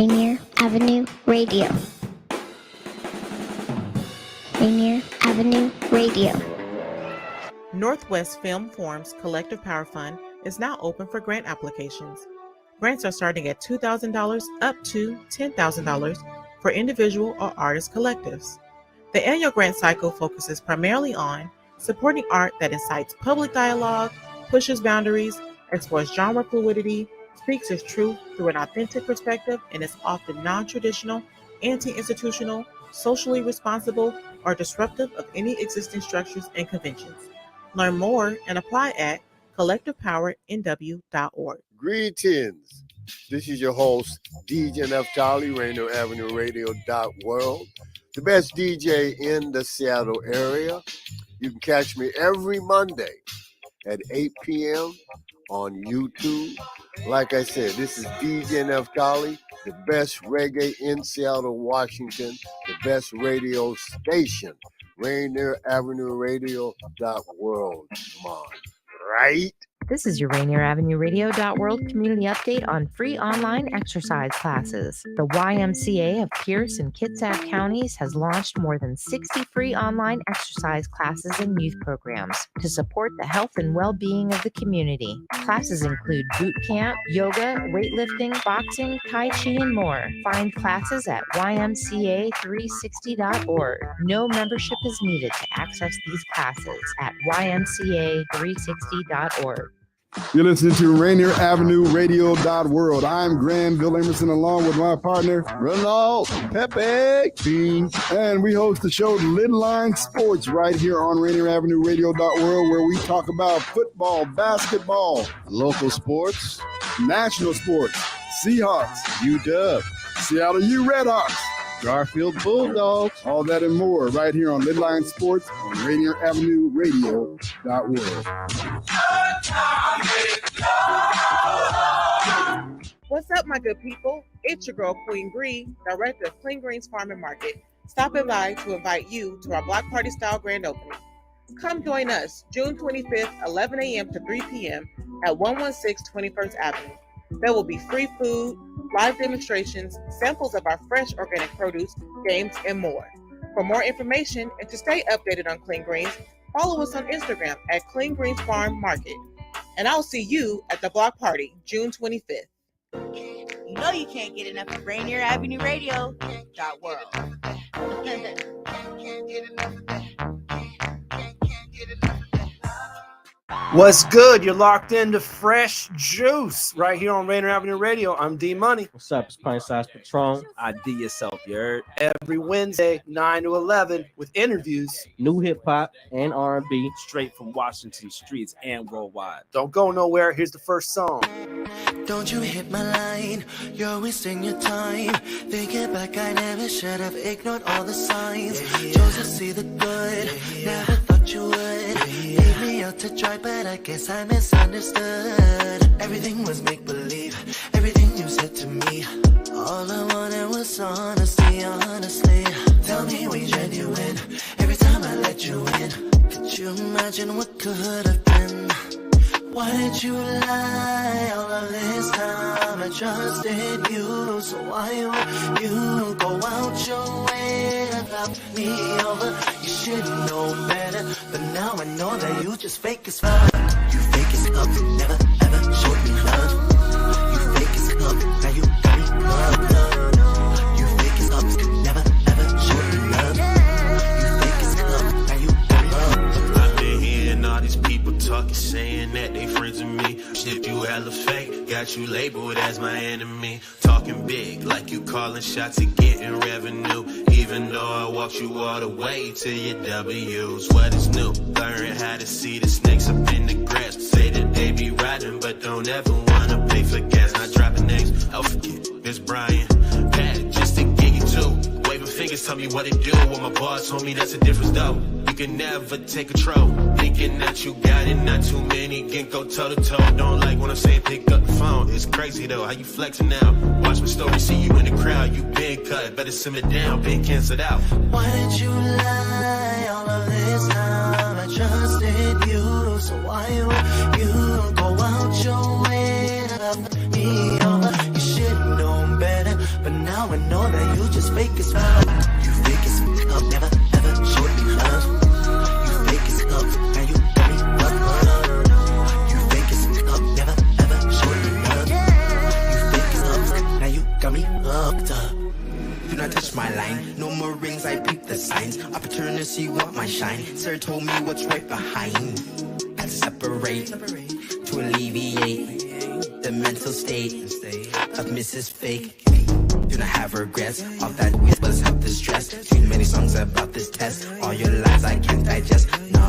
Rainier Avenue Radio. Rainier Avenue Radio. Northwest Film Forum's Collective Power Fund is now open for grant applications. Grants are starting at $2,000 up to $10,000 for individual or artist collectives. The annual grant cycle focuses primarily on supporting art that incites public dialogue, pushes boundaries, explores genre fluidity, speaks its truth through an authentic perspective, and is often non-traditional, anti-institutional, socially responsible, or disruptive of any existing structures and conventions. Learn more and apply at collectivepowernw.org. Greetings. This is your host, DJ Neftali, Rainier Avenue Radio World, the best DJ in the Seattle area. You can catch me every Monday at 8 p.m. on YouTube. Like I said, this is DJ Neftali, the best reggae in Seattle, Washington, the best radio station, Rainier Avenue Radio World. Come on, right? This is your Rainier Avenue Radio World community update on free online exercise classes. The YMCA of Pierce and Kitsap counties has launched more than 60 free online exercise classes and youth programs to support the health and well-being of the community. Classes include boot camp, yoga, weightlifting, boxing, tai chi, and more. Find classes at ymca360.org. No membership is needed to access these classes at ymca360.org. You're listening to Rainier Avenue Radio World. I'm Granville Emerson along with my partner, Ronald Pepe Bean, and we host the show Lidline Sports right here on Rainier Avenue Radio World, where we talk about football, basketball, local sports, national sports, Seahawks, UW, Seattle U Redhawks, Garfield Bulldogs, all that and more right here on Lidline Sports on Rainier Avenue Radio World. What's up, my good people? It's your girl, Queen Bree, director of Clean Greens Farm and Market, stopping by to invite you to our block party style grand opening. Come join us June 25th, 11 a.m. to 3 p.m. at 116 21st Avenue. There will be free food, live demonstrations, samples of our fresh organic produce, games, and more. For more information and to stay updated on Clean Greens, follow us on Instagram at Clean Greens Farm Market. And I'll see you at the block party June 25th. You know you can't get enough of Rainier Avenue Radio World. What's good? You're locked into Fresh Juice right here on Rainier Avenue Radio. I'm D Money. What's up? It's Pint Patron. ID yourself, you heard? Every Wednesday, 9 to 11, with interviews, New hip hop and R&B, straight from Washington streets and worldwide. Don't go nowhere. Here's the first song. Don't you hit my line, you're wasting your time. Thinking back, I never should have ignored all the signs. Chose to see the good, never thought you would. Leave me out to dry, but I guess I misunderstood. Everything was make-believe, everything you said to me. All I wanted was honesty, honestly. Tell me we genuine, every time I let you in. Could you imagine what could have been? Why did you lie all of this time? I trusted you, so why would you go out your way to fuck me over? You should know better, but now I know that you just fake as fuck. You fake as fuck, never ever showed me love. You fake as fuck, now you got me loved. You fake as fuck, never ever showed me love. You fake as fuck, now you got me loved. I've been hearing all these people talking, saying that they friends with me. Shit, you hella fake, got you labeled as my enemy. Talking big, like you calling shots and getting revenue. Even though I walked you all the way to your W's. What is new? Learn how to see the snakes up in the grass. Say that they be riding, but don't ever wanna pay for gas. Not dropping names, I'll forget. Miss Brian, Pat, just to get you too. Waving fingers, tell me what it do. When my boss told me that's a difference though. You can never take control. Thinking that you got it, not too many can go toe to toe. Don't like when I say pick up the phone. It's crazy though, how you flexing now. Watch my story, see you in the crowd. You been cut, better simmer down, been canceled out. Why did you lie all of this time? I trusted you, so why would you go out your way to fuck me over? You should know better, but just fake as fuck. You fake as fuck, never ever showed me love. You fake as fuck, now you got me fucked up. You fake as fuck, never ever showed me love. You fake as fuck, now you got me fucked up. Do not touch my line, no more rings, I peep the signs. Opportunity want my shine, sir told me what's right behind. Had to separate to alleviate the mental state of Mrs. Fake. Do not have regrets, all that was have the stress. Too many songs about this test, all your lies I can't digest. No,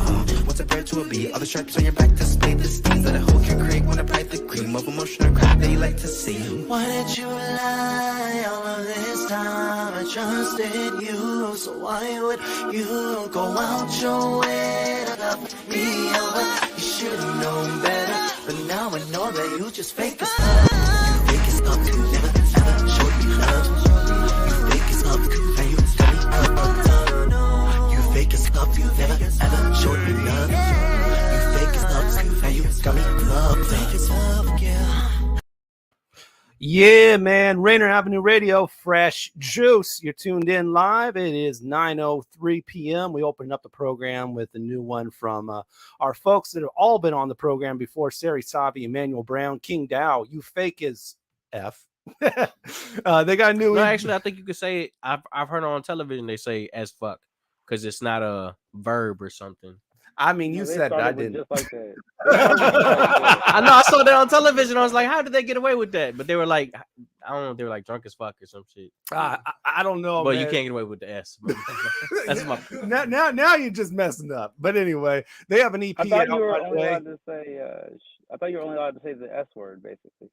what's a bird to a bee? All the stripes on your back display the stings that a hoe can create when I bite the cream of emotional crap they like to see. Why did you lie all of this time? I trusted you, so why would you go out your way to fuck me over? You should've known better, but now I know that you just fake as fuck. You fake as fuck, you never ever showed me love. You fake as fuck, now you got me fucked up. You fake as fuck, you never ever showed me love. You fake as fuck, now you got me fucked up. Yeah, man. Rainier Avenue Radio, Fresh Juice. You're tuned in live. It is 9:03 p.m. We opened up the program with a new one from our folks that have all been on the program before. CyHi, Emmanuel Brown, King Dow. You fake as F. They got a new. No, actually, I think you could say it. I've heard on television they say as fuck because it's not a verb or something. I mean, you said that, I didn't. Just like that. I know. I saw that on television. I was like, how did they get away with that? But they were like, I don't know. They were like drunk as fuck or some shit. I don't know. But man. you can't get away with the S. That's my. Now you're just messing up. But anyway, they have an EP. I thought you were only allowed to say. I thought you were only allowed to say the S word, basically,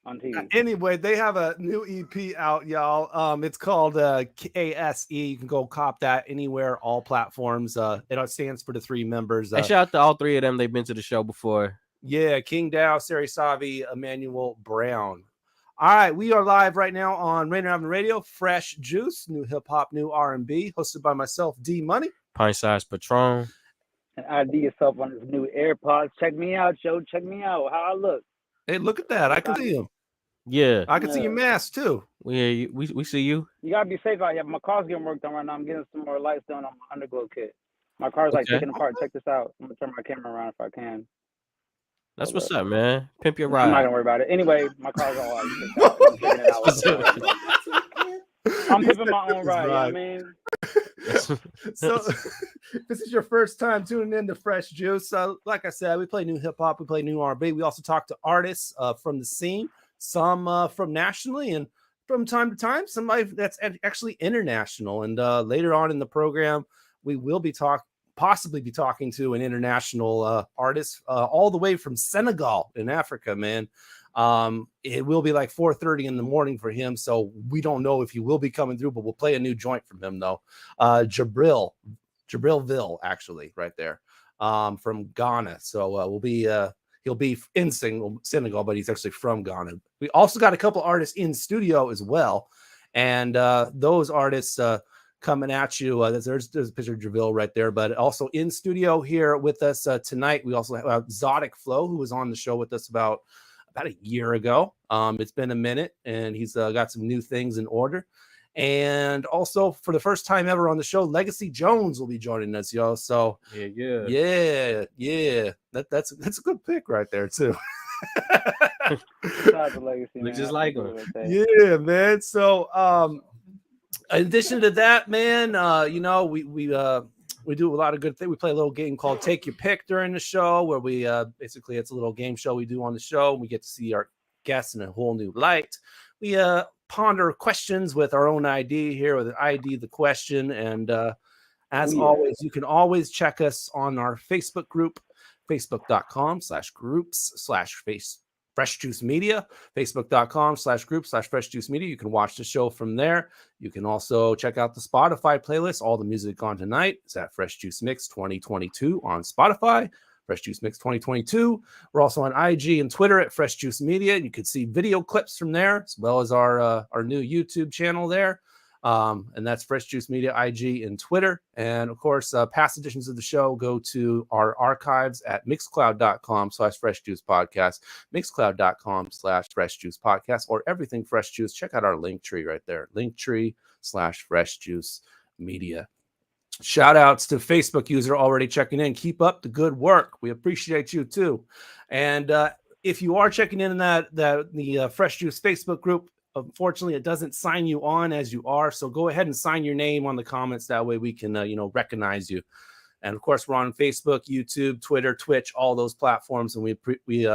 on TV. Anyway, they have a new EP out, y'all. It's called KSE. You can go cop that anywhere, all platforms. It stands for the three members. Shout out to all three of them. They've been to the show before. Yeah, King Dow, CyHi, Emmanuel Brown. All right, we are live right now on Rainier Avenue Radio, Fresh Juice, new hip hop, new R&B, hosted by myself, D Money. Pint size Patron. And ID yourself on his new AirPods. Check me out, Joe. Check me out. How I look. Hey, look at that. I can see him. Yeah. I can see your mask, too. We see you. You got to be safe out here. My car's getting worked on right now. I'm getting some more lights done on my underglow kit. My car's like taking apart. Check this out. I'm going to turn my camera around if I can. That's what's up, man. Pimp your ride. I'm not going to worry about it. Anyway, my car's all out. I'm pimping my own ride. You know what I mean? So this is your first time tuning in to Fresh Juice. Like I said, we play new hip hop, we play new R&B. We also talk to artists from the scene, some from nationally, and from time to time, somebody that's actually international. And later on in the program, we will be possibly be talking to an international artist all the way from Senegal in Africa, man. It will be like 4:30 in the morning for him, so we don't know if he will be coming through, but we'll play a new joint from him though. Jabrilville, actually, right there, from Ghana. So he'll be in Senegal, but he's actually from Ghana. We also got a couple artists in studio as well, and those artists coming at you. There's a picture of Jabrilville right there, but also in studio here with us tonight. We also have Zodic Flow, who was on the show with us about a year ago. It's been a minute, and he's got some new things in order. And also, for the first time ever on the show, Lega'C Jones will be joining us, yo. So yeah. That's a good pick right there too. Looks just like him. Yeah, man. So in addition to that, man, we do a lot of good things. We play a little game called Take Your Pick during the show, where we basically it's a little game show we do on the show. We get to see our guests in a whole new light. We ponder questions with our own ID here, with an ID the question. And as always, you can always check us on our Facebook group, facebook.com/groups/Fresh Juice Media, facebook.com/group/Fresh Juice Media. You can watch the show from there. You can also check out the Spotify playlist. All the music on tonight is at Fresh Juice Mix 2022 on Spotify. Fresh Juice Mix 2022. We're also on IG and Twitter at Fresh Juice Media. You can see video clips from there, as well as our new YouTube channel there. And that's Fresh Juice Media, IG, and Twitter. And of course, past editions of the show go to our archives at mixcloud.com/Fresh Juice Podcast, mixcloud.com/Fresh Juice Podcast, or everything Fresh Juice. Check out our link tree right there, linktree/Fresh Juice Media. Shout outs to Facebook user already checking in. Keep up the good work. We appreciate you too. And if you are checking in the Fresh Juice Facebook group, unfortunately, it doesn't sign you on as you are. So go ahead and sign your name on the comments. That way we can, recognize you. And of course, we're on Facebook, YouTube, Twitter, Twitch, all those platforms. And we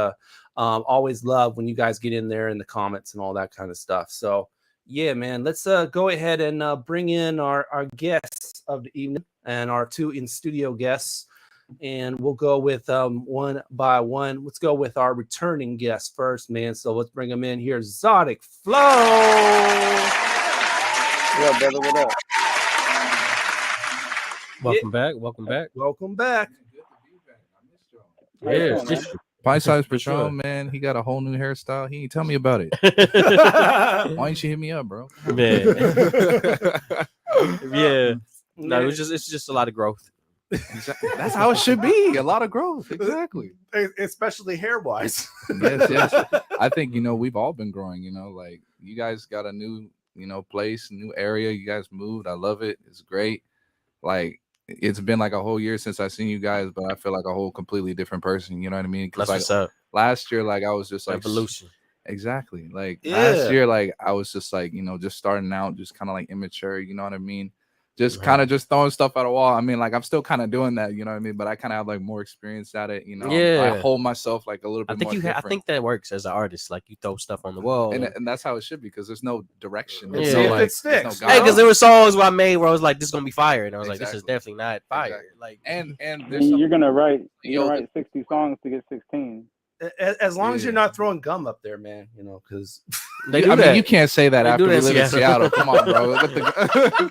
always love when you guys get in there in the comments and all that kind of stuff. So yeah, man, let's go ahead and bring in our guests of the evening and our two in-studio guests. And we'll go with one by one. Let's go with our returning guest first, man. So let's bring him in here. Zodic Flow. What up, brother? What up? Welcome back. Welcome back. Welcome back. Yeah. Pint size Patron, man. He got a whole new hairstyle. He ain't tell me about it. Why didn't you hit me up, bro? Man. Yeah. No, it's just a lot of growth. That's how it should be. A lot of growth. Exactly. Especially hair wise. Yes. I think, we've all been growing, like you guys got a new, place, new area. You guys moved. I love it. It's great. Like, it's been like a whole year since I seen you guys, but I feel like a whole completely different person. You know what I mean? That's what's up. Last year, like I was just like evolution. Exactly. Like last year, like I was just like, just starting out, just kind of like immature. You know what I mean? Just kind of just throwing stuff at a wall. I mean, like I'm still kind of doing that, you know what I mean? But I kind of have like more experience at it, Yeah. I hold myself like a little bit more. I think that works as an artist. Like you throw stuff on the wall, and that's how it should be because there's no direction. Yeah, no, like, it sticks. Hey, because there were songs I made where I was like, "This is gonna be fire," and I was like, "This is definitely not fire." Exactly. Like, and you're gonna write 60 songs to get 16. As long as you're not throwing gum up there, man, because they do that. mean, you can't say that after we live in Seattle. Seattle. Come on, bro.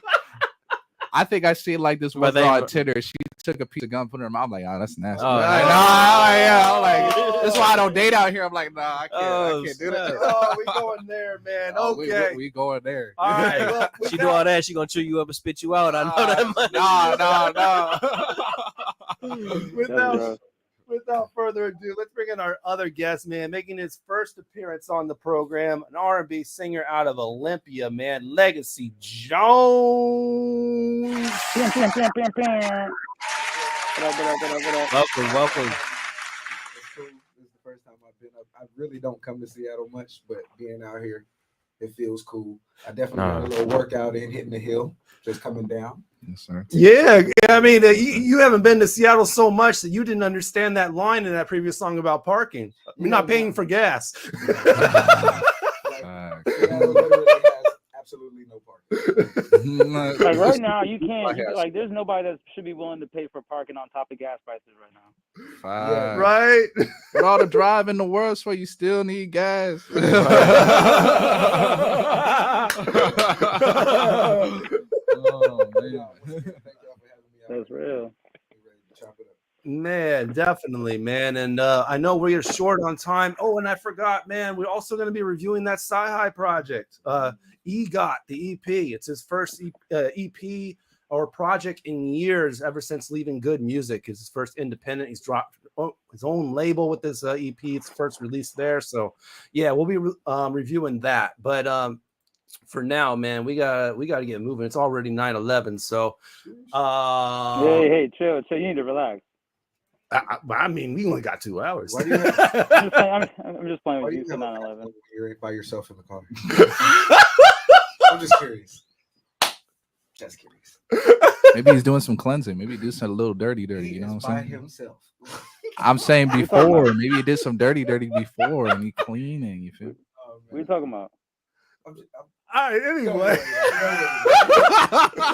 I think I see like this one girl on Tinder. She took a piece of gum, put it in her mouth. I'm like, oh, that's nasty. Oh, I'm like, that's why I don't date out here. I'm like, nah, I can't do that. Oh, we going there, man. Okay, we going there. All right. Well, she do all that. She gonna chew you up and spit you out. I know that much. Without further ado, let's bring in our other guest, man, making his first appearance on the program, an R&B singer out of Olympia, man, Lega'C Jones. Welcome. This is the first time I've been up. I really don't come to Seattle much, but being out here, it feels cool. I definitely got a little workout in hitting the hill, just coming down. Yes, sir. Yeah, I mean, you haven't been to Seattle so much that you didn't understand that line in that previous song about parking. You're not paying for gas. Seattle literally has absolutely no parking. Like right now, you can't. Like, there's nobody that should be willing to pay for parking on top of gas prices right now. Yeah, right. With all the drive in the world, so you still need gas. Oh man, that's real. Man, definitely, man. And I know we're short on time. Oh, and I forgot, man. We're also going to be reviewing that CyHi project, EGOT, the EP. It's his first EP or project in years, ever since leaving Good Music. It's his first independent. He's dropped his own label with this EP. It's first released there. So, yeah, we'll be reviewing that. But for now, man, we gotta get moving. It's already 9:11. So, hey, chill. You need to relax. I mean, we only got 2 hours. Why do you I'm just playing with you for 9/11. You're by yourself in the car. I'm just curious. Just curious. Maybe he's doing some cleansing. Maybe he do some little dirty. You know what I'm saying? Himself. I'm saying before. Maybe he did some dirty before, and he cleaning. You feel? What are you talking about? All right, anyway.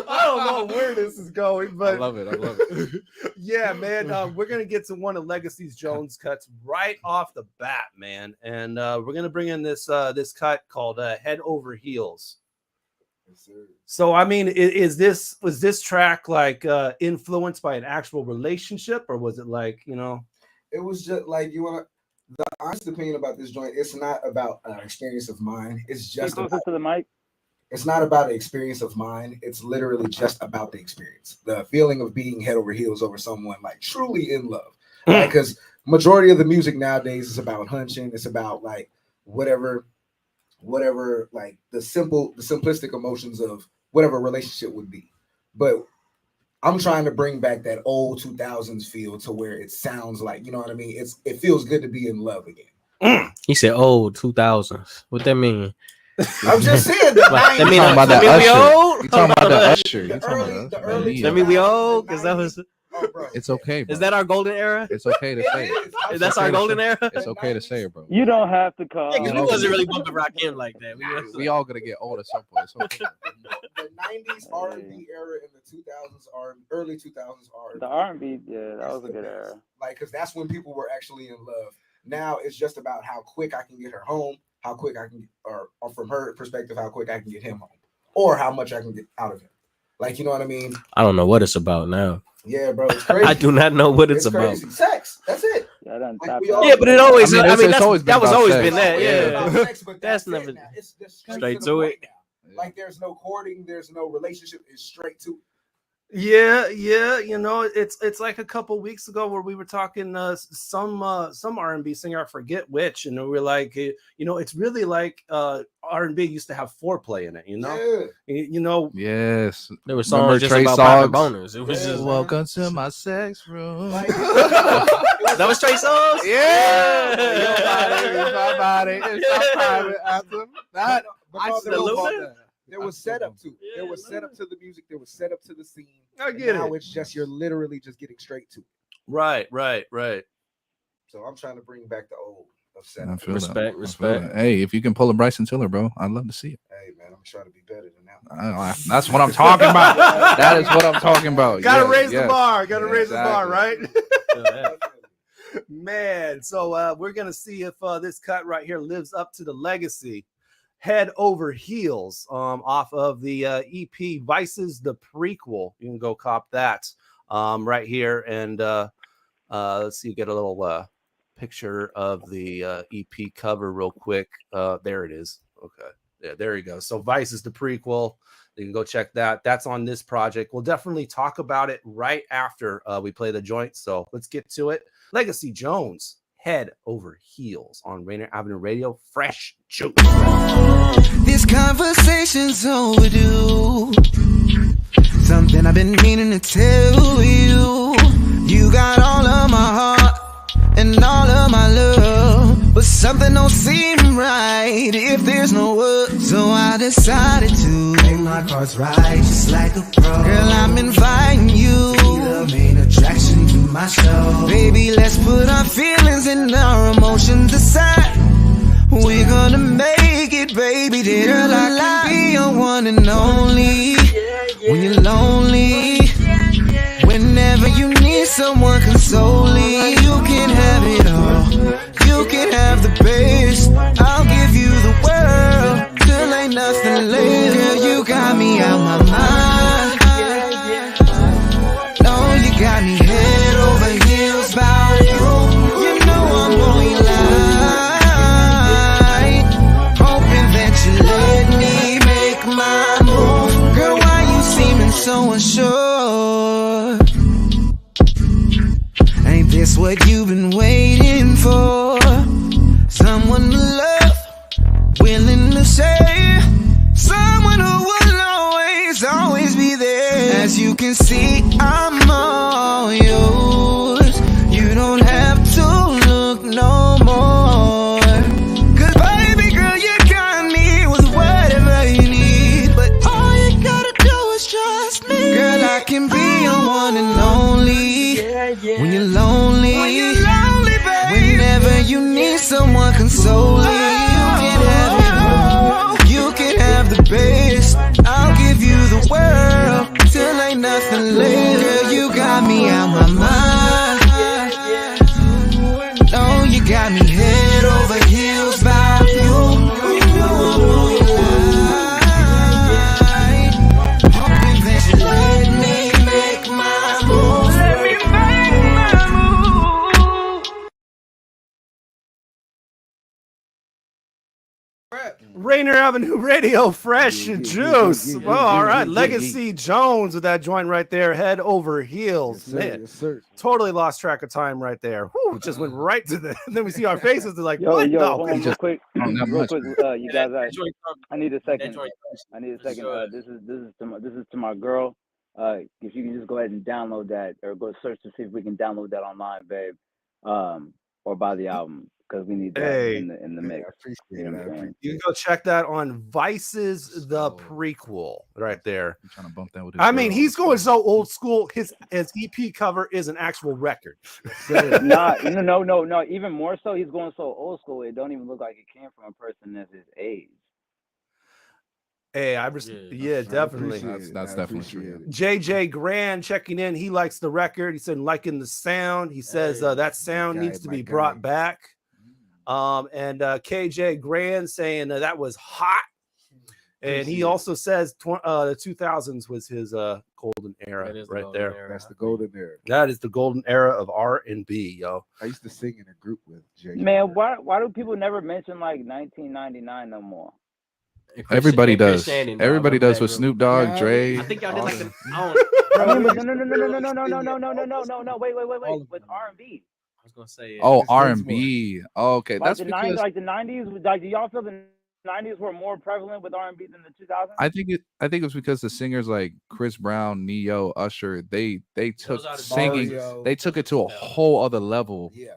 I don't know where this is going, but I love it. Yeah, man. We're gonna get to one of Lega'C Jones' cuts right off the bat, man. And we're gonna bring in this cut called Head Over Heels. Yes, sir. So I mean, was this track like influenced by an actual relationship, or was it like, It was just like the honest opinion about this joint, it's not about an experience of mine. It's just closer to the mic. it's not about an experience of mine. It's literally just about the experience, the feeling of being head over heels over someone like truly in love. Right? Because majority of the music nowadays is about hunching. It's about like whatever, like the simplistic emotions of whatever relationship would be. But I'm trying to bring back that old 2000s feel to where it sounds like, you know what I mean? It feels good to be in love again. He said old 2000s. What that mean? I'm just saying that. That mean talking about that we Usher. old? You talking about the Usher? The You talking early- about the that early- That mean we old? Because that was. Oh, bro. It's okay, bro. Is that our golden era? It's okay to say it. Is that our golden era? It's okay to say it, bro. You don't have to call. Yeah, because we wasn't really bumping Rakim like that. We all gonna get old at some point. It's okay. The 90s R&B era and the 2000s early 2000s R&B. The R&B, yeah, that was a good era. Like, because that's when people were actually in love. Now it's just about how quick I can get her home, how quick I can, or from her perspective, how quick I can get him home, or how much I can get out of him. Like, you know what I mean? I don't know what it's about now. Yeah, bro, it's crazy. I do not know what it's about. crazy. Sex. That's it. Yeah, done Like, Yeah, but it always. I mean, it's always been that was about always sex. been that. It's Yeah, about sex, but that's it never now. It's just straight the to point it. now. Like, there's no courting, there's no relationship. It's straight to it. Yeah, you know, it's like a couple weeks ago where we were talking some R&B singer, I forget which, and we were like, you know, it's really like R&B used to have foreplay in it, you know. You know, Yes. There were Remember songs just Trey about Songz? popping boners. It was just Welcome to my sex room. that was Trey Songz. Yeah. It's my body. It's my private anthem. That But I no, still there was- bought that. There was setup to it. There was setup to the music. There was setup to the scene. I And get now it. it's just you're literally just getting straight to it. Right. So I'm trying to bring back the old of I setup. feel Respect, that. I feel respect. that. Hey, if you can pull a Bryson Tiller, bro, I'd love to see it. Hey man, I'm trying to be better than that. That's what I'm talking about. That is what I'm talking about. Gotta Yes, raise the yes. bar. Gotta Yeah, raise the bar, right? Yeah. Man, so we're gonna see if this cut right here lives up to the legacy. Head Over Heels, off of the EP Vices, the prequel. You can go cop that right here, and let's see, get a little picture of the EP cover real quick. There it is. Okay, yeah, there you go. So Vices, the prequel. You can go check that. That's on this project. We'll definitely talk about it right after we play the joint. So let's get to it. Legacy Jones, Head Over Heels on Rainier Avenue Radio. Fresh juice. This conversation's overdue. Something I've been meaning to tell you. You got all of my heart and all of my love, but something don't seem right if there's no words. So I decided to make my cards right, just like a pro. Girl, I'm inviting you. Be the main attraction to my show. Baby, let's put our feelings and our emotions aside. We're gonna make it, baby. Girl, I can be your one and only. When you're lonely, whenever you need someone consoling, you can have it all. You can have the best. I'll give you the world till ain't nothing left. Girl, you got me out my mind. No, you got me head over heels about you. You know I'm going light, hoping that you let me make my move. Girl, why you seeming so unsure? Ain't this what you've been waiting for? Someone to love, willing to share, someone who will always be there. As you can see, I'm all yours. You don't have to look no more. 'Cause baby girl, you got me with whatever you need. But all you gotta do is trust me. Girl, I can be your one and only. When you're lonely, baby. Whenever you need someone consoling, you can have it all. You can have the best. I'll give you the world till ain't nothing left. Girl, you got me out my mind. No, you got me head over heels about you. You know I'm on your line. Hoping that you let me make my move. Let me make my move. Rainier Avenue Radio, fresh juice. Well, all right. Legacy Jones with that joint right there. Head over heels. Man, totally lost track of time right there. Whew, just went right to the. Then we see our faces. They're like, what? Hold No. on, real quick, you guys. I need a second. This is to my girl. If you can just go ahead and download that, or go search to see if we can download that online, babe, or buy the album. Because we need that in the mix. You can go check that on Vice's The Prequel right there. I'm trying to bump that with I mean, he's going so old school. His EP cover is an actual record. No. Even more so, he's going so old school. It don't even look like it came from a person that's his age. Hey, definitely. That's definitely true. JJ Grand checking in. He likes the record. He said liking the sound. He says that sound needs to be brought back. And KJ Grand saying that was hot. And he also says the 2000s was his golden era right there. That's the golden era. That is the golden era of R&B, yo. I used to sing in a group with Jay. Man, why do people never mention like 1999 no more? Everybody does. Everybody does with Snoop Dogg, Dre. I think y'all did like the. No. Wait. With R&B. I was gonna say. Oh, R&B. Oh, okay, like that's the because 90s, like the 90s. Like, do y'all feel the 90s were more prevalent with R&B than the 2000s? I think it was because the singers like Chris Brown, Neo, Usher, they took singing, they took it to a whole other level. Yeah.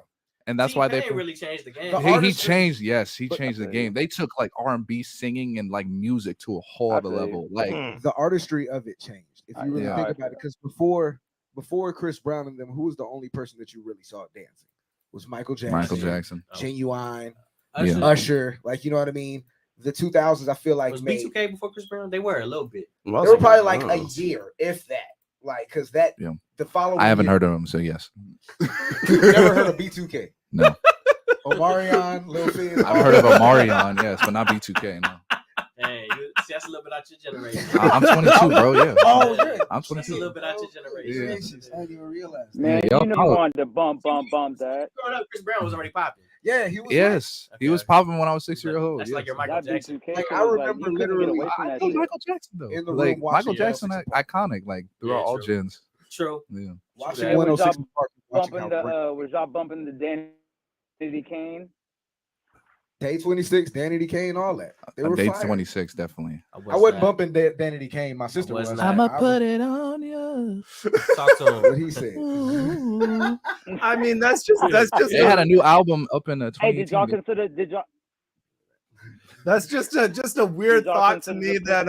And that's why they really changed the game. He changed, he changed the game. They took like R&B singing and like music to a whole other level. Like the artistry of it changed. If you really think about it, because before Chris Brown and them, who was the only person that you really saw dancing? Was Michael Jackson. Genuine, Usher. Like, you know what I mean? The 2000s, I feel like was B2K before Chris Brown? They were a little bit. They were probably like a year, if that. Like, because the following I haven't year, heard of him, so yes. Never heard of B2K? No. Omarion, Lil Fizz. I've heard of Omarion, yes, but not B2K, no. Hey, see, that's a little bit out your generation. I'm 22, bro. Yeah. Oh, yeah. I'm 22. That's a little bit out your generation. I didn't even realize. Man, you know you wanted to bump that. Growing up, Chris Brown was already popping. Yeah, he was. Yes, he was popping when I was 6 years old. That's like your Michael Jackson. Like, I remember literally Michael Jackson though. In the like room Michael Jackson, iconic, like throughout all gens. True. Yeah. Watching 106 Park. Was y'all bumping the Danny Kane? Day 26, Danny D. Kane, all that. They were Day fire. 26, definitely. I wasn't bumping Danny D. Kane. My sister was. I'ma put it on you. Talk to him. What he said. I mean, that's just. They had a new album up in the. Hey, did y'all consider? That's just a weird thought to me that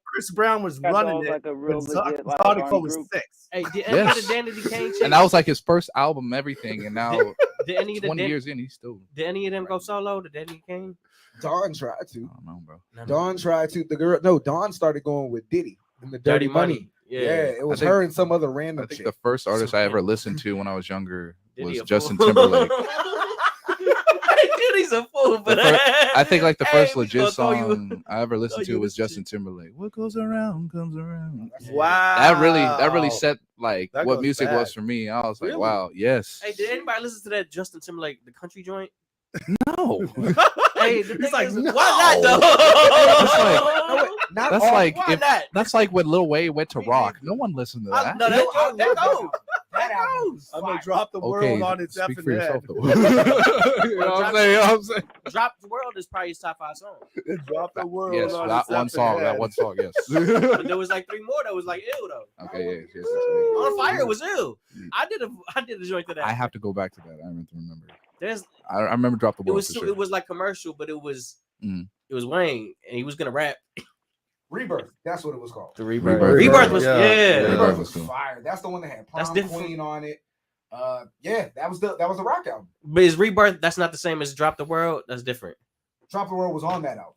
Chris Brown was running it. Like a real legit, like, Zodic was 6. Hey, did any of the Danny D. Kane chicks? And that was like his first album, everything, and now did any of the 20 years in, he's still. Did any of them go solo? Did Danny Kane? Dawn tried to. I don't know, bro. Dawn tried to. The girl, no, Dawn started going with Diddy in the Dirty Money. Yeah, it was her and some other random. I think chick. the first artist I ever listened to when I was younger was Justin Timberlake. He's a fool, but I think like the first legit song I ever listened to was Justin Timberlake. What goes around comes around. Wow, that really set like what music was for me. I was like, wow, yes. Hey, did anybody listen to that Justin Timberlake, the country joint? No. Hey, the thing is, no. why not though? That's like when Lil Wayne went to rock. No one listened to that. No, that goes. I'm gonna drop the world on its speak for effing yourself, head. though. You know what I'm saying? Drop the World is probably his top 5 song. Drop the world. Yes, on that its one effing song. head. That one song. Yes. But there was like 3 more that was like ill though. Okay. Yes. On Fire was ill. I did a joint to that. I have to go back to that. I don't remember. There's. I remember Drop the World. It was like commercial, but it was Wayne, and he was gonna rap. Rebirth. That's what it was called. The Rebirth was Rebirth was fire. That's the one that had Prom Queen on it. That was the rock album. But is Rebirth? That's not the same as Drop the World. That's different. Drop the World was on that album.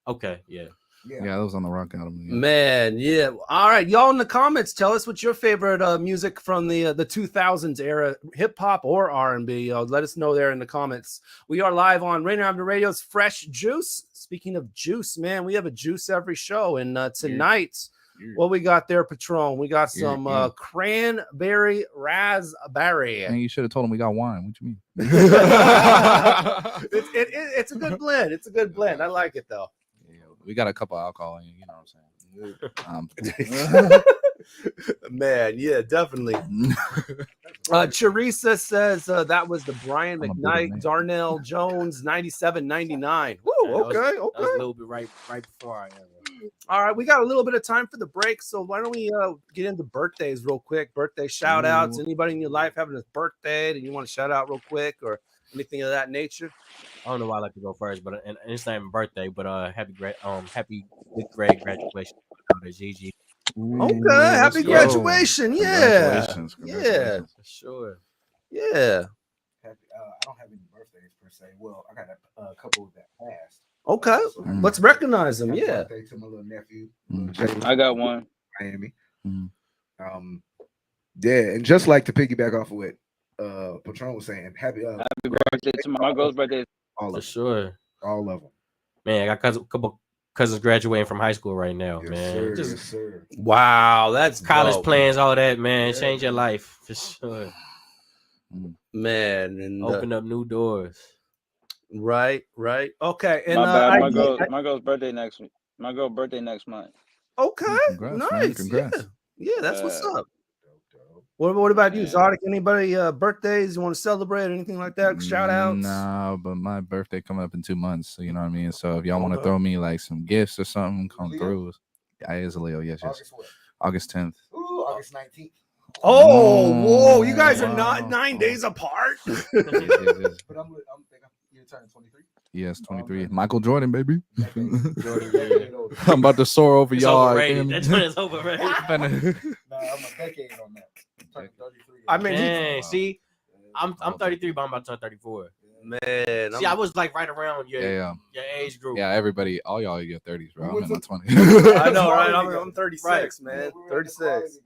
Okay, yeah. Yeah, that was on the rock album. Yeah. Man, yeah. All right, y'all in the comments, tell us what's your favorite music from the 2000s era, hip hop or R&B. Let us know there in the comments. We are live on Rainier Avenue Radio's Fresh Juice. Speaking of juice, man, we have a juice every show, and tonight What we got there, Patron? We got some cranberry raspberry. And you should have told him we got wine. What you mean? It's a good blend. It's a good blend. I like it though. Yeah, we got a couple alcohol in, you know what I'm saying? Man, yeah, definitely. Charissa says that was the Brian McKnight, Darnell Jones 97.99. Woo, okay. That was a little bit right before I am. All right, we got a little bit of time for the break, so why don't we get into birthdays real quick? Birthday shout outs. Anybody in your life having a birthday that you want to shout out real quick or anything of that nature? I don't know why I like to go first, but and it's not even birthday, but happy fifth grade graduation to Gigi. Okay, happy graduation. Yeah. Congratulations. Yeah. Sure. Yeah. I don't have any birthdays per se. Well, I got a couple that passed. Okay. Let's recognize them. Happy Yeah. birthday to my little nephew. I got one. Miami. Yeah, and just like to piggyback off of what Patron was saying, happy birthday to my girl's birthday. All For of sure. All of them. Man, I got a couple cousins graduating from high school right now, man. Sir, yes, sir. Wow, that's college dope. plans, all that, man. Change your life for sure. Man, and open up new doors. Right. Okay. And my girl's birthday next week. My girl's birthday next month. Okay. Congrats, nice. man. Congrats. Yeah, that's what's up. What about you, Zodic? Anybody birthdays you want to celebrate or anything like that? Shout outs? No, but my birthday coming up in 2 months, so you know what I mean. So if y'all want to throw me like some gifts or something, come through. I is a Leo, yes. August 10th. Ooh, August 19th. Oh, whoa! You guys are not 9 days apart. But I'm thinking you're turning 23. Yes, 23. Michael Jordan, baby. I'm about to soar over y'all. Overrated. That joint is overrated. Nah, I'm a decade on that. I'm 33. I mean, man, see, I'm 33, but I'm about to turn 34. Man, see, I was like right around your age group. Yeah, everybody, all y'all in your 30s, bro. I'm in my 20s. I know, right? I'm 36, man. 36.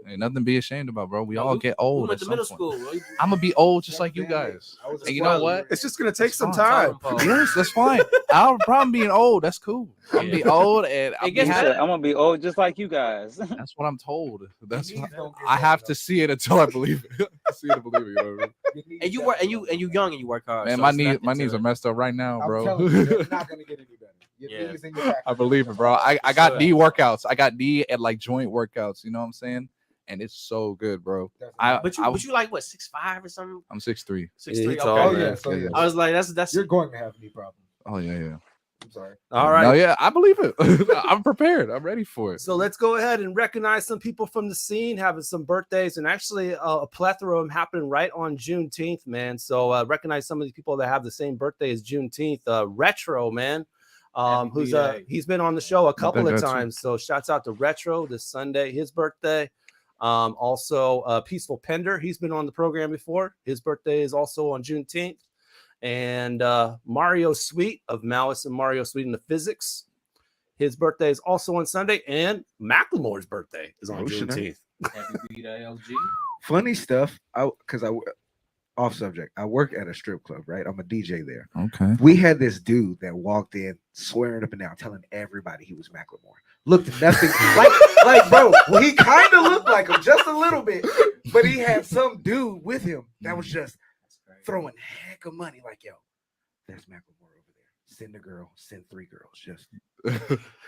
Ain't nothing to be ashamed about, bro. We all get old. We went to middle school. I'm gonna be old just like you guys. And you know what? It's just gonna take some time. Yes, that's fine. I'll probably being old. That's cool. I'm gonna be old, and I'm gonna be old just like you guys. That's what I'm told. That's what I have to see it until I believe it. See it to believe it. You know what I mean? And you work, and you young, and you work hard. Man, so my knees are messed up right now, bro. I'm telling you, they're not gonna get any better. I believe it, bro. I got knee workouts. I got knee and like joint workouts. You know what I'm saying? And it's so good, bro. But you like what, 6'5" or something? I'm 6'3". 6'3". Okay. I was like, that's you're going to have knee problems. Oh yeah. I'm sorry. All right. No, yeah, I believe it. I'm prepared. I'm ready for it. So let's go ahead and recognize some people from the scene having some birthdays, and actually a plethora of them happening right on Juneteenth, man. So recognize some of these people that have the same birthday as Juneteenth. Retro, man. He's been on the show a couple of times. So shouts out to Retro this Sunday, his birthday. Also Peaceful Pender, he's been on the program before. His birthday is also on Juneteenth. And Mario Sweet of Malice and Mario Sweet in the Physics, his birthday is also on Sunday. And Macklemore's birthday is on Juneteenth. Happy birthday, LG. Funny stuff. Off subject. I work at a strip club, right? I'm a DJ there. Okay. We had this dude that walked in swearing up and down, telling everybody he was Macklemore. Looked nothing like bro. Well, he kind of looked like him just a little bit, but he had some dude with him that was just throwing heck of money. Like, yo, there's Macklemore over there. Send a girl, send 3 girls. Just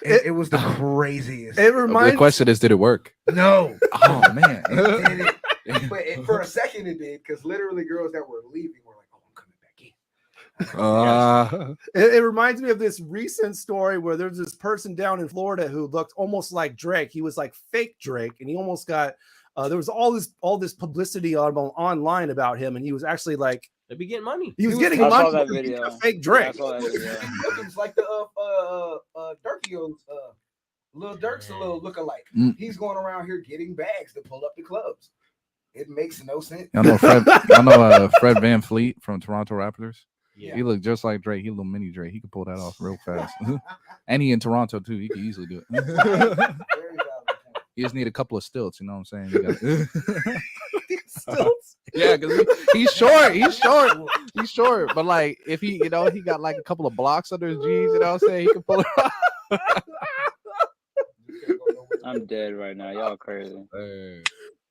it was the craziest. It reminds. The question is, did it work? No. Oh man. It did it. But for a second it did, because literally girls that were leaving were like, "Oh, I'm coming back in." It reminds me of this recent story where there's this person down in Florida who looked almost like Drake. He was like fake Drake, and he almost got. There was all this publicity online about him, and he was actually like. They be getting money. He was getting money. Saw that video. Fake Drake. I saw that video. It's like the Durkio's Lil Durk's a little lookalike. He's going around here getting bags to pull up the clubs. It makes no sense. I know Fred Van Fleet from Toronto Raptors. Yeah. He looked just like Drake. He a little mini Drake. He could pull that off real fast. And he in Toronto too. He could easily do it. Very valid point. You just need a couple of stilts. You know what I'm saying? Stilts? Yeah, because he's short. He's short. But like, if he got like a couple of blocks under his jeans, you know what I'm saying? He can pull it off. I'm dead right now. Y'all crazy.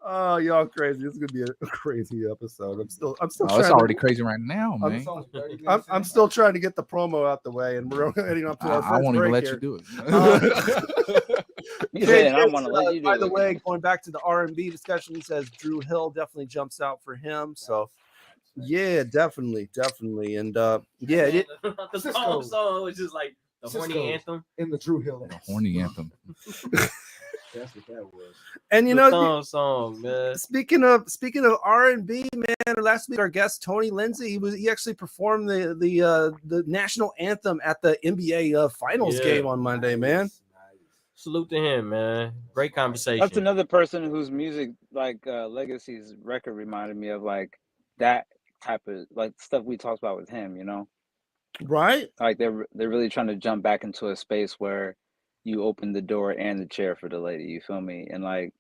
Oh, y'all crazy! This is gonna be a crazy episode. I'm still. Oh, trying it's already to, crazy right now, man. I'm still trying to get the promo out the way, and we're heading up to our first I won't even break let here. you do it. I want to let you do by it. the way, going back to the R&B discussion, he says Drew Hill definitely jumps out for him. So, yeah, definitely, and the song was just like the horny anthem in the Drew Hill. The horny anthem. That's what that was. And you the know, song, man. Speaking of R&B, man, last week our guest Tony Lindsay, he actually performed the national anthem at the NBA Finals game on Monday, man. Salute to him, man. Great conversation. That's another person whose music, like Lega'C's record, reminded me of like that type of like stuff we talked about with him. You know, right? Like they're really trying to jump back into a space where you open the door and the chair for the lady. You feel me? And like,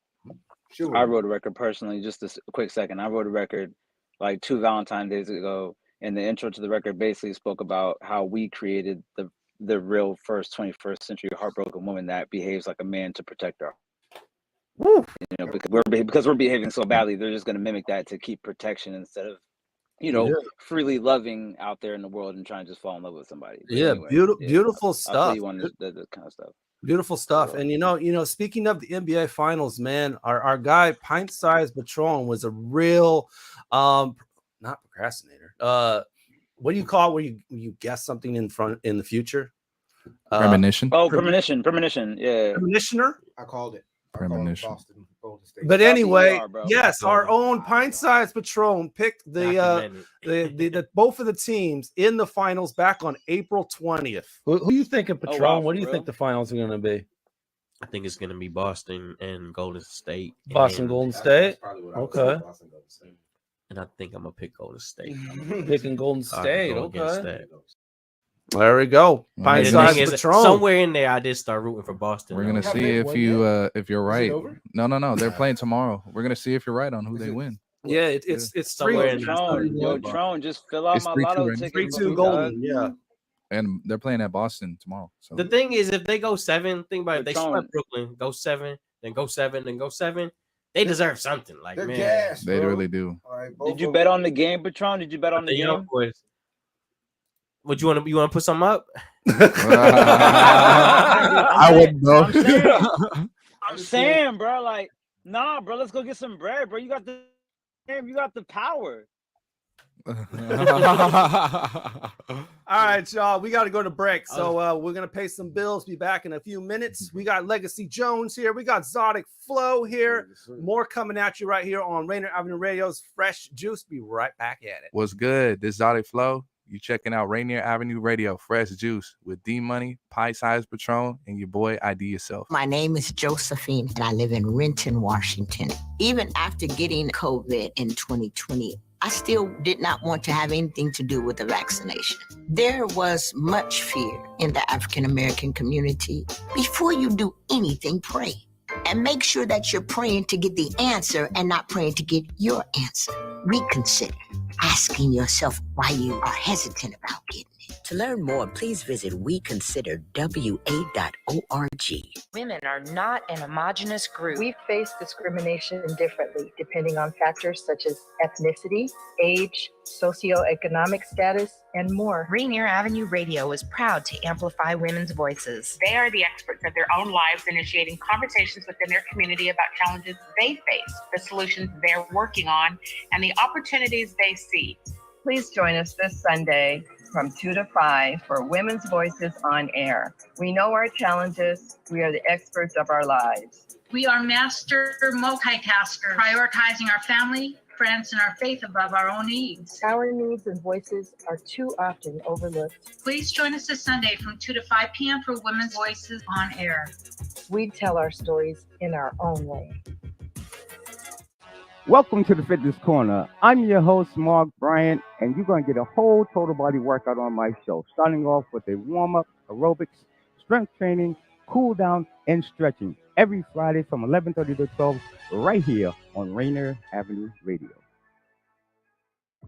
sure. I wrote a record personally. Just a quick second, I wrote a record like 2 Valentine's days ago, and the intro to the record basically spoke about how we created the real first 21st century heartbroken woman that behaves like a man to protect her. Woo. You know, because we're behaving so badly, they're just going to mimic that to keep protection instead of, you know, freely loving out there in the world and trying to just fall in love with somebody. But anyway, beautiful stuff. I'll tell you one of the kind of stuff. Beautiful stuff. And you know, speaking of the NBA Finals, man, our guy Pint Patron was a real not procrastinator. What do you call it when you guess something in the future? Premonition. Premonition. Yeah. Premonitioner? I called it. Premonition. But anyway, yes, our own Pint-Sized Patron picked the both of the teams in the finals back on April 20th. Who do you think of Patron? wow, what do you think the finals are going to be? I think it's going to be Boston and Golden State. Golden State? Okay. And I think I'm going to pick Golden State. Picking Golden State. Okay. That. There we go. Pint-Sized Patron. Somewhere in there, I did start rooting for Boston. We're gonna see if you're right. No. They're playing tomorrow. We're gonna see if you're right on who they win. Yeah, it's somewhere in Tron, just fill out my lotto ticket. 3-2 Golden. Yeah. And they're playing at Boston tomorrow. So the thing is, if they go 7, think about it. They swept Brooklyn, go 7, then go 7, then go 7. They deserve something. Like, man, gassed, they really do. Right, did you bet on the game, Patron? Did you bet on the game? Boys. What you want to put something up? I wouldn't know. I'm saying, bro, like, nah, bro, let's go get some bread, bro. You got the power. All right, y'all. We got to go to break, so we're gonna pay some bills. Be back in a few minutes. We got Lega'C Jones here. We got Zodic Flow here. More coming at you right here on Rainier Avenue Radio's Fresh Juice. Be right back at it. What's good? This Zodic Flow. You checking out Rainier Avenue Radio, Fresh Juice with D Money, Pint-Sized Patron, and your boy ID Yourself. My name is Josephine, and I live in Renton, Washington. Even after getting COVID in 2020, I still did not want to have anything to do with the vaccination. There was much fear in the African American community. Before you do anything, pray. And make sure that you're praying to get the answer and not praying to get your answer. Reconsider, asking yourself why you are hesitant about getting it. To learn more, please visit weconsiderwa.org. Women are not an homogenous group. We face discrimination differently depending on factors such as ethnicity, age, socioeconomic status, and more. Rainier Avenue Radio is proud to amplify women's voices. They are the experts of their own lives, initiating conversations within their community about challenges they face, the solutions they're working on, and the opportunities they see. Please join us this Sunday from 2 to 5 for Women's Voices on Air. We know our challenges. We are the experts of our lives. We are master multitaskers, prioritizing our family, friends, and our faith above our own needs. Our needs and voices are too often overlooked. Please join us this Sunday from 2 to 5 p.m. for Women's Voices on Air. We tell our stories in our own way. Welcome to the Fitness Corner. I'm your host, Mark Bryant, and you're going to get a whole total body workout on my show, starting off with a warm-up, aerobics, strength training, cool down, and stretching every Friday from 11:30 to 12 right here on Rainier Avenue Radio.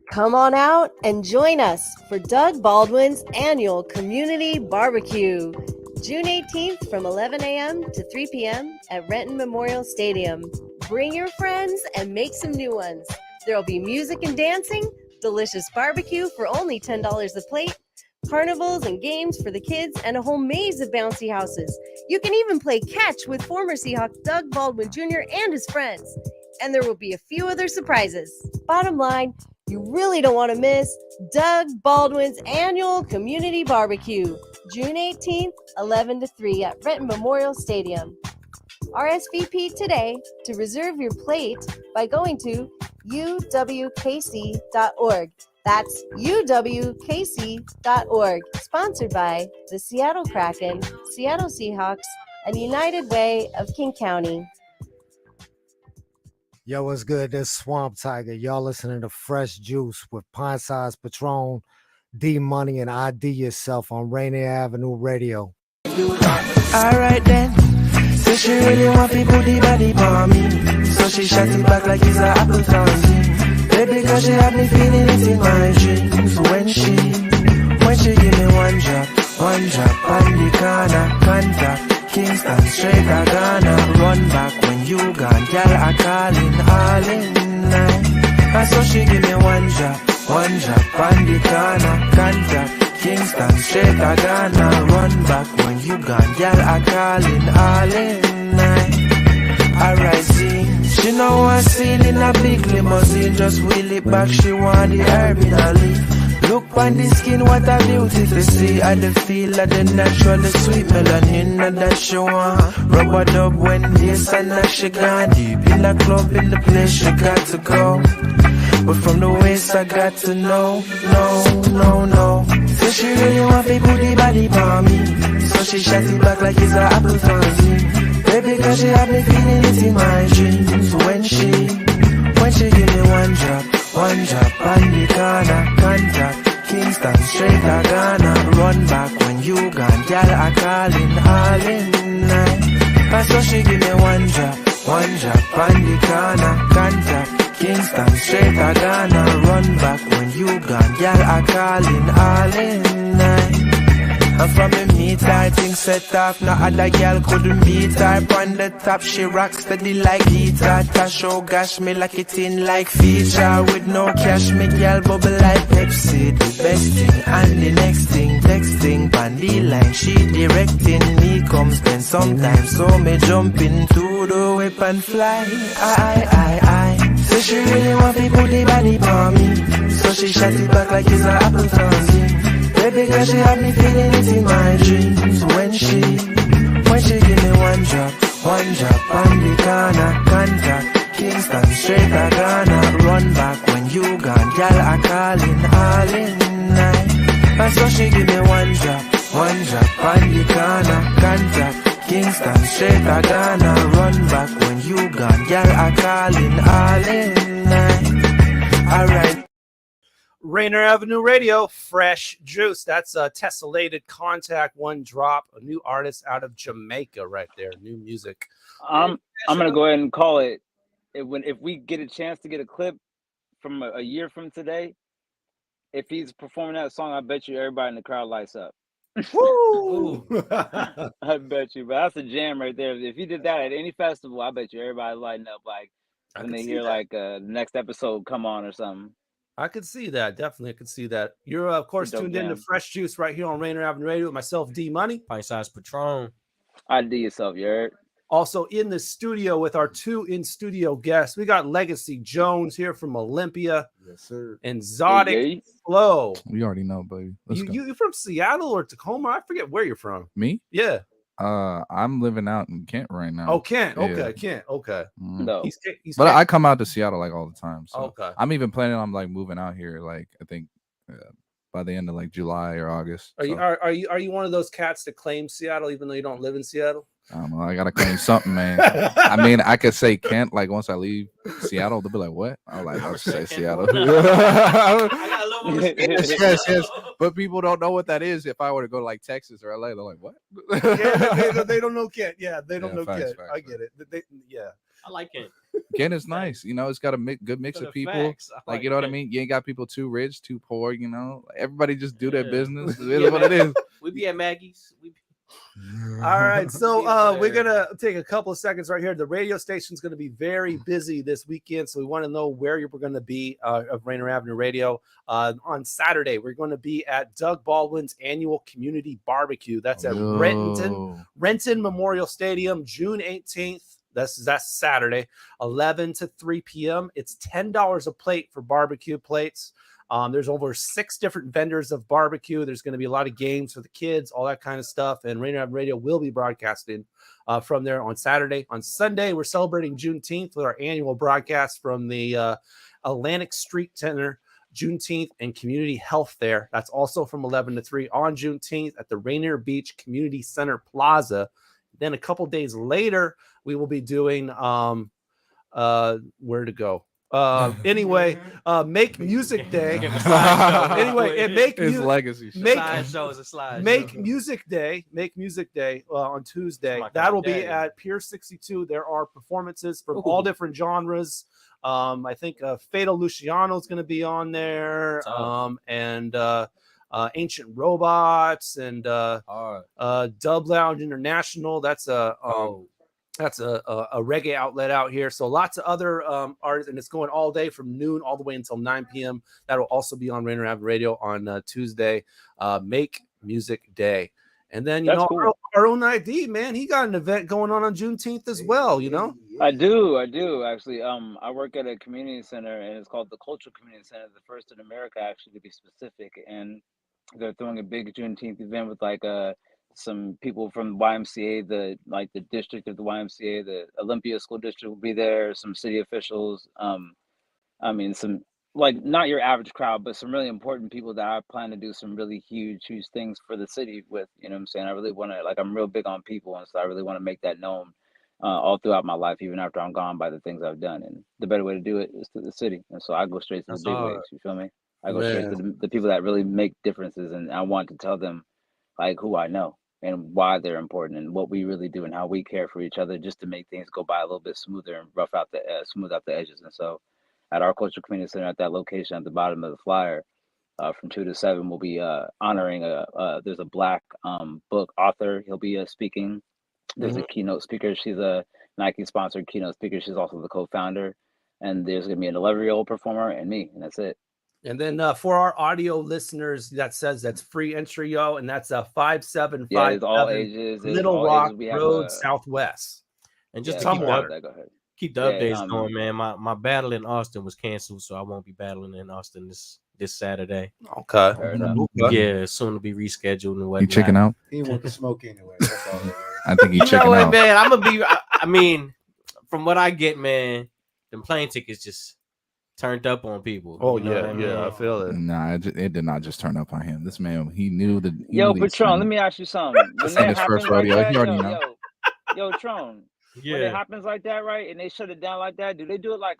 Come on out and join us for Doug Baldwin's annual community barbecue. June 18th from 11 a.m. to 3 p.m. at Renton Memorial Stadium. Bring your friends and make some new ones. There will be music and dancing, delicious barbecue for only $10 a plate, carnivals and games for the kids, and a whole maze of bouncy houses. You can even play catch with former Seahawk Doug Baldwin Jr. and his friends. And there will be a few other surprises. Bottom line, you really don't want to miss Doug Baldwin's annual community barbecue, June 18th, 11 to 3 at Renton Memorial Stadium. RSVP today to reserve your plate by going to uwkc.org. That's uwkc.org. Sponsored by the Seattle Kraken, Seattle Seahawks, and United Way of King County. Yo, what's good? This Swamp Tiger. Y'all listening to Fresh Juice with Pint Size Patron, D Money, and ID Yourself on Rainier Avenue Radio. Alright then. So she really want to put the body on me. So she shot it back like it's a apple fountain. Baby, cause she had me feeling it in my dreams. When she give me one drop on the corner, contact Kingston, straight to Ghana. Run back when you gone, girl, I calling all in night. And so she give me one drop on the corner, contact Kingston, straight to Ghana. Run back when you gone, girl, I calling all in night. Alright, see, she know I'm seen in a big limousine. Just wheel it back, she want the herb in a leaf. Look on the skin, what a beauty to see. At the feel of the natural, the sweet melanin that she want. Rubber dub when this and that she gone. Deep in the club, in the place she got to go. But from the waist I got to know, no. So she really want to put the body on me. So she shot it back like it's a apple fountain. Baby, cause she had me feeling it in my dreams. When she give me one drop on the corner, contact Kingston, straight to Ghana. Run back when you gone, girl, I calling all in night. And so she give me one drop on the corner, contact Kingston, straight to Ghana. Run back when you gone, girl, I calling all in night. And from the meet her, things set off. No other girl couldn't beat her. On the top, she rocks steady like guitar. Tasho gosh me like it in like feature. With no cash, me girl bubble like Pepsi. The best thing and the next thing, texting on the line. She directing me, come spend some time. So me jump into the whip and fly. I. So she really want to put the body on me. So she shot it back like it's a apple fountain. Baby, cause she had me feeling it in my dreams. When she give me one drop on the corner, contact Kingston, straight to Ghana. Run back when you gone, girl, I calling all in night. And so she give me one drop on the corner, contact Kingston, straight to Ghana. Run back when you gone, girl, I calling all in night. Alright. Rainier Avenue Radio, Fresh Juice. That's a tessellated contact, one drop, a new artist out of Jamaica right there, new music. I'm gonna go ahead and call it. If we get a chance to get a clip from a year from today, if he's performing that song, I bet you everybody in the crowd lights up. Woo! I bet you, but that's a jam right there. If he did that at any festival, I bet you everybody lighting up like when they hear like the next episode come on or something. I could see that. Definitely, I could see that. You're, of course, tuned in to Fresh Juice right here on Rainier Avenue Radio with myself, D Money. Pint Size Patron. ID Yourself, you heard? Also in the studio with our two in-studio guests. We got Lega'C Jones here from Olympia. Yes, sir. And Zodic Flow. You already know, baby. You from Seattle or Tacoma? I forget where you're from. Me? Yeah. I'm living out in Kent right now. Oh, Kent. Okay, Yeah. Kent. Okay. No. But I come out to Seattle like all the time. So Okay. I'm even planning on like moving out here. Like I think by the end of like July or August. Are you one of those cats that claim Seattle even though you don't live in Seattle? I don't know. I gotta claim something, man. I mean, I could say Kent. Like once I leave Seattle, they'll be like, "What?" I'll say Seattle. yes. But people don't know what that is. If I were to go to like Texas or LA, they're like, "What?" they don't know Kent. Yeah, they don't know facts, Kent. facts, I get it. I like Kent. Kent is nice. You know, it's got a good mix of people. Facts. I Like, you know what I Kent. mean? You ain't got people too rich, too poor. You know, everybody just do their business. It is what it is. We be at Maggie's. All right, so we're gonna take a couple of seconds right here. The radio station is going to be very busy this weekend, so we want to know where you're going to be of Rainier Avenue Radio. On Saturday, we're going to be at Doug Baldwin's annual community barbecue. That's at Renton Memorial Stadium, June 18th. That's Saturday, 11 to 3 p.m. It's $10 a plate for barbecue plates. There's over 6 different vendors of barbecue. There's going to be a lot of games for the kids, all that kind of stuff. And Rainier Avenue Radio will be broadcasting from there on Saturday. On Sunday, we're celebrating Juneteenth with our annual broadcast from the Atlantic Street Center, Juneteenth and Community Health there. That's also from 11 to 3 on Juneteenth at the Rainier Beach Community Center Plaza. Then a couple days later, we will be doing where to go. Anyway, Make Music Day. Make Music Day on Tuesday. That'll be at Pier 62. There are performances from all different genres. I think Fatal Luciano is going to be on there, and Ancient Robots and Dub Lounge International. That's a reggae outlet out here. So lots of other artists, and it's going all day from noon all the way until 9 p.m. That'll also be on Rainier Avenue Radio on Tuesday. Make Music Day. And then, you know, cool. our own ID, man, he got an event going on Juneteenth as well, you know? I do actually. I work at a community center, and it's called the Cultural Community Center, the first in America, actually, to be specific. And they're throwing a big Juneteenth event with like some people from YMCA, the district of the YMCA, the Olympia School District will be there, some city officials. I mean, some like not your average crowd, but some really important people that I plan to do some really huge things for the city with. You know what I'm saying? I really want to, like, I'm real big on people, and so I really want to make that known all throughout my life, even after I'm gone, by the things I've done. And the better way to do it is to the city. And so I go straight to the big wigs. You feel me? I go straight to the people that really make differences, and I want to tell them like who I know and why they're important and what we really do and how we care for each other, just to make things go by a little bit smoother and smooth out the edges. And so at our Cultural Community Center at that location at the bottom of the flyer, from 2 to 7, we'll be honoring there's a Black book author. He'll be speaking. There's a keynote speaker. She's a Nike sponsored keynote speaker. She's also the co-founder. And there's going to be an 11-year-old performer and me, and that's it. And then for our audio listeners, that says that's free entry, yo, and that's 5757 all ages, Little Rock Road, Southwest. And just to keep the updates going, man. My battle in Austin was canceled, so I won't be battling in Austin this Saturday. Okay. Yeah, soon to be rescheduled and whatnot. You checking out? He want to smoke anyway. That's all. I think he's checking out. Man, I'm gonna be. I mean, from what I get, man, them plane tickets just turned up on people. Oh, you know what I mean? I feel it. Nah, it did not just turn up on him. This man, he knew that. Yo, Patron, let me ask you something. This ain't his first rodeo. He already know. Yo, Tron. Yeah. When it happens like that, right, and they shut it down like that, do they do it like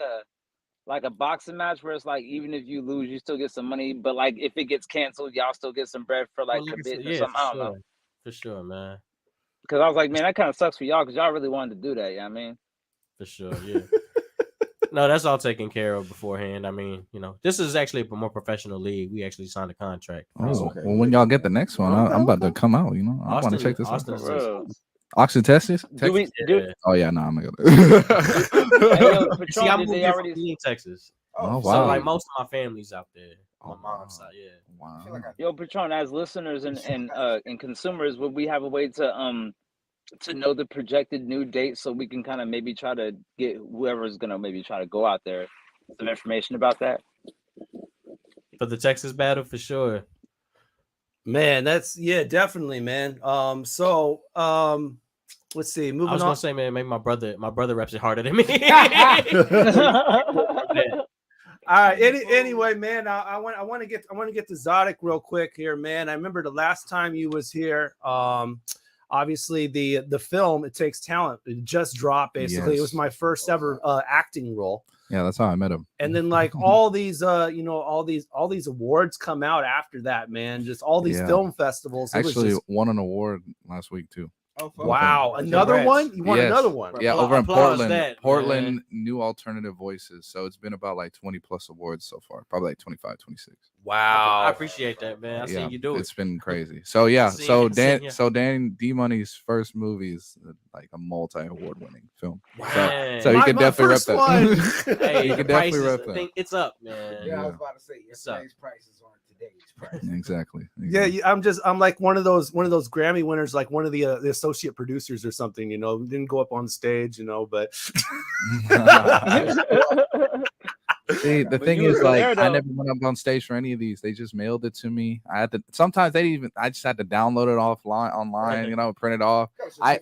a boxing match where it's like even if you lose, you still get some money, but like if it gets canceled, y'all still get some bread for like a bit or something? I don't know. For sure, man. Because I was like, man, that kind of sucks for y'all because y'all really wanted to do that. You know what I mean? For sure, yeah. No, that's all taken care of beforehand. I mean, you know, this is actually a more professional league. We actually signed a contract. Oh, okay. Well, when y'all get the next one, I'm about to come out. You know, I want to check this out. Austin, Texas? Oh yeah, no, I'm gonna go there. See, I'm in Texas. Oh wow! So like most of my family's out there on my mom's side. Yeah. Wow. Yo, Patron, as listeners and consumers, would we have a way to know the projected new date so we can kind of maybe try to get whoever's gonna maybe try to go out there some information about that for the Texas battle for sure? Man, that's definitely, man. Let's see. Moving on. I was gonna say, man, maybe my brother reps it harder than me. All right. Anyway, man, I want to get to Zodic real quick here, man. I remember the last time you was here. Obviously the film It Takes Talent, it just dropped. Basically, It was my first ever acting role. Yeah, that's how I met him. And then like all these all these awards come out after that, man. Just all these film festivals. Actually won an award last week too. Wow, another one? You want another one? Yeah, over in Portland, that, Portland, man. New Alternative Voices. So it's been about like 20 plus awards so far, probably like 25, 26. Wow, I appreciate that, man. I see you do it. It's been crazy. So yeah, See so it, Dan, yeah. so Dan D Money's first movie is like a multi-award winning film. Wow. So you My can definitely rep first that. one. Hey, you the can definitely prices, rep I that. think it's up, man. Yeah, I was about to say It's up. yesterday's prices aren't today's prices. Exactly. Yeah, I'm like one of those Grammy winners, like one of the associate producers or something, you know, didn't go up on stage, you know, but See, the But thing you is, were like, there, I though. never went up on stage for any of these. They just mailed it to me. I had to. Sometimes I just had to download it online, you know, print it off. I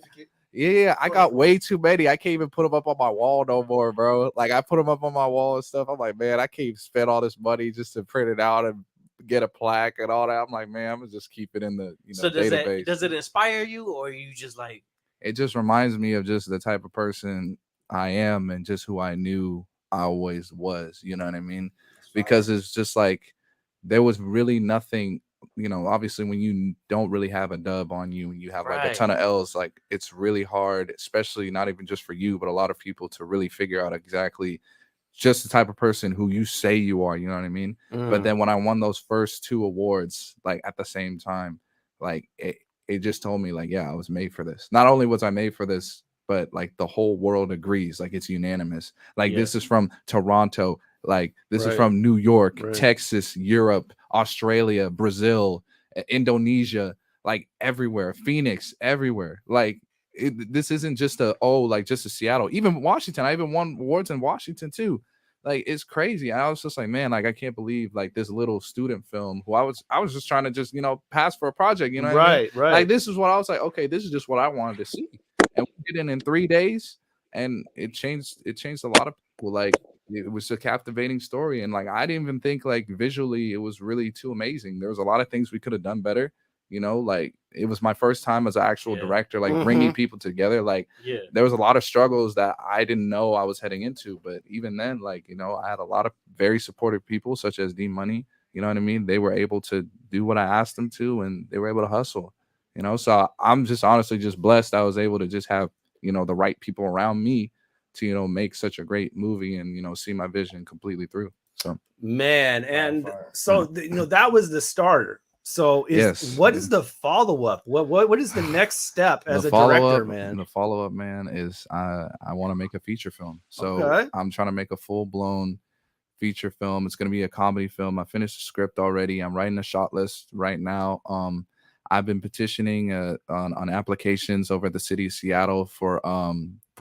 got way too many. I can't even put them up on my wall no more, bro. Like I put them up on my wall and stuff. I'm like, man, I can't spend all this money just to print it out and get a plaque and all that. I'm like, man, I'm gonna just keep it in the So does database. does it inspire you, or are you just like? It just reminds me of just the type of person I am and just who I knew I always was. You know what I mean? Because it's just like there was really nothing. You know, obviously when you don't really have a dub on you and you have like a ton of L's, like it's really hard, especially not even just for you, but a lot of people to really figure out exactly just the type of person who you say you are. You know what I mean? But then when I won those first 2 awards, like at the same time, like it just told me like, yeah, I was made for this. Not only was I made for this, but like the whole world agrees, like it's unanimous. Like this is from Toronto, like this is from New York, Texas, Europe, Australia, Brazil, Indonesia, like everywhere, Phoenix, everywhere. Like this isn't just just a Seattle, even Washington. I even won awards in Washington too. Like it's crazy. I was just like, man, like I can't believe like this little student film who I was just trying to just, you know, pass for a project, you know what I mean? Right. Like this is what I was like, okay, this is just what I wanted to see. And we did it in 3 days and it changed a lot of people. Like it was a captivating story. And like I didn't even think like visually it was really too amazing. There was a lot of things we could have done better. You know, like it was my first time as an actual director, like bringing people together. Like there was a lot of struggles that I didn't know I was heading into. But even then, like, you know, I had a lot of very supportive people such as D Money. You know what I mean? They were able to do what I asked them to and they were able to hustle, you know? So I'm just honestly just blessed I was able to just have, you know, the right people around me to, you know, make such a great movie and, you know, see my vision completely through. So, man, and so you know that was the starter. So what is the follow-up? What is the next step as a director, man? The follow-up, man, is I want to make a feature film. So I'm trying to make a full-blown feature film. It's going to be a comedy film. I finished the script already. I'm writing a shot list right now. I've been petitioning on applications over at the city of Seattle for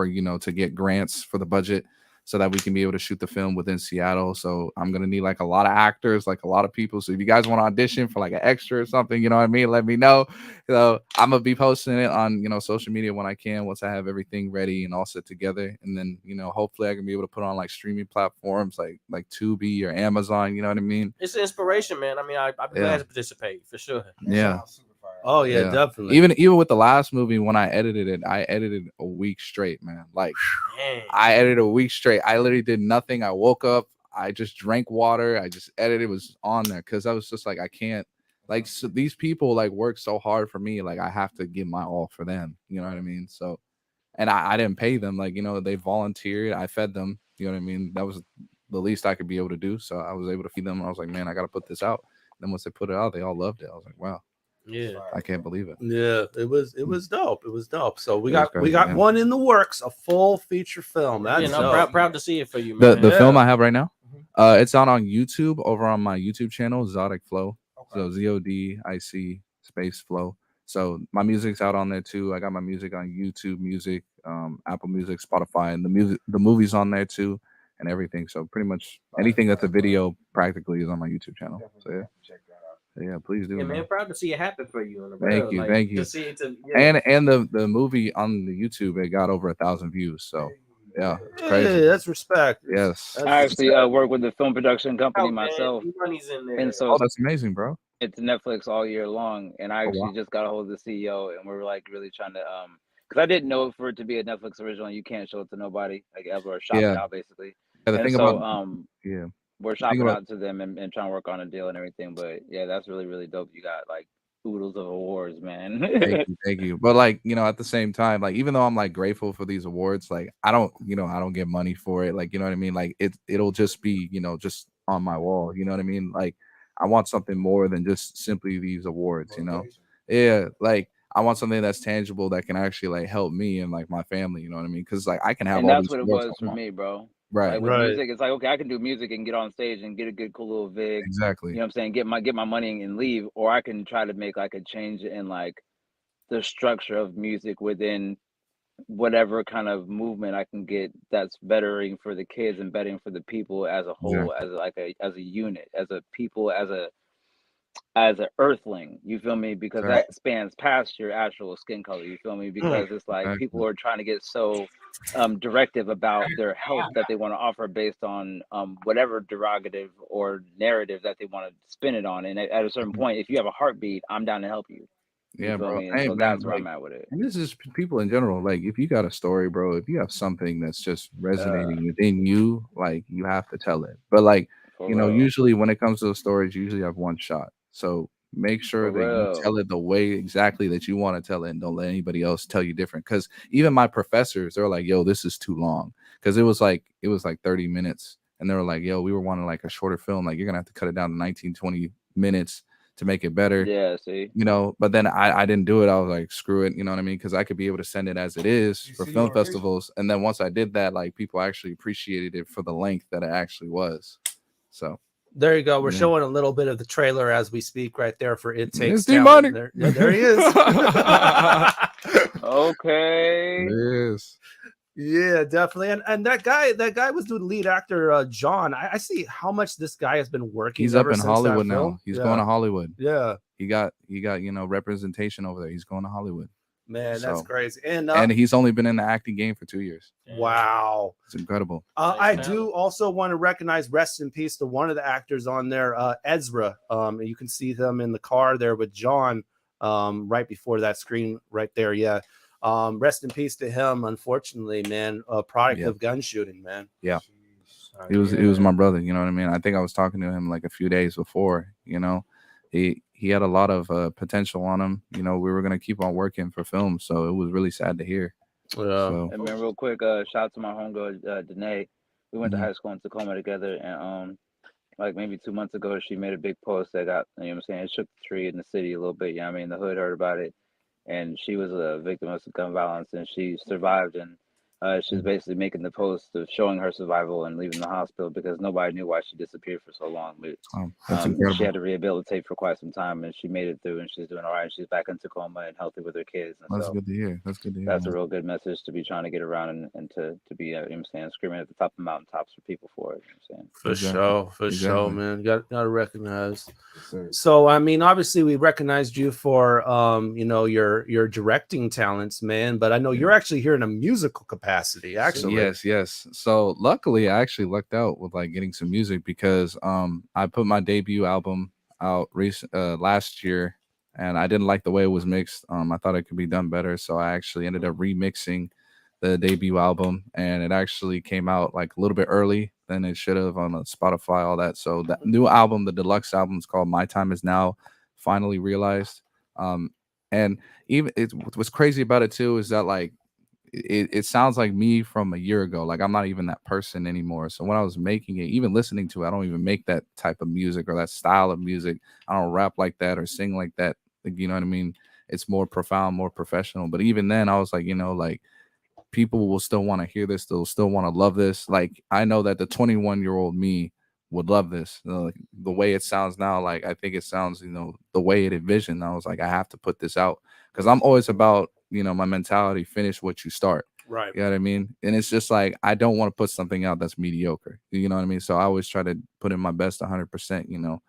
you know, to get grants for the budget so that we can be able to shoot the film within Seattle. So I'm going to need like a lot of actors, like a lot of people. So if you guys want to audition for like an extra or something, you know what I mean? Let me know. So I'm going to be posting it on, you know, social media when I can, once I have everything ready and all set together. And then, you know, hopefully I can be able to put on like streaming platforms like Tubi or Amazon, you know what I mean? It's an inspiration, man. I mean, I'd be glad to participate for sure. Yeah. Oh yeah, definitely. Even with the last movie, when I edited it a week straight, man. Like I edited a week straight. I literally did nothing. I woke up, I just drank water, I just edited. It was on there because I was just like, I can't, like, so these people like work so hard for me, like I have to give my all for them, you know what I mean? So, and I didn't pay them, like, you know, they volunteered, I fed them, you know what I mean? That was the least I could be able to do. So I was able to feed them and I was like, man, I got to put this out. And then once they put it out, they all loved it. I was like, wow. Yeah, I can't believe it. Yeah, it was dope. It was dope. So we got one in the works, a full feature film. That's I'm proud to see it for you, man. The film I have right now, it's out on YouTube over on my YouTube channel, Zodic Flow. So ZODIC space Flow. So my music's out on there too. I got my music on YouTube Music, Apple Music, Spotify, and the movie's on there too, and everything. So pretty much anything that's a video practically is on my YouTube channel. So yeah. Yeah, please do. Yeah, man, proud to see it happen for you. Thank you, thank you. To see it And the movie on the YouTube, it got over 1,000 views. So yeah, it's crazy. Hey, that's respect. Yes, I actually work with the film production company myself, and so that's amazing, bro. It's Netflix all year long, and I actually just got a hold of the CEO, and we're like really trying to because I didn't know for it to be a Netflix original, you can't show it to nobody, like ever, or shop it out basically. Yeah, the and thing so about we're shopping out to them and trying to work on a deal and everything. But yeah, that's really, really dope. You got like oodles of awards, man. Thank you. But like, at the same time, like, even though I'm like grateful for these awards, like I don't get money for it. Like, you know what I mean? Like it'll just be, just on my wall. You know what I mean? Like I want something more than just simply these awards, Yeah, like I want something that's tangible that can actually like help me and like my family, you know what I mean? Because like I can have And all that's these what it awards was I for want. me, bro. Right. Like with music, it's like, okay, I can do music and get on stage and get a good, cool little vig. Exactly. You know what I'm saying? Get my money and leave, or I can try to make like a change in like the structure of music within whatever kind of movement I can get that's bettering for the kids and bettering for the people as a whole, as a unit, as a people, as an earthling, you feel me? Because that spans past your actual skin color, you feel me? Because it's like people are trying to get so directive about their health that they want to offer based on whatever derogative or narrative that they want to spin it on. And at a certain point, if you have a heartbeat, I'm down to help you. Yeah, feel bro. me? And Hey, so man, that's where like, I'm at with it. and this is people in general. Like, if you got a story, bro, if you have something that's just resonating within you, like, you have to tell it. But like, For real. usually when it comes to the stories, you usually have one shot. So make sure For that you real. tell it the way exactly that you want to tell it, and don't let anybody else tell you different. Because even my professors, they're like, "Yo, this is too long." Because it was like 30 minutes, and they were like, "Yo, we were wanting like a shorter film. Like, you're gonna have to cut it down to 19, 20 minutes to make it better." Yeah, see. But then I didn't do it. I was like, screw it, you know what I mean? Because I could be able to send it as it is for film festivals. And then once I did that, like, people actually appreciated it for the length that it actually was. So there you go. We're Yeah. showing a little bit of the trailer as we speak right there for It Takes It's Talent. demonic. There he is. Okay. Yes. Yeah, definitely. And that guy was the lead actor, John. I see how much this guy has been working. He's up ever in since Hollywood that now. film. He's going to Hollywood. Yeah. He got representation over there. He's going to Hollywood. Man, that's So- crazy. And he's only been in the acting game for 2 years. wow. It's incredible. I do also want to recognize, rest in peace, to one of the actors on there, Ezra. You can see them in the car there with John, right before that screen right there. Yeah. Rest in peace to him. Unfortunately, man, a product of gun shooting, man. Yeah. He was my brother, you know what I mean? I think I was talking to him like a few days before, he had a lot of potential on him. We were going to keep on working for film, so it was really sad to hear. So, And man, real quick, shout out to my homegirl, Danae. We went to Mhm. high school in Tacoma together, and like maybe 2 months ago, she made a big post that got, you know what I'm saying, it shook the tree in the city a little bit. You know what I mean? The hood heard about it, and she was a victim of some gun violence, and she survived, and she's basically making the post of showing her survival and leaving the hospital because nobody knew why she disappeared for so long. But that's she incredible. had to rehabilitate for quite some time, and she made it through, and she's doing all right. She's back in Tacoma and healthy with her kids. And That's so good to hear. That's good to hear. that's a man. real good message to be trying to get around and to be, you know what I'm saying, screaming at the top of mountaintops for people for it. You know what I'm saying? For Exactly. sure, Exactly. man. Got to recognize. sir. So, I mean, obviously, we recognized you for, your directing talents, man. But I know you're actually here in a musical capacity, actually. Yes. So luckily, I actually lucked out with like getting some music because I put my debut album out last year, and I didn't like the way it was mixed. I thought it could be done better, so I actually ended up remixing the debut album, and it actually came out like a little bit early than it should have on Spotify, all that. So that new album, the deluxe album, is called My Time Is Now. Finally realized. And even what's crazy about it too is that like it sounds like me from a year ago. Like I'm not even that person anymore. So when I was making it, even listening to it, I don't even make that type of music or that style of music. I don't rap like that or sing like that. Like, you know what I mean? It's more profound, more professional. But even then I was like, like people will still want to hear this. They'll still want to love this. Like I know that the 21-year-old me would love this. The way it sounds now, like I think it sounds, the way it envisioned. I was like, I have to put this out because I'm always about, my mentality, finish what you start. Right. You know what I mean? And it's just like, I don't want to put something out that's mediocre. You know what I mean? So I always try to put in my best 100%,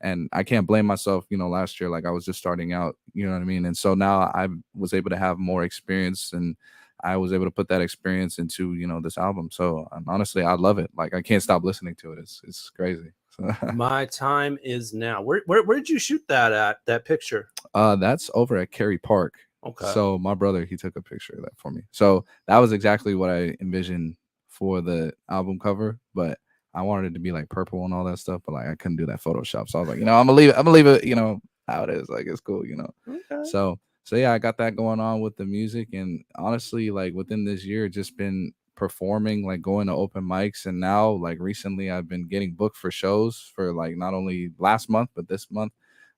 and I can't blame myself, last year, like I was just starting out, you know what I mean? And so now I was able to have more experience and I was able to put that experience into, this album. So honestly, I love it. Like I can't stop listening to it. It's crazy. So, My Time Is Now. Where did you shoot that at? That picture? that's over at Cary Park. Okay. So my brother, he took a picture of that for me. So that was exactly what I envisioned for the album cover, but I wanted it to be like purple and all that stuff, but like I couldn't do that Photoshop. So I was like, I'm gonna leave it, how it is. Like it's cool, you know. Okay. So yeah, I got that going on with the music, and honestly, like within this year, just been performing, like going to open mics, and now like recently I've been getting booked for shows for like not only last month but this month.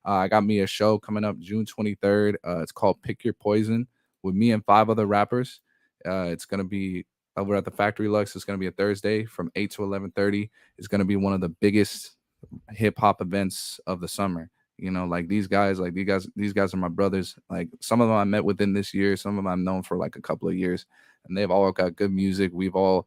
I got me a show coming up June 23rd. It's called Pick Your Poison with me and 5 other rappers. It's gonna be over at the Factory Lux. It's gonna be a Thursday from 8 to 11:30. It's gonna be one of the biggest hip hop events of the summer. You know, like these guys are my brothers. Like some of them I met within this year, some of them I've known for like a couple of years, and they've all got good music. We all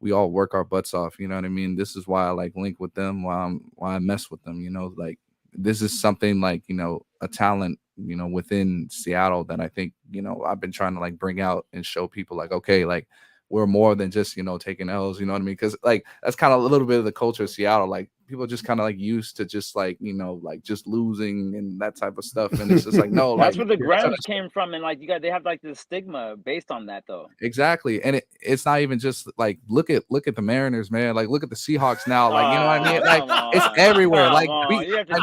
work our butts off. You know what I mean? This is why I like link with them, why I mess with them. You know, like this is something like, you know, a talent, you know, within Seattle that I think, you know, I've been trying to like bring out and show people like, okay, like we're more than just, you know, taking L's, you know what I mean? Because like that's kind of a little bit of the culture of Seattle. Like people just kind of like used to just like, you know, like just losing and that type of stuff. And it's just like, no, That's like where the grunge came from, and like they have like this stigma based on that though. exactly. And it's not even just like look at the Mariners, man. Like look at the Seahawks now. Like, you know what I mean? Like it's everywhere. Like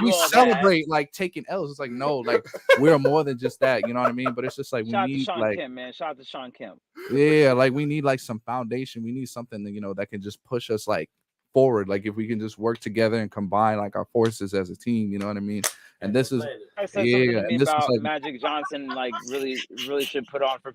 we celebrate like taking L's. It's like, no, like we're more than just that. You know what I mean? But it's just like Shout out we to need Sean like Kemp, man. Shout out to Sean Kemp. yeah, like we need like some foundation. We need something that, you know, that can just push us like forward. Like if we can just work together and combine like our forces as a team, you know what I mean? And this is I said something to me about Magic Johnson, like really should put on for.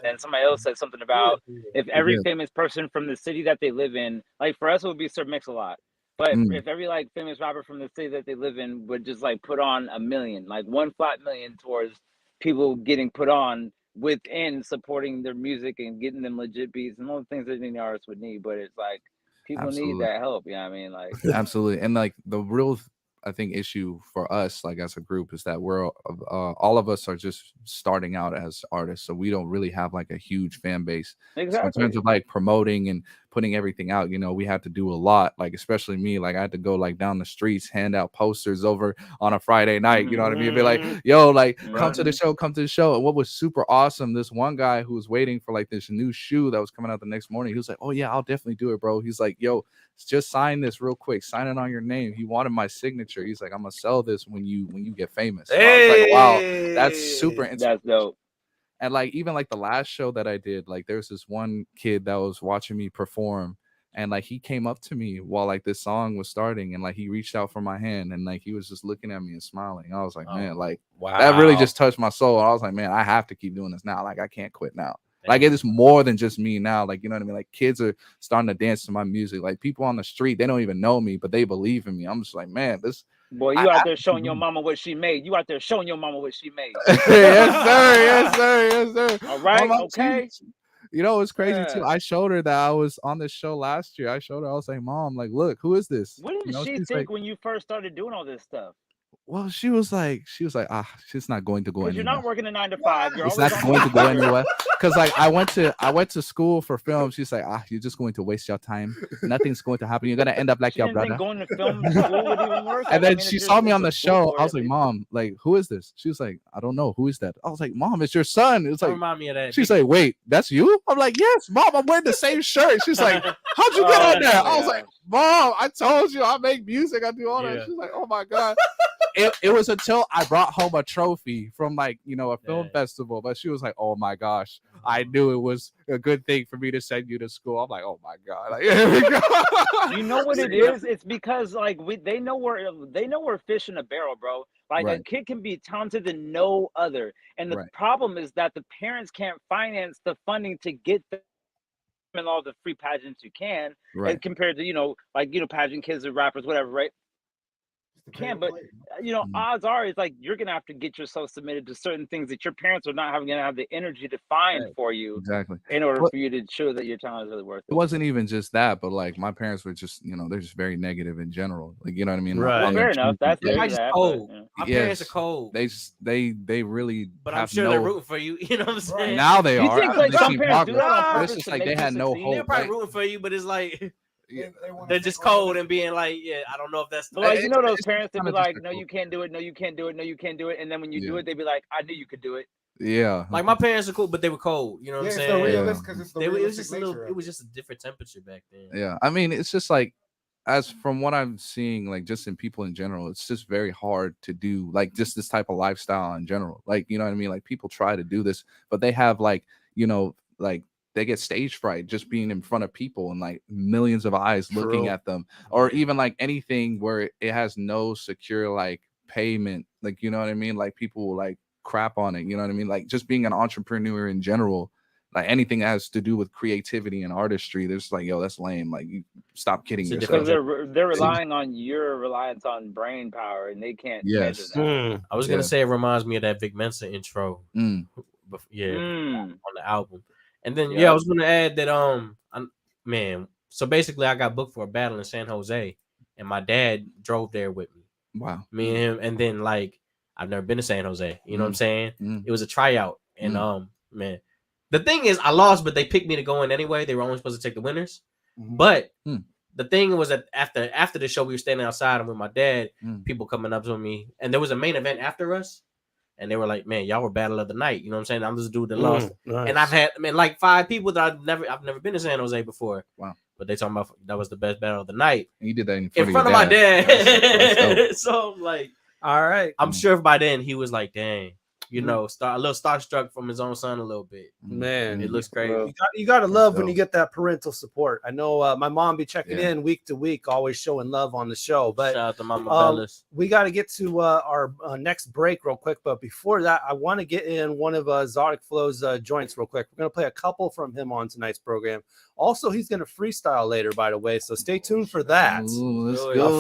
And somebody else said something about if every famous person from the city that they live in, like for us it would be Sir Mix-a-Lot, but if every like famous rapper from the city that they live in would just like put on $1 million, like one flat million towards people getting put on within supporting their music and getting them legit beats and all the things that any artist would need, but it's like people need that help. You know what I mean? Like absolutely. And like the real I think issue for us like as a group is that we're all of us are just starting out as artists, so we don't really have like a huge fan base. Exactly. So in terms of like promoting and putting everything out, you know, we had to do a lot, like especially me. Like I had to go like down the streets, hand out posters over on a Friday night, you know what I mean? Be like, yo, like come to the show. And what was super awesome, this one guy who was waiting for like this new shoe that was coming out the next morning, he was like, oh yeah, I'll definitely do it, bro. He's like, yo, just sign this real quick, sign it on your name. He wanted my signature. He's like, I'm gonna sell this when you get famous. So I was like, wow, that's super interesting. That's dope. And like even like the last show that I did, like there's this one kid that was watching me perform, and like he came up to me while like this song was starting, and like he reached out for my hand, and like he was just looking at me and smiling. I was like, man, like wow, that really just touched my soul. I was like, man, I have to keep doing this now. Like I can't quit now. Like it is more than just me now. Like, you know what I mean? Like kids are starting to dance to my music. Like people on the street, they don't even know me, but they believe in me. I'm just like, man, this boy, you out there showing your mama what she made. You out there showing your mama what she made. Yes, sir. All right, okay. You know, it's crazy too. I showed her that I was on this show last year. I showed her, I was like, Mom, like, look, who is this? What did she think like, when you first started doing all this stuff? Well, she was like, she's not going to go anywhere. You're not working a 9 to 5. It's not going to go anywhere. Because like I went to school for film. She's like, you're just going to waste your time. Nothing's going to happen. You're gonna end up like your brother. Going to film school would even work. And then she saw me on the show. I was like, Mom, like, who is this? She was like, I don't know. Who is that? I was like, Mom, it's your son. It's like, remind me of that. She's like, wait, that's you? I'm like, yes, Mom, I'm wearing the same shirt. She's like, how'd you get on there? I was like, Mom, I told you I make music. I do all that. She's like, oh my God. It was until I brought home a trophy from like, you know, a film festival, but she was like, oh my gosh, I knew it was a good thing for me to send you to school. I'm like, oh my God. Like, here we go. You know what it is? It's because like they know we're fish in a barrel, bro. Like a kid can be talented than no other. And the problem is that the parents can't finance the funding to get them in all the free pageants you can, and compared to, you know, like, you know, pageant kids or rappers, whatever, right? Can, but you know, odds are it's like you're gonna have to get yourself submitted to certain things that your parents are not gonna have the energy to find for you, exactly, in order for you to show that your talent is really worth it. It wasn't even just that, but like my parents were just, you know, they're just very negative in general. Like, you know what I mean? Right. Well, fair enough. That's cold. My parents are cold. They really. But I'm sure they're rooting for you. You know what I'm saying? Now they are. You think like some parents do that on but purpose? it's just like they had no hope. They're probably rooting for you, but it's like. Yeah. They're just cold and being like, yeah, I don't know if that's like, you know, those parents that be like, no, you can't do it, no, you can't do it, no, you can't do it, and then when you do it, they be like, I knew you could do it. Yeah, like my parents are cool, but they were cold. You know what I'm saying? It's the realist, because it's the it was just nature it was just a different temperature back then. Yeah, I mean, it's just like as from what I'm seeing, like just in people in general, it's just very hard to do like just this type of lifestyle in general. Like, you know what I mean? Like people try to do this, but they have like, you know, like they get stage fright just being in front of people and like millions of eyes looking at them, or even like anything where it has no secure like payment. Like, you know what I mean? Like people will like crap on it. You know what I mean? Like just being an entrepreneur in general. Like anything that has to do with creativity and artistry, there's like, yo, that's lame. Like, you stop kidding yourself. Because they're relying on your reliance on brain power, and they can't measure that. I was gonna say it reminds me of that Big Mensa intro. On the album. And then I was gonna add that so basically I got booked for a battle in San Jose, and my dad drove there with me. Wow. Me and him, and then like I've never been to San Jose. You know what I'm saying? It was a tryout, and man. The thing is, I lost, but they picked me to go in anyway. They were only supposed to take the winners. But the thing was that after the show, we were standing outside and with my dad, people coming up to me, and there was a main event after us, and they were like, "Man, y'all were battle of the night." You know what I'm saying? I'm this dude that lost, and I've had like 5 people that I've never been to San Jose before. Wow! But they talking about that was the best battle of the night. And you did that in front of my dad. That's So I'm like, all right. I'm sure by then he was like, "Dang." You know, a little starstruck from his own son a little bit. Man, it looks crazy. You got to love when you get that parental support. I know my mom be checking in week to week, always showing love on the show. But shout out to Mama Bellis. We got to get to our next break real quick. But before that, I want to get in one of Zodic Flow's joints real quick. We're going to play a couple from him on tonight's program. Also, he's going to freestyle later, by the way. So stay tuned for that.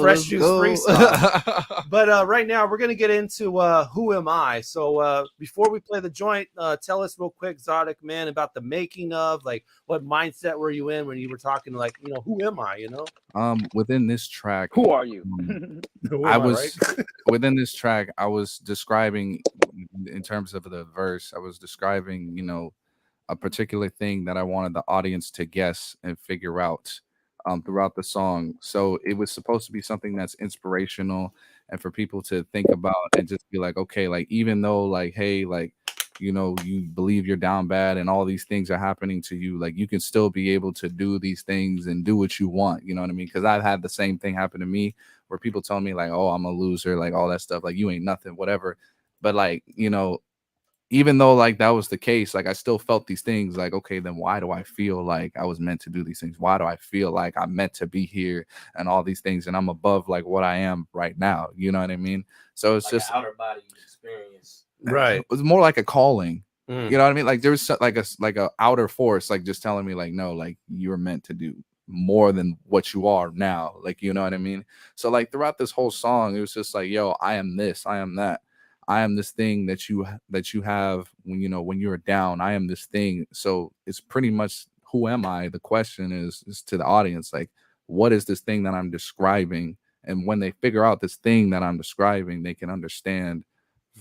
Fresh Juice freestyle. But right now, we're going to get into Who Am I? So before we play the joint, tell us real quick, Zodic, man, about the making of, like, what mindset were you in when you were talking, like, you know, who am I, you know? Within this track, who are you? Within this track, I was describing, in terms of the verse, I was describing, you know, a particular thing that I wanted the audience to guess and figure out throughout the song. So it was supposed to be something that's inspirational and for people to think about and just be like, okay, like, even though like, hey, like, you know, you believe you're down bad and all these things are happening to you, like, you can still be able to do these things and do what you want. You know what I mean? Because I've had the same thing happen to me where people tell me like, oh, I'm a loser, like all that stuff, like you ain't nothing, whatever. But like, you know, even though like that was the case, like I still felt these things like, okay, then why do I feel like I was meant to do these things? Why do I feel like I'm meant to be here and all these things? And I'm above like what I am right now. You know what I mean? So it's like just an outer body experience. Right. It was more like a calling. You know what I mean? Like there was like a outer force, like just telling me like, no, like you're meant to do more than what you are now. Like, you know what I mean? So like throughout this whole song, it was just like, yo, I am this, I am that. I am this thing that you have when, you know, when you're down. I am this thing. So it's pretty much, who am I? The question is to the audience, like, what is this thing that I'm describing? And when they figure out this thing that I'm describing, they can understand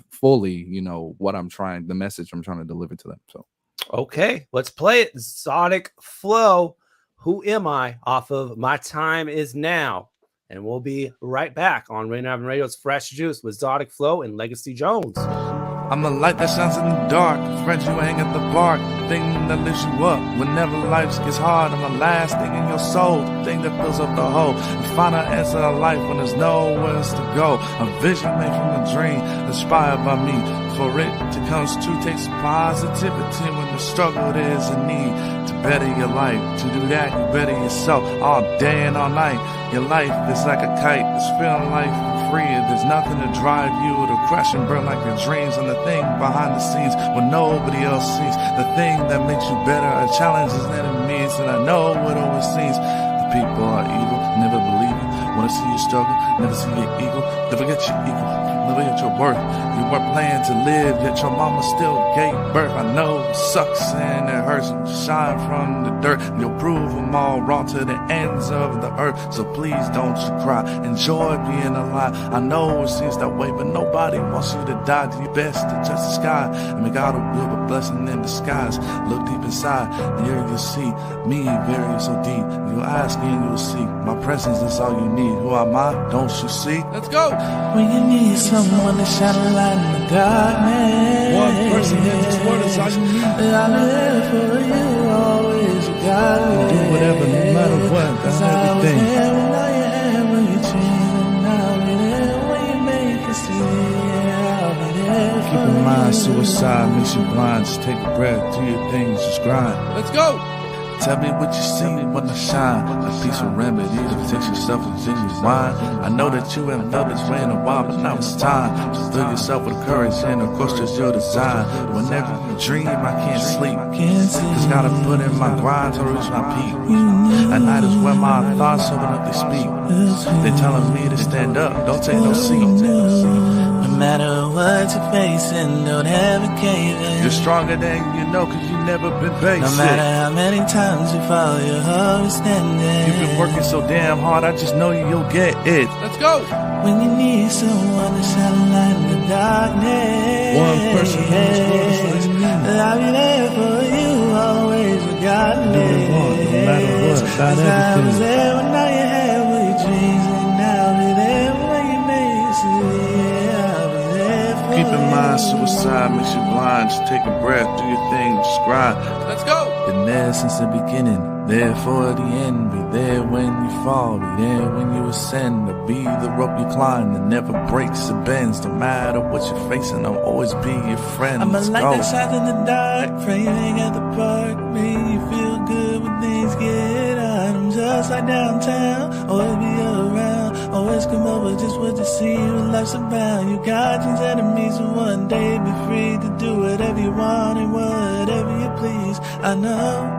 fully, you know, the message I'm trying to deliver to them. So, okay, let's play it. Zodic Flow, Who Am I? Off of My Time Is Now. And we'll be right back on Rainier Avenue Radio's Fresh Juice with Zodic Flow and Legacy Jones. I'm the light that shines in the dark, friends you hang at the bar, thing that lifts you up whenever life gets hard. I'm the last thing in your soul, the thing that fills up the hole. You find an answer to life when there's nowhere else to go. A vision made from a dream, inspired by me. For it to come true takes positivity when the struggle there's a need to better your life. To do that, you better yourself all day and all night. Your life is like a kite, it's feeling life free. There's nothing to drive you to crash and burn like your dreams. And the thing behind the scenes when nobody else sees, the thing that makes you better, a challenge is enemies. And I know it always seems the people are evil, never believe you. Wanna see you struggle, never see your ego, never get your ego, never get your worth. You weren't planning to live, yet your mama still gave birth. I know it sucks and it hurts, and you shine from the dirt, and you'll prove them all wrong to the ends of the earth. So please don't you cry, enjoy being alive. I know it seems that way, but nobody wants you to die. Do your best to touch the sky, and may God will be a blessing in disguise. Look deep inside, and here you'll see me very so deep. You'll ask me and you'll see my presence is all you need. Who am I? Don't you see? Let's go. When you need someone to shine a light in the darkness, one person in this world is all you need. I live for you, always you got me. Do whatever, no matter what, that's everything. mind, suicide makes you blind. Just take a breath, do your things, just grind. Let's go! Tell me what you see when I shine. A peaceful remedy to fix yourself and genuine wine. I know that you haven't felt this way in a while, but now it's time. Just fill yourself with courage and of course just your design. Whenever you dream, I can't sleep. Cause gotta put in my grind to reach my peak. At night is where my thoughts open up, they speak. They're telling me to stand up, don't take no seat. No matter what you're facing, don't ever cave in. You're stronger than you know, cause you've never been basic. No matter how many times you fall, you're always standing. You've been working so damn hard, I just know you'll get it. Let's go! When you need someone to shine a light in the darkness, one person in this world, I'll be there for you, always regardless. No matter what, about everything. I was there when all you had were your dreams, and I'll be there when you made it. Keep in mind, suicide makes you blind. Just take a breath, do your thing, just grind. Let's go! Been there since the beginning, there for the end. Be there when you fall, be there when you ascend. To be the rope you climb that never breaks or bends. No matter what you're facing, I'll always be your friend. I'm a Let's light go. that shines in the dark, praying at the park, make you feel good when things get hard. I'm just like downtown, always be around, always come over just what you see when life's about. You got these enemies, and one day be free to do whatever you want and whatever you please. I know.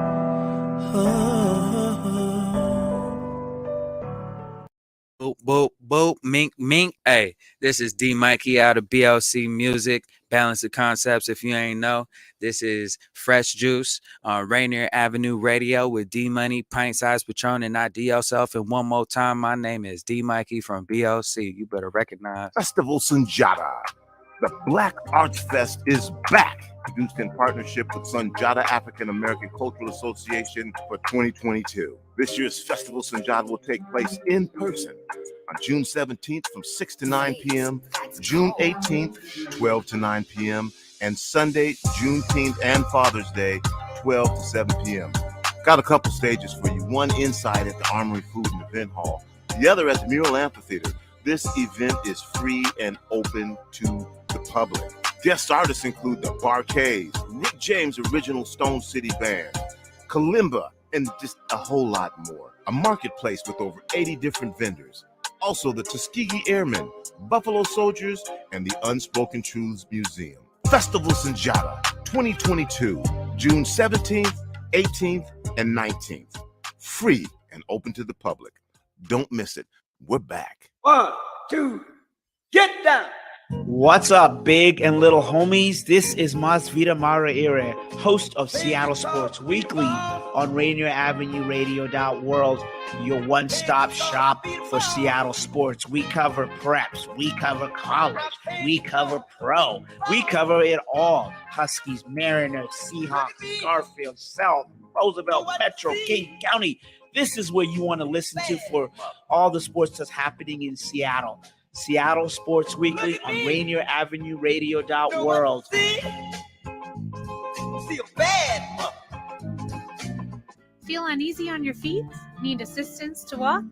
Boop, boop, boop, mink, mink. Hey, this is D Mikey out of BLC Music, Balance of Concepts. If you ain't know, this is Fresh Juice on Rainier Avenue Radio with D Money, Pint Size Patron, and ID yourself. And one more time, my name is D Mikey from BLC. You better recognize Festival Sunjata. The Black Arts Fest is back. Produced in partnership with Sunjata African American Cultural Association for 2022. This year's Festival Sunjata will take place in person on June 17th from 6 to 9 p.m., June 18th, 12 to 9 p.m., and Sunday, Juneteenth and Father's Day, 12 to 7 p.m. Got a couple stages for you, one inside at the Armory Food and Event Hall, the other at the Mural Amphitheater. This event is free and open to the public. Guest artists include the Barkays, Rick James' original Stone City Band, Kalimba, and just a whole lot more. A marketplace with over 80 different vendors. Also the Tuskegee Airmen, Buffalo Soldiers, and the Unspoken Truths Museum. Festival Sunjata 2022, June 17th, 18th, and 19th. Free and open to the public. Don't miss it. We're back. 1, 2, get down. What's up, big and little homies? This is Masvita Maraire, host of Seattle Sports Weekly on Rainier Avenue Radio.world, your one-stop shop for Seattle sports. We cover preps, we cover college, we cover pro, we cover it all. Huskies, Mariners, Seahawks, Garfield, South, Roosevelt, Metro, King County. This is where you want to listen to for all the sports that's happening in Seattle. Seattle Sports Weekly on Rainier Avenue Radio.world. Feel uneasy on your feet? Need assistance to walk?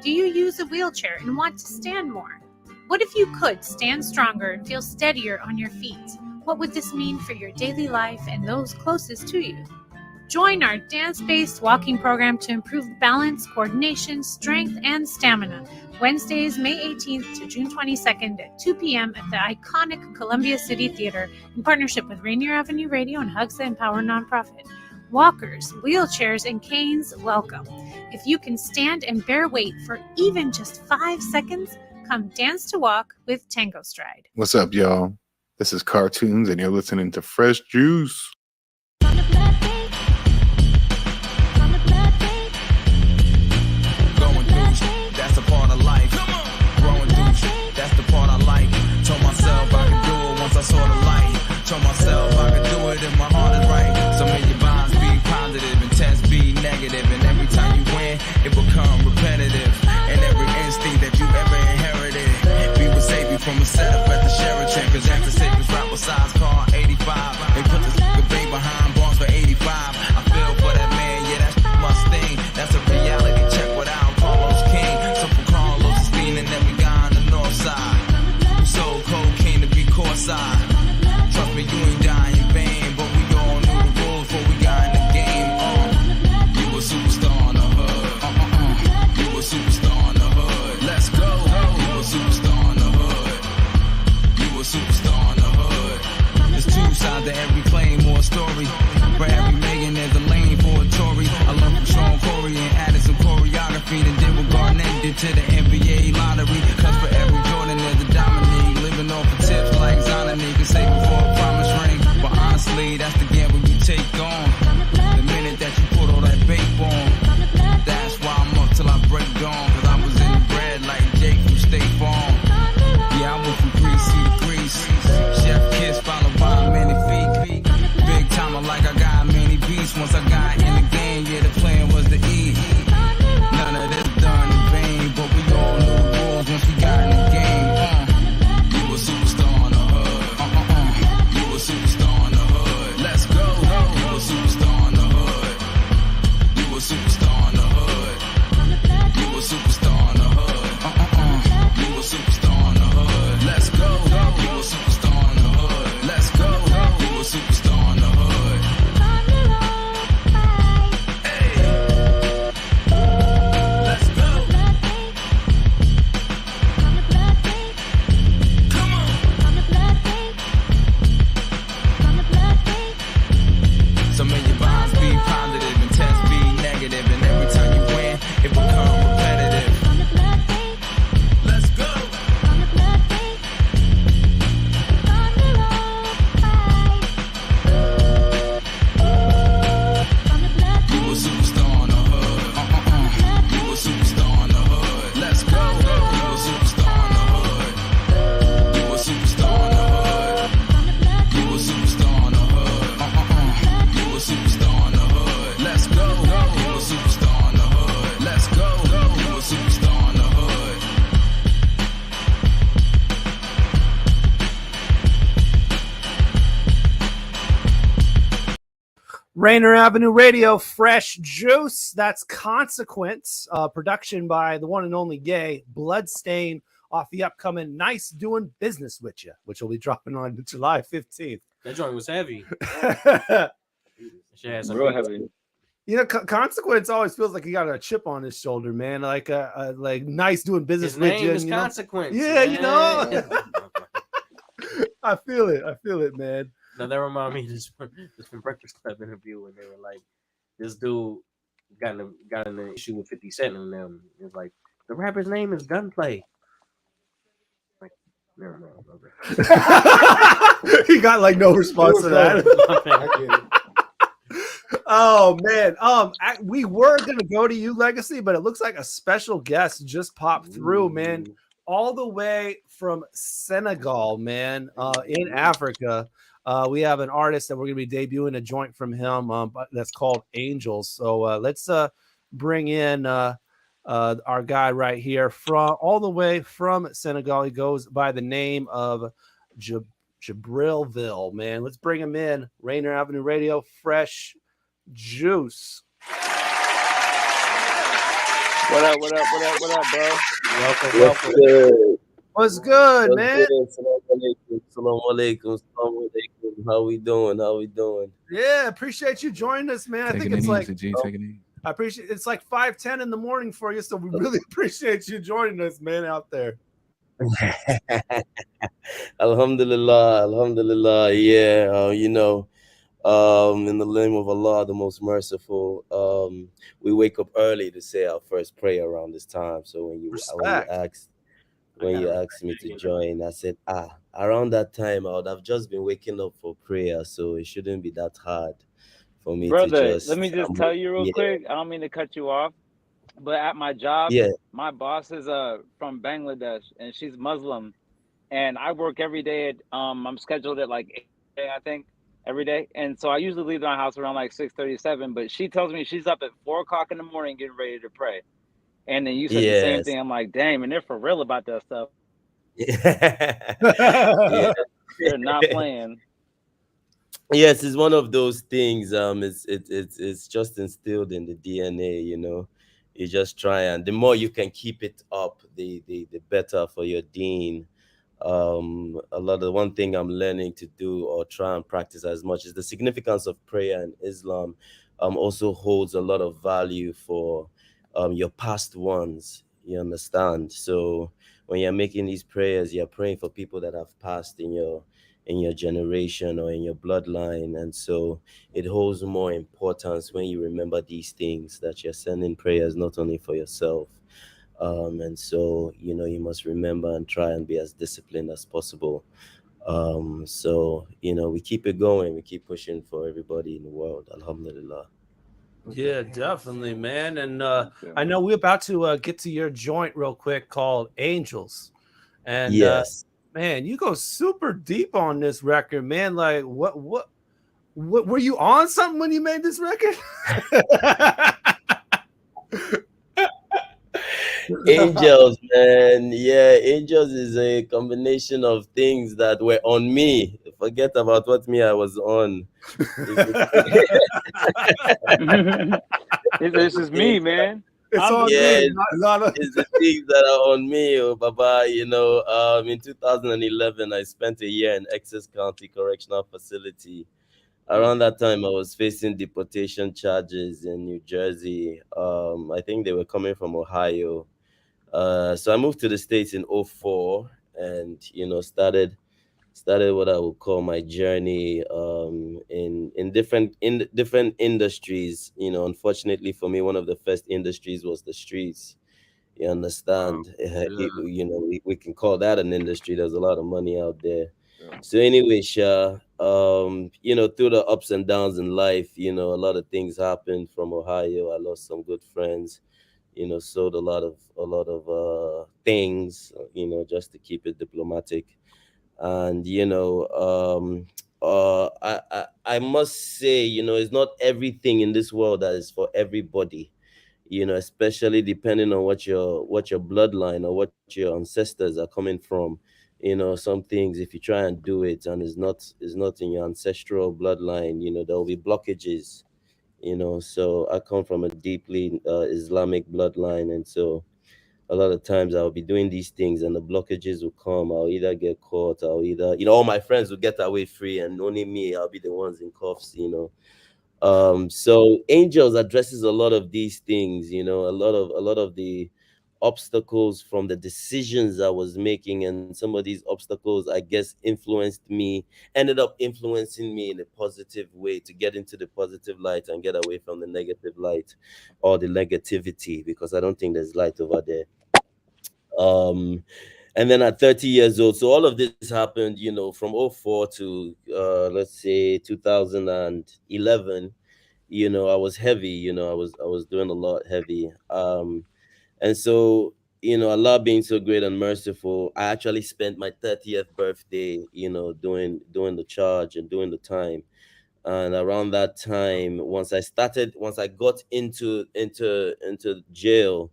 Do you use a wheelchair and want to stand more? What if you could stand stronger and feel steadier on your feet? What would this mean for your daily life and those closest to you? Join our dance-based walking program to improve balance, coordination, strength, and stamina. Wednesdays, May 18th to June 22nd at 2 p.m. at the iconic Columbia City Theater in partnership with Rainier Avenue Radio and Hugs That Empower nonprofit. Walkers, wheelchairs, and canes, welcome. If you can stand and bear weight for even just 5 seconds, come dance to walk with Tango Stride. What's up, y'all? This is Cartoons, and you're listening to Fresh Juice. Sort of light. Told myself I could do it and my heart is right. So many vibes be positive and tests be negative. And every time you win, it become repetitive. And every instinct that you ever inherited, we would save you from a setup at the Sheraton. Cause that's the safest rapper size car 85. They put this me, that's the gamble you take on. The minute that you put all that bait on, that's why I'm up till I break dawn. Cause I was in the bread like Jake from State Farm. Yeah, I went from greasy to grease. Chef kiss followed by many feet. Big timer like I got many beats. Once I got in the game, yeah, the plan was to eat. None of this done in vain, but we all knew the rules once we got in the game. You a superstar in the hood. You a superstar in the hood. Let's go. You a superstar in the hood. You a superstar in the hood. You a superstar in the hood. You a superstar in the hood. Let's go. You a superstar in the hood. Let's go. You a superstar in the hood. Hey. Let's go. Come on. Some of your vibes be positive and tests be negative, and every time you win, it become repetitive. Let's go. You a superstar in the hood. You a superstar in the hood. Let's go. You a superstar in the hood. You a superstar in the hood. You a superstar in the hood. You a superstar in the hood. Let's go. You a superstar in the hood. Let's go. You a superstar in the hood. Rainier Avenue Radio, Fresh Juice. That's Consequence. Production by the one and only Gay Bloodstain off the upcoming Nice Doing Business with You, which will be dropping on July 15th. That joint was heavy. She had some Real people- heavy. You know, Consequence always feels like he got a chip on his shoulder, man. Like like Nice Doing Business His with name You. is you know? Consequence. Yeah, you know. man. I feel it, man. Now that remind me of this from Breakfast Club interview when they were like, this dude got in an issue with 50 Cent and them. It's like the rapper's name is Gunplay. Like, never mind. He got like no response to that. Oh man, we were gonna go to you, Legacy, but it looks like a special guest just popped through, man, all the way from Senegal, man, in Africa. We have an artist that we're gonna be debuting a joint from him, that's called Angels. So let's bring in our guy right here from all the way from Senegal. He goes by the name of Jabrilville, man. Let's bring him in. Rainier Avenue Radio, Fresh Juice. What up, bro? Welcome. What's good, man? Salam alaikum. How we doing? Yeah, appreciate you joining us, man. I think it's like I appreciate it's like 5:10 in the morning for you, so we really appreciate you joining us, man, out there. Alhamdulillah. Yeah, in the name of Allah, the most merciful, we wake up early to say our first prayer around this time. So when you asked me to join, I said, around that time I would have just been waking up for prayer, so it shouldn't be that hard for me Brother, to just. let me just tell you real quick. I don't mean to cut you off, but at my job, my boss is from Bangladesh and she's Muslim, and I work every day at I'm scheduled at like 8 a.m., I think, every day, and so I usually leave my house around like 6:37. But she tells me she's up at 4 o'clock in the morning getting ready to pray. And then you said the same thing. I'm like, damn, and they're for real about that stuff. They're not playing. Yes, it's one of those things. It's just instilled in the DNA. You just try, and the more you can keep it up, the better for your deen. One thing I'm learning to do or try and practice as much is the significance of prayer in Islam. Also holds a lot of value for your past ones. You understand? So when you're making these prayers, you're praying for people that have passed in your generation or in your bloodline, and so it holds more importance when you remember these things, that you're sending prayers not only for yourself, and so you must remember and try and be as disciplined as possible. So we keep it going, we keep pushing for everybody in the world. Alhamdulillah. Yeah, definitely, man. And I know we're about to get to your joint real quick called Angels. And yes, man, you go super deep on this record, man. Like what were you on something when you made this record? Angels, man. Yeah, Angels is a combination of things that were on me. Forget about what me I was on. This is me, man. It's on yeah, me. Not it's the things that are on me, oh, Baba. In 2011, I spent a year in Essex County Correctional Facility. Around that time, I was facing deportation charges in New Jersey. I think they were coming from Ohio. So I moved to the States in '04, and started what I would call my journey in different industries. Unfortunately for me, one of the first industries was the streets. You understand? We can call that an industry. There's a lot of money out there. So anyway, Sha, through the ups and downs in life, a lot of things happened from Ohio. I lost some good friends. Sold a lot of things. Just to keep it diplomatic. And I must say, it's not everything in this world that is for everybody. Especially depending on what your bloodline or what your ancestors are coming from. Some things, if you try and do it and it's not in your ancestral bloodline, there will be blockages. So I come from a deeply Islamic bloodline, and so a lot of times I'll be doing these things and the blockages will come. I'll either get caught, I'll either, all my friends will get away free, and only me, I'll be the ones in cuffs. So Angels addresses a lot of these things, a lot of the obstacles from the decisions I was making, and some of these obstacles, I guess, ended up influencing me in a positive way to get into the positive light and get away from the negative light or the negativity, because I don't think there's light over there. And then at 30 years old, so all of this happened, from '04 to let's say 2011. I was heavy. I was doing a lot heavy. And so, Allah being so great and merciful, I actually spent my 30th birthday, doing the charge and doing the time. And around that time, once I got into jail,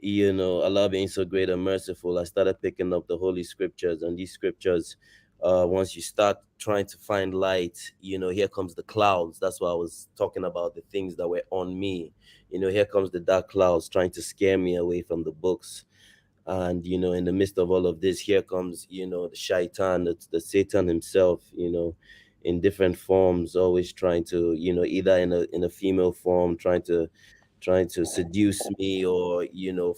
Allah being so great and merciful, I started picking up the holy scriptures. And these scriptures, once you start trying to find light, here comes the clouds. That's why I was talking about the things that were on me. Here comes the dark clouds trying to scare me away from the books. And in the midst of all of this, here comes the shaitan, the Satan himself, in different forms, always trying to, either in a female form, trying to seduce me, or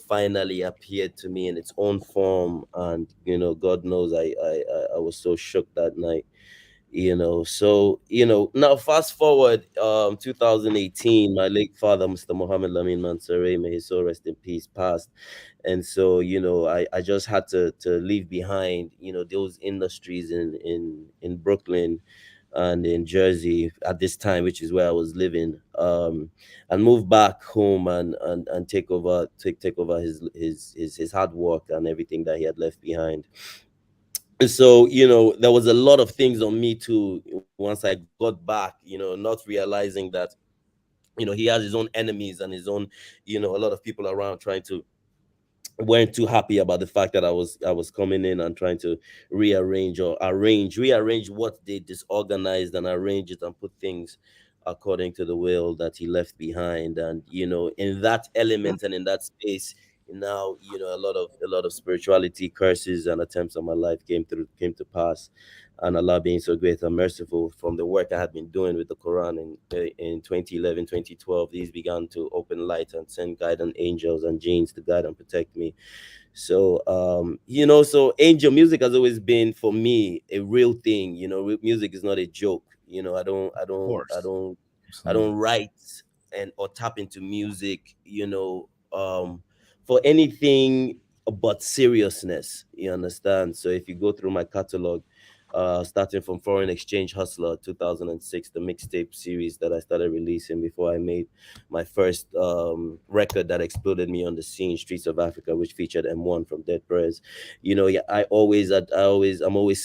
finally appeared to me in its own form. And God knows, I was so shook that night. So now fast forward, 2018, my late father, Mr. Muhammad Lamin Mansouri, may his soul rest in peace, passed. And so I just had to leave behind those industries in Brooklyn and in Jersey at this time, which is where I was living, and move back home and take over his hard work and everything that he had left behind. So there was a lot of things on me too once I got back, not realizing that he has his own enemies and his own, a lot of people around weren't too happy about the fact that I was coming in and trying to rearrange what they disorganized, and arrange it and put things according to the will that he left behind. And in that element and in that space, now a lot of spirituality, curses, and attempts on my life came to pass. And Allah being so great and merciful, from the work I had been doing with the Quran in 2011, 2012, these began to open light and send guidance angels and jinns to guide and protect me. So so angel music has always been for me a real thing. Music is not a joke. I don't write or tap into music for anything but seriousness. You understand? So if you go through my catalog, starting from Foreign Exchange Hustler 2006, the mixtape series that I started releasing before I made my first record that exploded me on the scene, Streets of Africa, which featured M1 from Dead Prez. You know, yeah, I'm always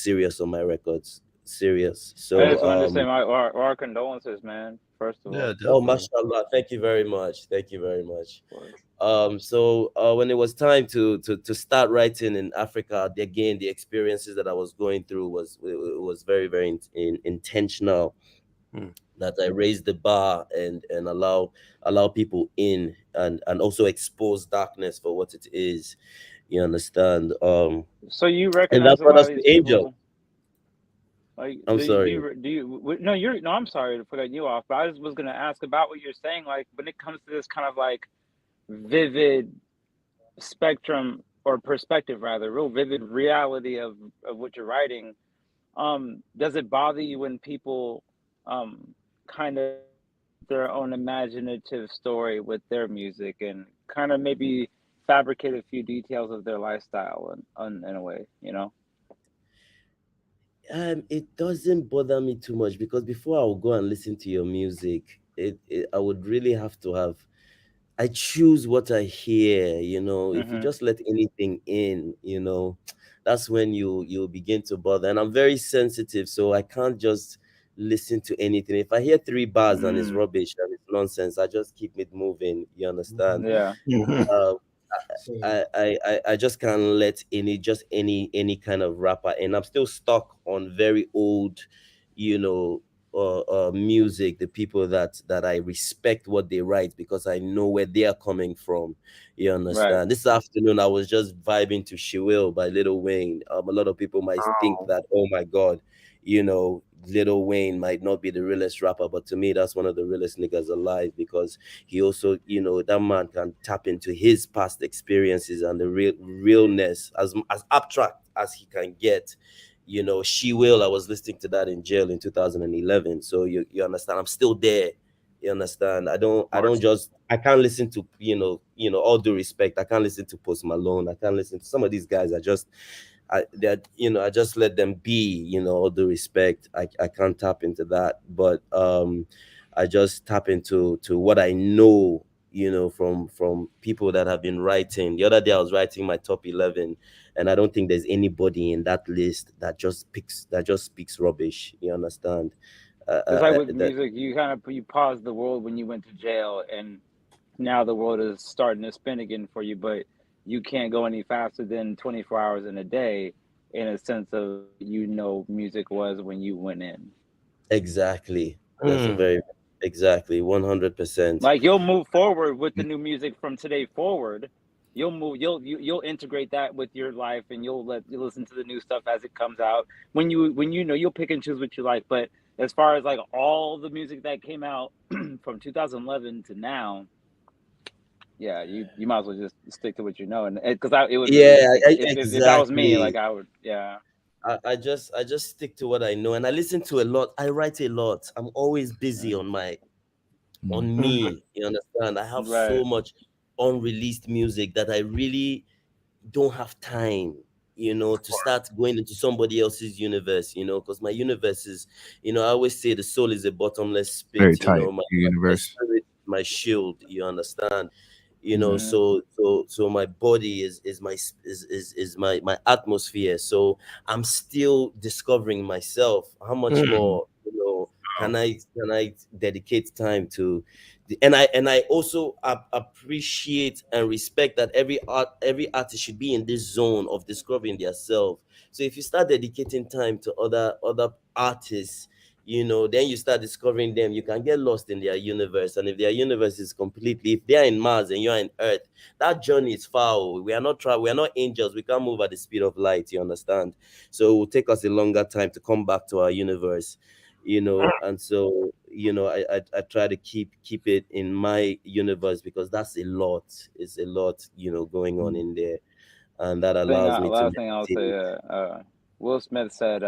serious on my records. Serious. So I just wanted to say our condolences, man. First of all. Oh, mashallah. Thank you very much. Thank you very much. So when it was time to start writing in Africa, again, the experiences that I was going through was very, very intentional. That I raised the bar and allow people in and also expose darkness for what it is. You understand? So you and recognize that a brought lot us of to these Angel. people. Like, I'm sorry. No, I'm sorry to cut you off, but I just was gonna ask about what you're saying. Like, when it comes to this kind of like vivid spectrum or perspective, rather, real vivid reality of what you're writing. Does it bother you when people kind of their own imaginative story with their music and kind of maybe fabricate a few details of their lifestyle in a way, you know? It doesn't bother me too much because before I will go and listen to your music, I would really have to have. I choose what I hear. You know, if you just let anything in, you know, that's when you'll begin to bother. And I'm very sensitive, so I can't just listen to anything. If I hear 3 bars and it's rubbish and it's nonsense, I just keep it moving. You understand? Yeah. Uh, I just can't let any kind of rapper, and I'm still stuck on very old, you know, music. The people that I respect what they write because I know where they are coming from. You understand? This afternoon I was just vibing to She Will by Lil Wayne. A lot of people might think that, oh my god, you know, Lil Wayne might not be the realest rapper, but to me, that's one of the realest niggas alive because he also, you know, that man can tap into his past experiences and the realness as abstract as he can get. You know, She Will, I was listening to that in jail in 2011. So you understand, I'm still there. You understand? I can't listen to, you know, all due respect, I can't listen to Post Malone. I can't listen to some of these guys. I just let them be, you know, all due respect. I can't tap into that, but I just tap into what I know, you know, from people that have been writing. The other day I was writing my top 11, and I don't think there's anybody in that list that just speaks rubbish. You understand? It's like with music, you paused the world when you went to jail, and now the world is starting to spin again for you, but you can't go any faster than 24 hours in a day in a sense of, you know, music was when you went in. Exactly. That's a very, exactly, 100%. Like, you'll move forward with the new music from today forward. You'll integrate that with your life, and you'll listen to the new stuff as it comes out. When you know, you'll pick and choose what you like. But as far as like all the music that came out from 2011 to now, yeah, you might as well just stick to what you know, and because if that was me, like I would, yeah. I just stick to what I know, and I listen to a lot. I write a lot. I'm always busy on me. You understand? I have so much unreleased music that I really don't have time, you know, to start going into somebody else's universe, you know, because my universe is, you know, I always say the soul is a bottomless pit. Very you tight, know, my spirit, my shield. You understand? You know, so my body is my atmosphere. So I'm still discovering myself. How much more, you know, can I dedicate time to? And I also appreciate and respect that every artist should be in this zone of discovering themselves. So if you start dedicating time to other artists, you know, then you start discovering them, you can get lost in their universe. And if their universe is completely, if they're in Mars and you're in Earth, that journey is far. We are not angels. We can't move at the speed of light, you understand? So it will take us a longer time to come back to our universe, you know. And so, you know, I try to keep it in my universe because that's a lot. It's a lot, you know, going on in there. And that allows me to last thing I'll say, Will Smith said,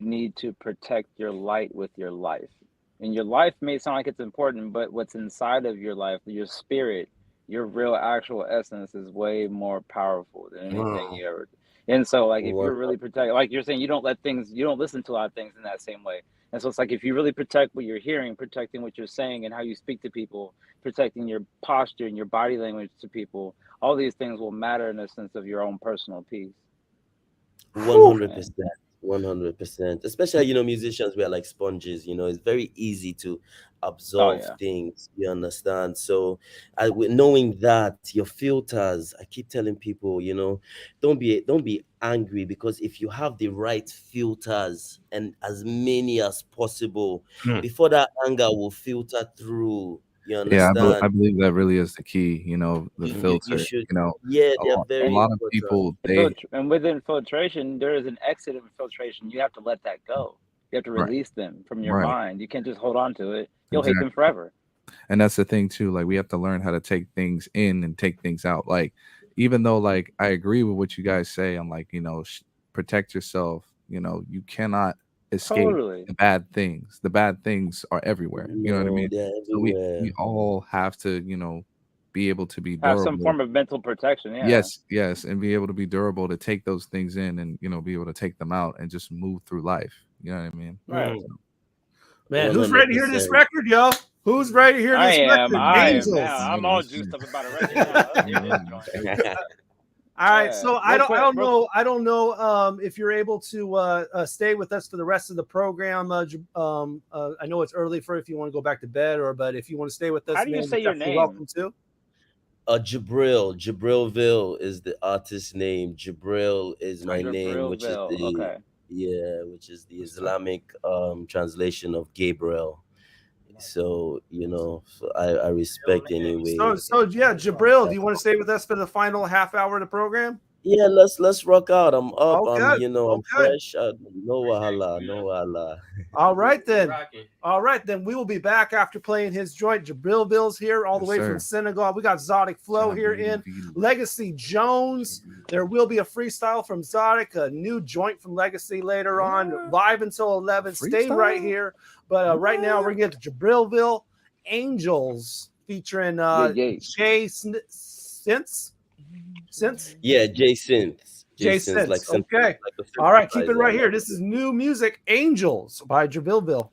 need to protect your light with your life. And your life may sound like it's important, but what's inside of your life, your spirit, your real actual essence is way more powerful than anything you ever. And so like if you're really protect, like you're saying, you don't listen to a lot of things in that same way. And so it's like if you really protect what you're hearing, protecting what you're saying and how you speak to people, protecting your posture and your body language to people, all these things will matter in the sense of your own personal peace. 100%. 100%. Especially, musicians, we are like sponges, it's very easy to absorb things, you understand? So knowing that, your filters, I keep telling people, don't be angry, because if you have the right filters and as many as possible, before that anger will filter through. You understand? Yeah, I believe that really is the key, the filter. A lot of people, and within filtration, there is an exit of filtration. You have to let that go. You have to release them from your mind. You can't just hold on to it. You'll hate them forever. And that's the thing too. Like we have to learn how to take things in and take things out. Like even though like I agree with what you guys say on like protect yourself. You cannot escape the bad things. The bad things are everywhere. You know what I mean? So we all have to, be able to be durable. Have some form of mental protection. Yeah. Yes, and be able to be durable to take those things in and be able to take them out and just move through life. You know what I mean? Right. Man, who's ready to hear this record, yo? Who's ready to hear this record? I'm all juiced up about it right now. All right, so I don't know if you're able to stay with us for the rest of the program. I know it's early for if you want to go back to bed, but if you want to stay with us, how do you say your name? Welcome to. Jabrilville is the artist name. Jabril is my name, which is which is the Islamic translation of Gabriel. So I respect anyway. So Jabril, do you want to stay with us for the final half hour of the program? Yeah, let's rock out. I'm up. I'm fresh. No wahala. All right then. We will be back after playing his joint. Jabrilville's here all the way from Senegal. We got Zodic Flow here in Legacy Jones. There will be a freestyle from Zodic, a new joint from Legacy later on, live until 11. Stay right here. But right now we're gonna get to Jabrilville Angels featuring Jay Synth. Yeah, Jay Synth. Like okay. All right, keep it right here. This is new music, Angels by Jabrilville.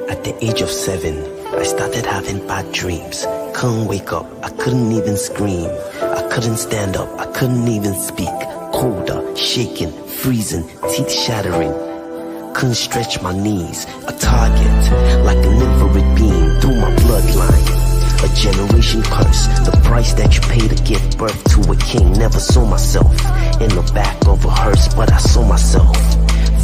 At the age of 7, I started having bad dreams. Couldn't wake up. I couldn't even scream. I couldn't stand up. I couldn't even speak. Colder, shaking, freezing, teeth shattering. Couldn't stretch my knees. A target, like an infrared beam through my bloodline. A generation curse, the price that you pay to give birth to a king. Never saw myself in the back of a hearse, but I saw myself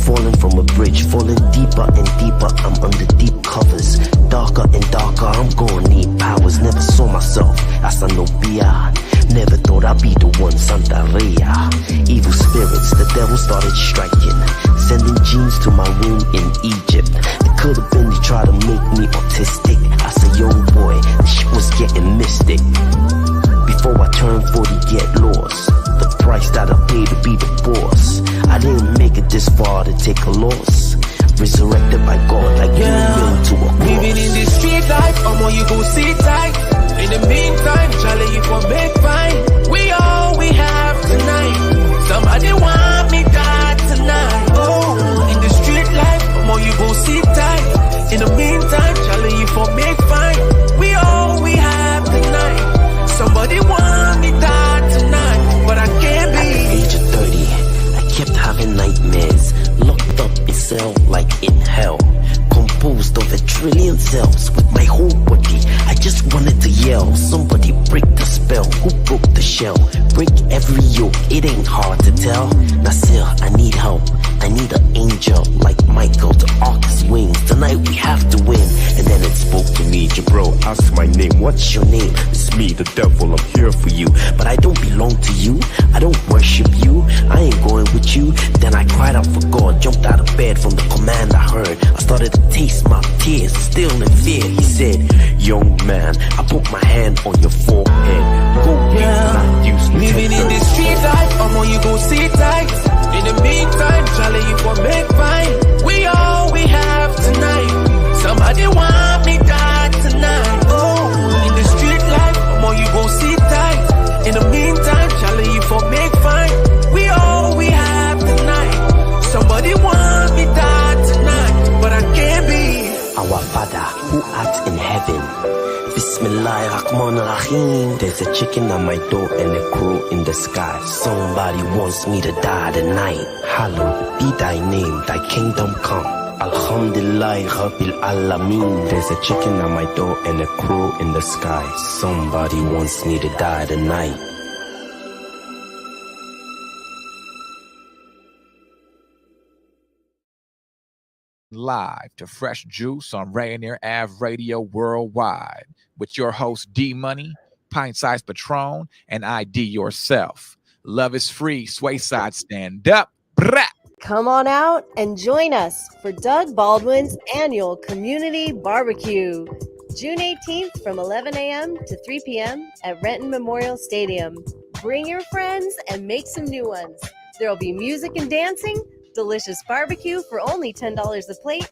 falling from a bridge, falling deeper and deeper. I'm under deep covers, darker and darker. I'm gonna need powers. Never saw myself as a Nobia. Never thought I'd be the one, Santa Rhea. Evil spirits, the devil started striking, sending genes to my womb in Egypt. It could have been they tried to make me autistic. As a young boy, the shit was getting mystic. Before I turned 40, get lost. The price that I paid to be the boss. I didn't make it this far to take a loss. Resurrected by God like you to a cross. Living in the street life, you go sit tight. In the meantime, Charlie, you for make fine. We all we have tonight. Somebody want me die tonight. Oh, in the street life, you go sit tight. In the meantime, Charlie, you for make fine. We all we have tonight. Somebody want me die tonight, but I can't be. At the age of 30, I kept having nightmares. Locked up in cell like in hell. Composed of 1 trillion cells with my whole body. I just wanted to yell. Somebody break the spell. Who broke the shell? Break every yoke. It ain't hard to tell. Nasir, I need help. I need an angel like Michael to arc his wings. Tonight we have to win. And then it spoke to me. Jabro, ask my name. What's your name? It's me, the devil. I'm here for you. But I don't belong to you. I don't worship you. I ain't going with you. Then I cried out for God. Jumped out of bed from the command I heard. I started to taste my tears, still in fear. He said, young man, I put my hand on your forehead. Go living in the street life, you go sit tight. In the meantime, Charlie, you for make fine. We all we have tonight. Somebody want me die tonight. Oh, in the street life, you go sit tight. In the meantime, Charlie, you for make fine. We all we have. in heaven. Bismillahirrahmanirrahim. There's a chicken on my door and a crow in the sky. Somebody wants me to die tonight. Hallowed be thy name, thy kingdom come. Alhamdulillah Rabbil Alameen. There's a chicken on my door and a crow in the sky. Somebody wants me to die tonight. Live to Fresh Juice on Rainier Ave Radio Worldwide with your host D-Money, Pint-Sized Patron, and ID Yourself. Love is free. Swayside, stand up. Brah! Come on out and join us for Doug Baldwin's annual community barbecue, June 18th from 11 a.m. to 3 p.m. at Renton Memorial Stadium. Bring your friends and make some new ones. There will be music and dancing, delicious barbecue for only $10 a plate,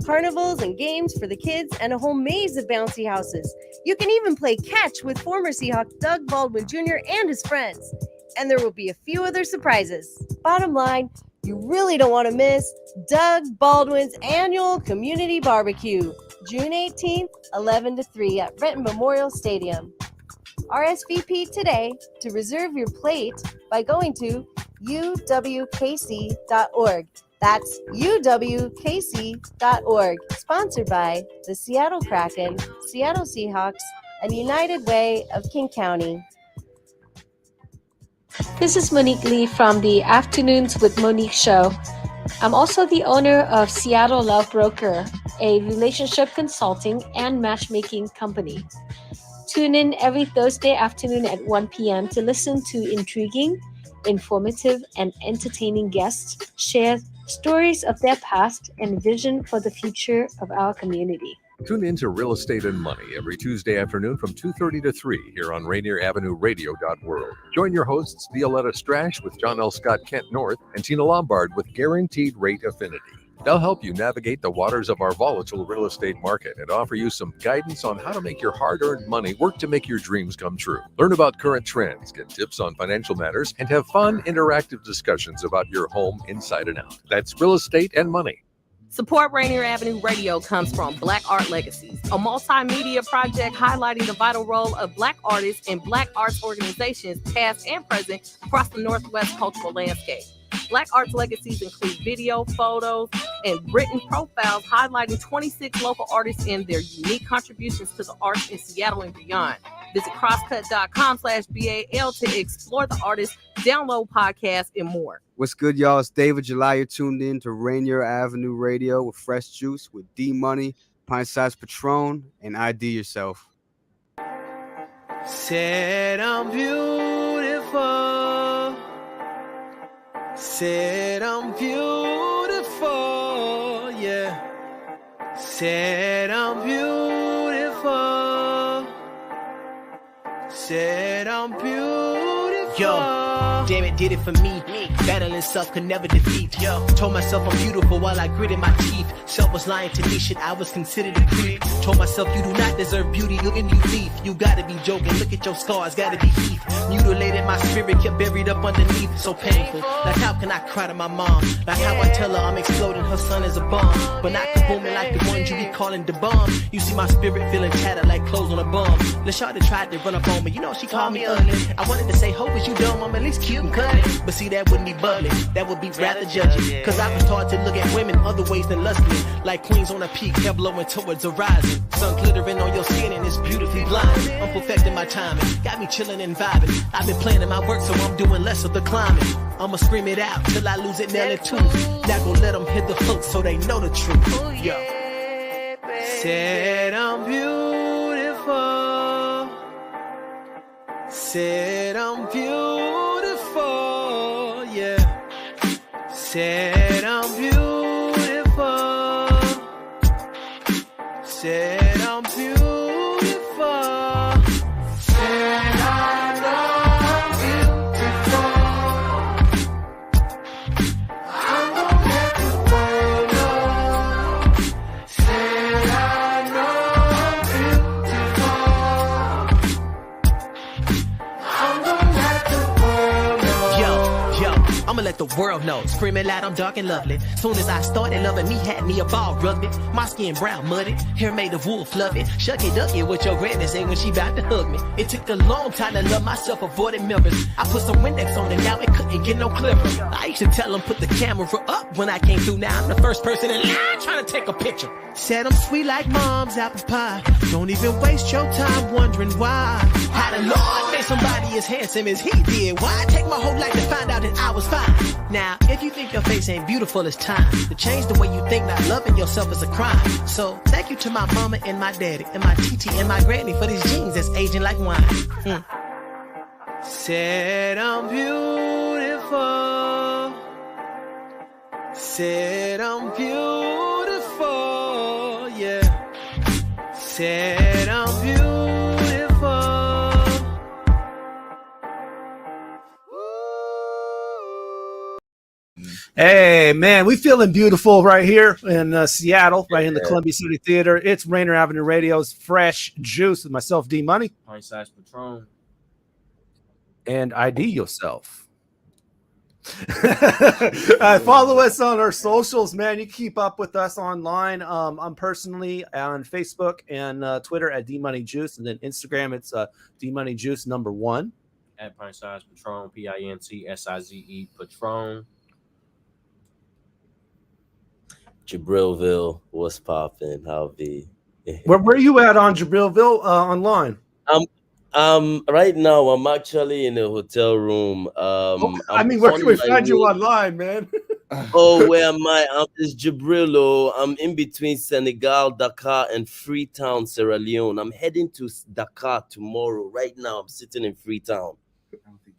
carnivals and games for the kids, and a whole maze of bouncy houses. You can even play catch with former Seahawk Doug Baldwin Jr. and his friends. And there will be a few other surprises. Bottom line, you really don't want to miss Doug Baldwin's annual community barbecue, June 18th, 11 to 3 at Renton Memorial Stadium. RSVP today to reserve your plate by going to uwkc.org. That's uwkc.org. Sponsored by the Seattle Kraken, Seattle Seahawks, and United Way of King County. This is Monique Lee from the Afternoons with Monique show. I'm also the owner of Seattle Love Broker, a relationship consulting and matchmaking company. Tune in every Thursday afternoon at 1 p.m. to listen to intriguing, informative, and entertaining guests share stories of their past and vision for the future of our community. Tune in to Real Estate and Money every Tuesday afternoon from 2:30 to 3 here on Rainier Avenue Radio.world. Join your hosts Violetta Strash with John L. Scott Kent North and Tina Lombard with Guaranteed Rate Affinity. They'll help you navigate the waters of our volatile real estate market and offer you some guidance on how to make your hard-earned money work to make your dreams come true. Learn about current trends, get tips on financial matters, and have fun, interactive discussions about your home inside and out. That's Real Estate and Money. Support Rainier Avenue Radio comes from Black Art Legacies, a multimedia project highlighting the vital role of Black artists and Black arts organizations, past and present, across the Northwest cultural landscape. Black Arts Legacies include video, photos, and written profiles highlighting 26 local artists and their unique contributions to the arts in Seattle and beyond. Visit crosscut.com/BAL to explore the artists, download podcasts, and more. What's good, y'all? It's David July. You're tuned in to Rainier Avenue Radio with Fresh Juice with D-Money, Pint-Sized Patron, and ID Yourself. Said I'm beautiful. Said I'm beautiful, yeah. Said I'm beautiful. Said I'm beautiful. Yo, damn it, did it for me. Battling self could never defeat. Yo, told myself I'm beautiful while I gritted my teeth. Self was lying to me, shit, I was considered a creep. Told myself you do not deserve beauty, look at you thief. You gotta be joking, look at your scars, gotta be heat. Mutilated my spirit, kept buried up underneath. So painful, like how can I cry to my mom? Like how I tell her I'm exploding, her son is a bomb. But not booming like the ones you be calling the bomb. You see my spirit feeling tattered like clothes on a bum. LaShawty tried to run up on me, you know she called me ugly. I wanted to say, hope is you dumb, I'm at least cute and cuddly. But see that wouldn't be bubbly, that would be rather judging. Cause I was taught to look at women other ways than lustily. Like queens on a peak, hair blowing towards the horizon. Sun glittering on your skin and it's beautifully blinding. I'm perfecting my timing, got me chilling and vibing. I've been planning my work so I'm doing less of the climbing. I'ma scream it out till I lose it, nail it too. Not gonna let them hit the hook so they know the truth. Yo. Said I'm beautiful. Said I'm beautiful, yeah. Said I'm beautiful. Said I'm beautiful. Said I'm beautiful. I'm gonna let the world know. Said I'm beautiful. I'm gonna let the world know. Yo, I'ma let the world knows. Screaming loud, I'm dark and lovely. Soon as I started loving me, had me a ball rubbing. My skin brown, muddy, hair made of wool fluffy. Shucky ducky what your granny say when she bout to hug me. It took a long time to love myself, avoiding members. I put some Windex on and now it couldn't get no clearer. I used to tell them put the camera up when I came through. Now I'm the first person in line trying to take a picture. Said I'm sweet like mom's apple pie. Don't even waste your time wondering why. How the Lord made somebody as handsome as he did. Why take my whole life to find out that I was fine? Now, if you think your face ain't beautiful, it's time to change the way you think. Not loving yourself is a crime. So thank you to my mama and my daddy and my TT and my granny for these jeans that's aging like wine. Said I'm beautiful. Said I'm beautiful. Yeah. Said I'm beautiful. Hey, man, we feeling beautiful right here in Seattle, right in the Columbia City Theater. It's Rainier Avenue Radio's Fresh Juice with myself, D Money. Pint-sized Patron. And ID yourself. Follow us on our socials, man. You can keep up with us online. I'm personally on Facebook and Twitter at DMoneyJuice, and then Instagram, it's DMoneyJuice #1. At Pint-sized Patron, PINTSIZE Patron. Jabrilville, what's popping? How be? Where are you at on Jabrilville online? Right now I'm actually in a hotel room. Where can we find you online, man? Oh, where am I? I'm this Jabrillo. I'm in between Senegal, Dakar, and Freetown, Sierra Leone. I'm heading to Dakar tomorrow. Right now, I'm sitting in Freetown.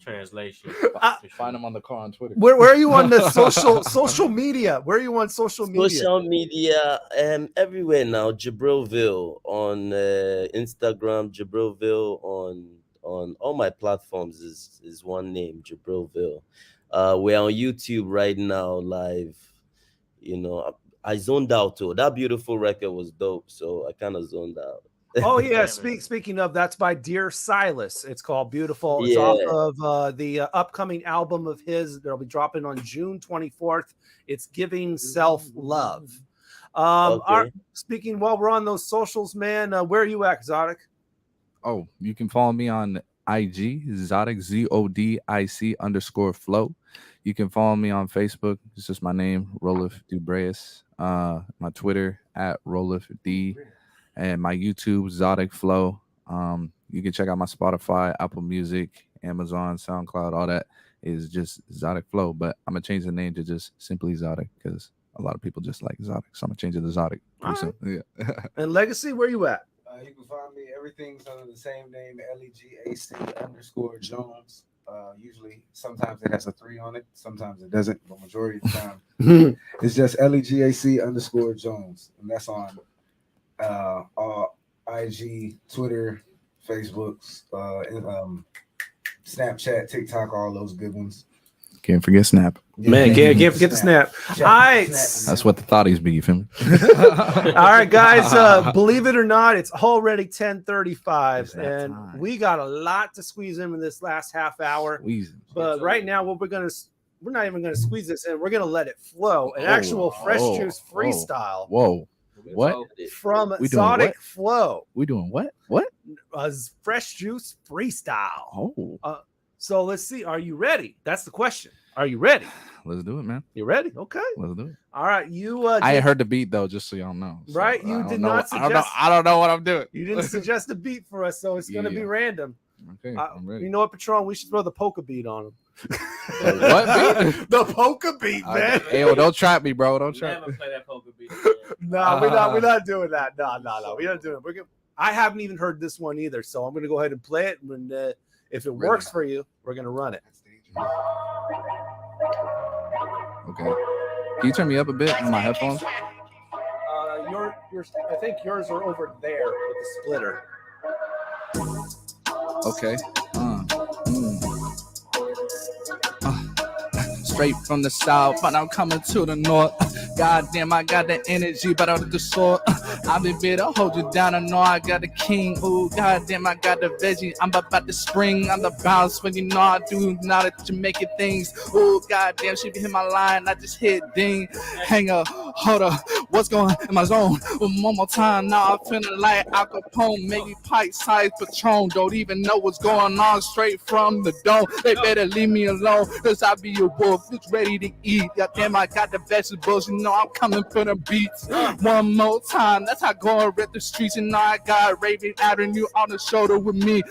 Translation. Find him on the car on Twitter. Where are you on the social media? Where are you on social media? Social media, everywhere now. Jabrilville on Instagram. Jabrilville on all my platforms is one name. Jabrilville. We're on YouTube right now, live. You know, I zoned out too. That beautiful record was dope, so I kind of zoned out. Oh yeah, speaking of, that's by Dear Silas. It's called Beautiful. It's off of the upcoming album of his that'll be dropping on June 24th. It's Giving Self-Love. Speaking while we're on those socials, man, where are you at, Zodic? Oh, you can follow me on IG, Zodic, ZODIC_flow. You can follow me on Facebook. It's just my name, Rolif Dubreyes. My Twitter at Rolif D. And my YouTube, Zodic Flow. You can check out my Spotify, Apple Music, Amazon, SoundCloud. All that is just Zodic Flow. But I'm going to change the name to just simply Zodic because a lot of people just like Zodic. So I'm going to change it to Zodic. Yeah. And Legacy, where you at? You can find me. Everything's under the same name, LEGAC_Jones. Usually, sometimes it has a 3 on it. Sometimes it doesn't. But majority of the time, it's just LEGAC_Jones. And that's on IG, Twitter, Facebook, Snapchat, TikTok, all those good ones. Can't forget Snap. Man, can't forget the Snap. All right. That's what the thoughties be, you feel me? All right, guys. Believe it or not, it's already 10:35, and we got a lot to squeeze in this last half hour. But right now, we're not even gonna squeeze this in. We're gonna let it flow. An actual Fresh Juice freestyle. Whoa. What? From Zodic Flow. We doing what? What? Fresh Juice freestyle. Oh. So let's see. Are you ready? That's the question. Are you ready? Let's do it, man. You ready? Okay. Let's do it. All right. You. I ain't heard the beat though, just so y'all know. So right? You did not suggest. I don't know what I'm doing. You didn't suggest a beat for us, so it's gonna be random. Okay, I'm ready. You know what, Patron? We should throw the polka beat on him. What beat? The polka beat, man. Hey, well, don't trap me, bro. Don't trap. Never play that polka beat. No, we're not doing that. No. We're not doing it. I haven't even heard this one either, so I'm gonna go ahead and play it. And if it works for you, we're gonna run it. Okay. Can you turn me up a bit in my headphones? Yours. I think yours are over there with the splitter. Okay. Straight from the south, but I'm coming to the north. Goddamn, I got the energy, but I'm the sword. I been better hold you down. I know I got the king. Ooh, goddamn, I got the veggie. I'm about to spring on the bounce when you know I do now that Jamaican things. Ooh, goddamn, she hit my line. I just hit ding. Hang up, hold up. What's going in my zone? One more time now. I'm feeling like Al Capone. Maybe pint-sized Patron. Don't even know what's going on straight from the dome. They better leave me alone, cause I be a wolf that's ready to eat. Goddamn, I got the vegetables. You know I'm coming for the beats. One more time. That's how I go and rip the streets. And now I got Rainier Avenue on the shoulder with me.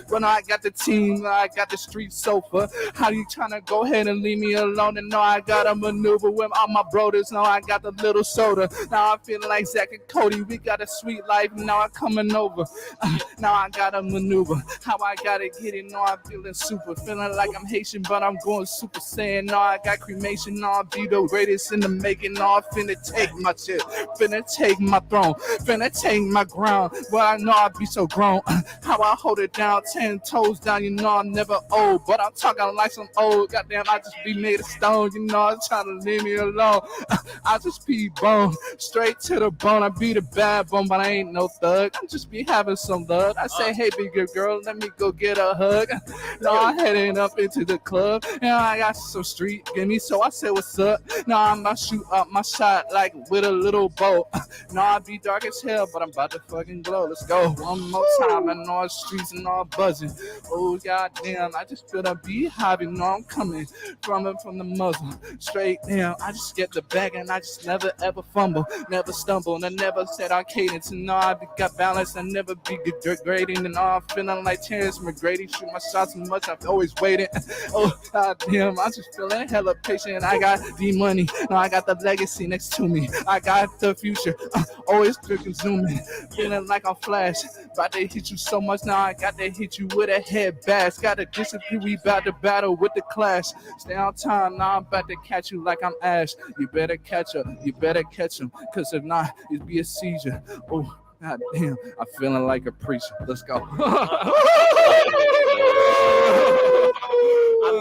When I got the team, I got the street sofa. How you trying to go ahead and leave me alone? And now I got a maneuver with all my brothers. Now I got the little soda. Now I'm feeling like Zach and Cody. We got a sweet life. Now I'm coming over. Now I got a maneuver. How I gotta get it. Now I'm feeling super. Feeling like I'm Haitian, but I'm going super saiyan. Now I got cremation. Now I'll be the greatest in the making. Now I'm finna take my shit. Finna take my throne. Finna take my ground. Well, I know I'll be so grown. How I hold it down. 10 toes down. You know I'm never old. But I'm talking like some old. Goddamn, I just be made of stone. You know I'm trying to leave me alone. I just be bone. Straight to the bone. I be the bad bone, but I ain't no thug. I just be having some love. I say, hey, big girl, let me go get a hug. Now I'm heading up into the club. And I got some street gimme. So I say, what's up? Now I'm about to shoot up my shot like with a little bow. Now I be dark as hell, but I'm about to fucking glow. Let's go. One more time. I know the streets and all buzzing. Oh, goddamn. I just feel the beehive. You know I'm coming from the muzzle. Straight down. I just get the bag and I just never ever fumble. Never stumble. And I never said our cadence. And now I got balance. I never be degrading. And all I'm feeling like Terrence McGrady. Shoot my shots so much. I've always waited. Oh, goddamn. I just feeling hella patient. I got the money. Now I got the legacy next to me. I got the future. Always quick and zooming. Feeling like I'm Flash. About to hit you so much. Now I got to hit you with a head bash. Got to disappear. We about to battle with the Clash. Stay on time. Now I'm about to catch you like I'm Ash. You better catch up. You better catch him. Cause if not, it'd be a seizure. Oh, god damn. I'm feeling like a preacher. Let's go. I'm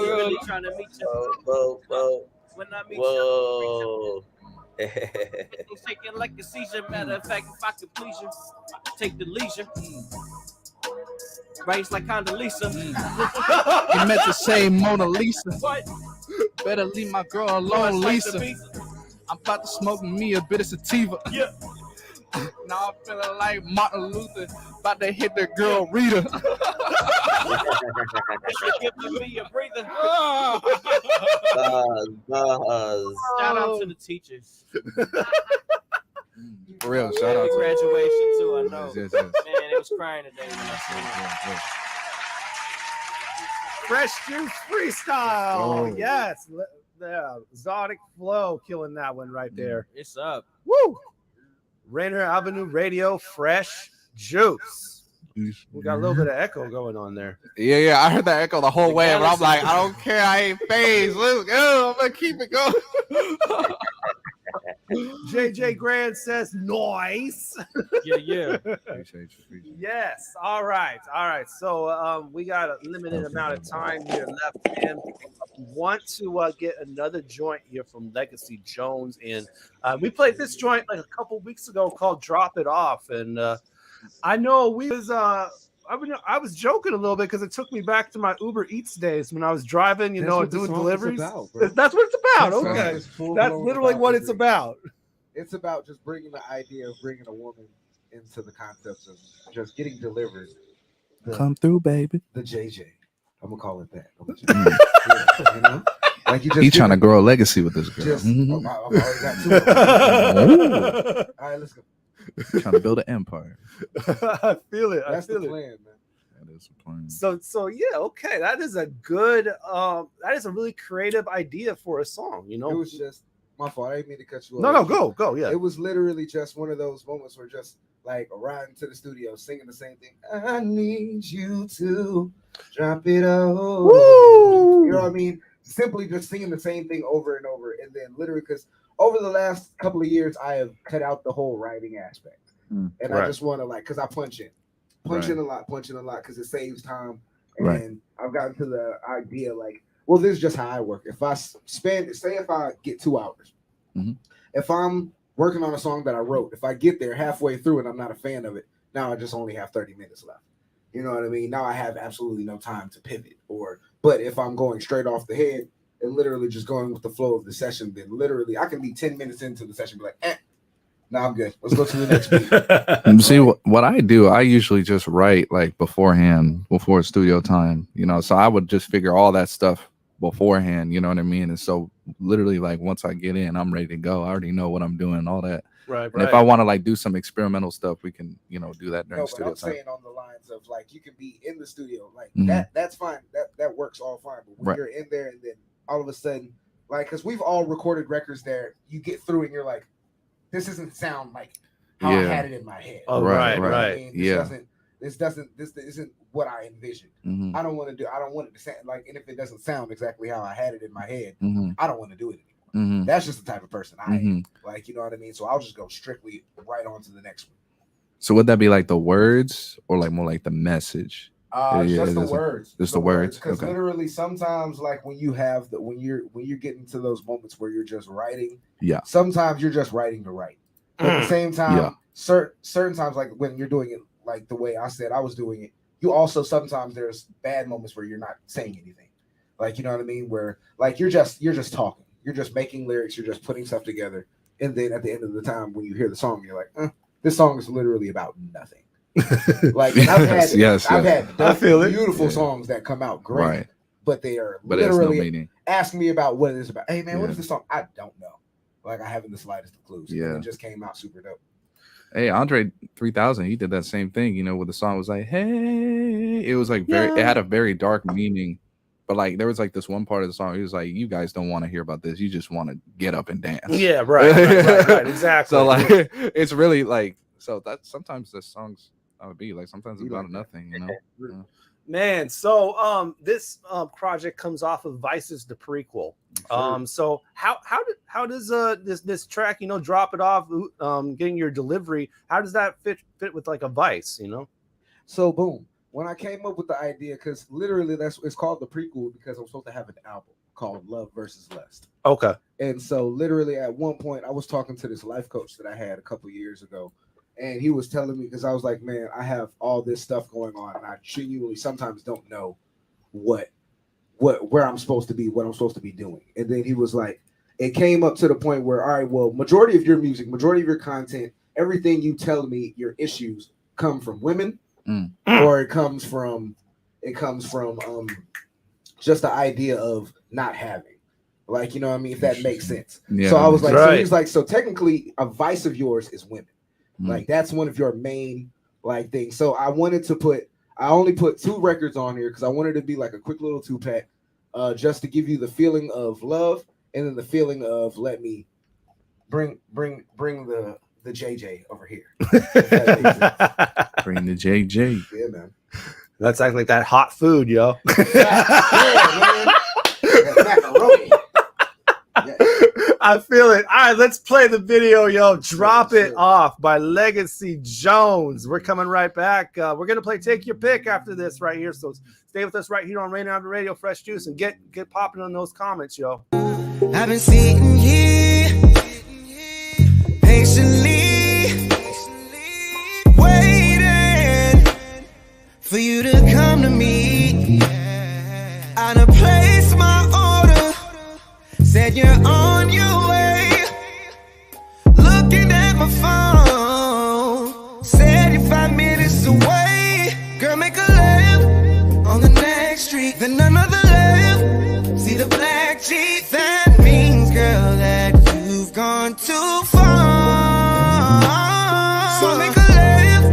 really trying to meet you. Whoa. When I meet Whoa. It's shaking like a seizure. Matter of fact, if I could please you, I could take the leisure. Raised like Condoleezza. You meant to say Mona Lisa. What? Better leave my girl alone, Lisa. I'm about to smoke me a bit of sativa. Yeah. Now I'm feeling like Martin Luther. About to hit the girl Rita. You're giving me a breather. Buzz. Shout out to the teachers. For real, shout out to graduation too. I know. Yes. Man, it was crying today when I seen it. Fresh Juice Freestyle. Oh. Yes. The Zodic flow killing that one right there. It's up. Woo! Rainier Avenue Radio Fresh Juice. We got a little bit of echo going on there. Yeah, I heard that echo the whole way, but I'm like, I don't care, I ain't phased. Let's go, I'm gonna keep it going. JJ Grand says noise. Yeah. Yes. All right. So we got a limited amount of time here left, and want to get another joint here from Legacy Jones. And we played this joint like a couple weeks ago called "Drop It Off," and I know we was I was joking a little bit because it took me back to my Uber Eats days when I was driving, doing deliveries. That's what it's about. Okay, that's literally what it's about. It's about just bringing the idea of bringing a woman into the concepts of just getting delivered. Come through, baby. The JJ. I'm gonna call it that. Yeah, you know? Like you just He trying to grow a legacy with this girl. I've already got two of them. All right, let's go. Trying to build an empire. I feel it. That's I feel the it. plan, man. That is the plan. So yeah, okay. That is a good that is a really creative idea for a song, It was just my fault. I didn't mean to cut you off. No, go, yeah. It was literally just one of those moments where just like riding to the studio singing the same thing. I need you to drop it off. Woo! You know what I mean? Simply just singing the same thing over and over, and then literally because over the last couple of years I have cut out the whole writing aspect. And I just want to because I punch in a lot because it saves time. And I've gotten to the idea this is just how I work. If I if I get 2 hours, if I'm working on a song that I wrote. If I get there halfway through and I'm not a fan of it, now I just only have 30 minutes left. You know what I mean? Now I have absolutely no time to pivot. But if I'm going straight off the head and literally just going with the flow of the session, then literally I can be 10 minutes into the session, be like, no, I'm good. Let's go to the next beat. See, what I do, I usually just write like beforehand, before studio time, you know, so I would just figure all that stuff beforehand, you know what I mean? And so literally like once I get in, I'm ready to go. I already know what I'm doing, all that. Right. And if I want to like do some experimental stuff, we can, you know, do that during studio I'm time. saying on the lines of like you can be in the studio, like Mhm. that's fine. That works all fine. But when Right. you're in there and then all of a sudden, like, because we've all recorded records there, you get through and you're like, this doesn't sound like how I had it in my head. Oh, You know right, what I right. mean? Yeah. This isn't what I envisioned. Mhm. I don't want it to sound like, and if it doesn't sound exactly how I had it in my head, Mhm. I don't want to do it anymore. Mhm. That's just the type of person I am. Mhm. Like, you know what I mean? So I'll just go strictly right on to the next one. So would that be like the words or like more like the message? Just the words. Just the words. Because Okay. literally sometimes like when you're getting to those moments where you're just writing, Yeah. sometimes you're just writing to write. But at the same time, Yeah. certain times, like when you're doing it like the way I said I was doing it, you also sometimes there's bad moments where you're not saying anything. Like, you know what I mean? Where like you're just talking. You're just making lyrics, you're just putting stuff together. And then at the end of the time when you hear the song, you're like, this song is literally about nothing. Like, and I've had I feel it. beautiful songs that come out great, Right. but they are But it has no literally meaning. asking me about what it is about. Hey man, what Yeah. is this song? I don't know. Like I haven't the slightest of clues. Yeah. And it just came out super dope. Hey, Andre 3000, he did that same thing, you know, with the song was like, hey, it was like it had a very dark meaning, but like there was like this one part of the song, he was like, you guys don't want to hear about this, you just want to get up and dance. Yeah, right, exactly. So like it's really like, so that sometimes the songs would be like, sometimes it's about nothing, you know. Yeah. Man, so this project comes off of Vice's The Prequel. So how does this track, you know, drop it off, getting your delivery, how does that fit with like a Vice, you know? So boom, when I came up with the idea, because literally it's called The Prequel because I'm supposed to have an album called Love versus Lust. Okay. And so literally at one point I was talking to this life coach that I had a couple years ago. And he was telling me, because I was like, man, I have all this stuff going on, and I genuinely sometimes don't know where I'm supposed to be, what I'm supposed to be doing. And then he was like, it came up to the point where, all right, well, majority of your music, majority of your content, everything you tell me, your issues come from women, or it comes from just the idea of not having. Like, you know what I mean? If that makes sense. Yeah. So I was like, Right. so he's like, so technically a vice of yours is women. Like that's one of your main like things. So I only put 2 records on here because I wanted to be like a quick little 2-pack, just to give you the feeling of love and then the feeling of let me bring the JJ over here. Bring the JJ. Yeah, man. That's like that hot food, yo. Macaroni. I feel it. All right, let's play the video, yo. Drop It Off by Lega'C Jones. We're coming right back. We're gonna play Take Your Pick after this right here. So stay with us right here on Rainier Avenue Radio, Fresh Juice, and get popping on those comments, yo. I've been sitting here patiently waiting for you to come to me. I done placed my order, said you're on your way. Looking at my phone, said you're 5 minutes away. Girl, make a left on the next street, then another left. See the black Jeep, that means, girl, that you've gone too far. So make a left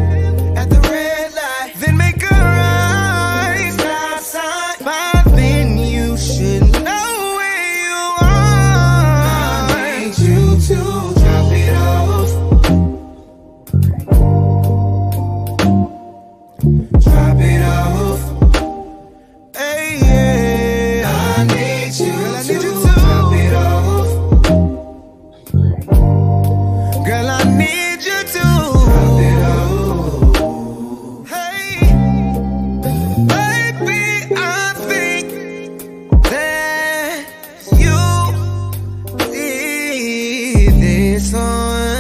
at the red light, then make a right stop sign. By then you should know where you are. I need you to drop it off. Drop it off. Hey, yeah. I need you to drop it off. Girl, I need you to drop it off. Hey, baby, I think that you did this on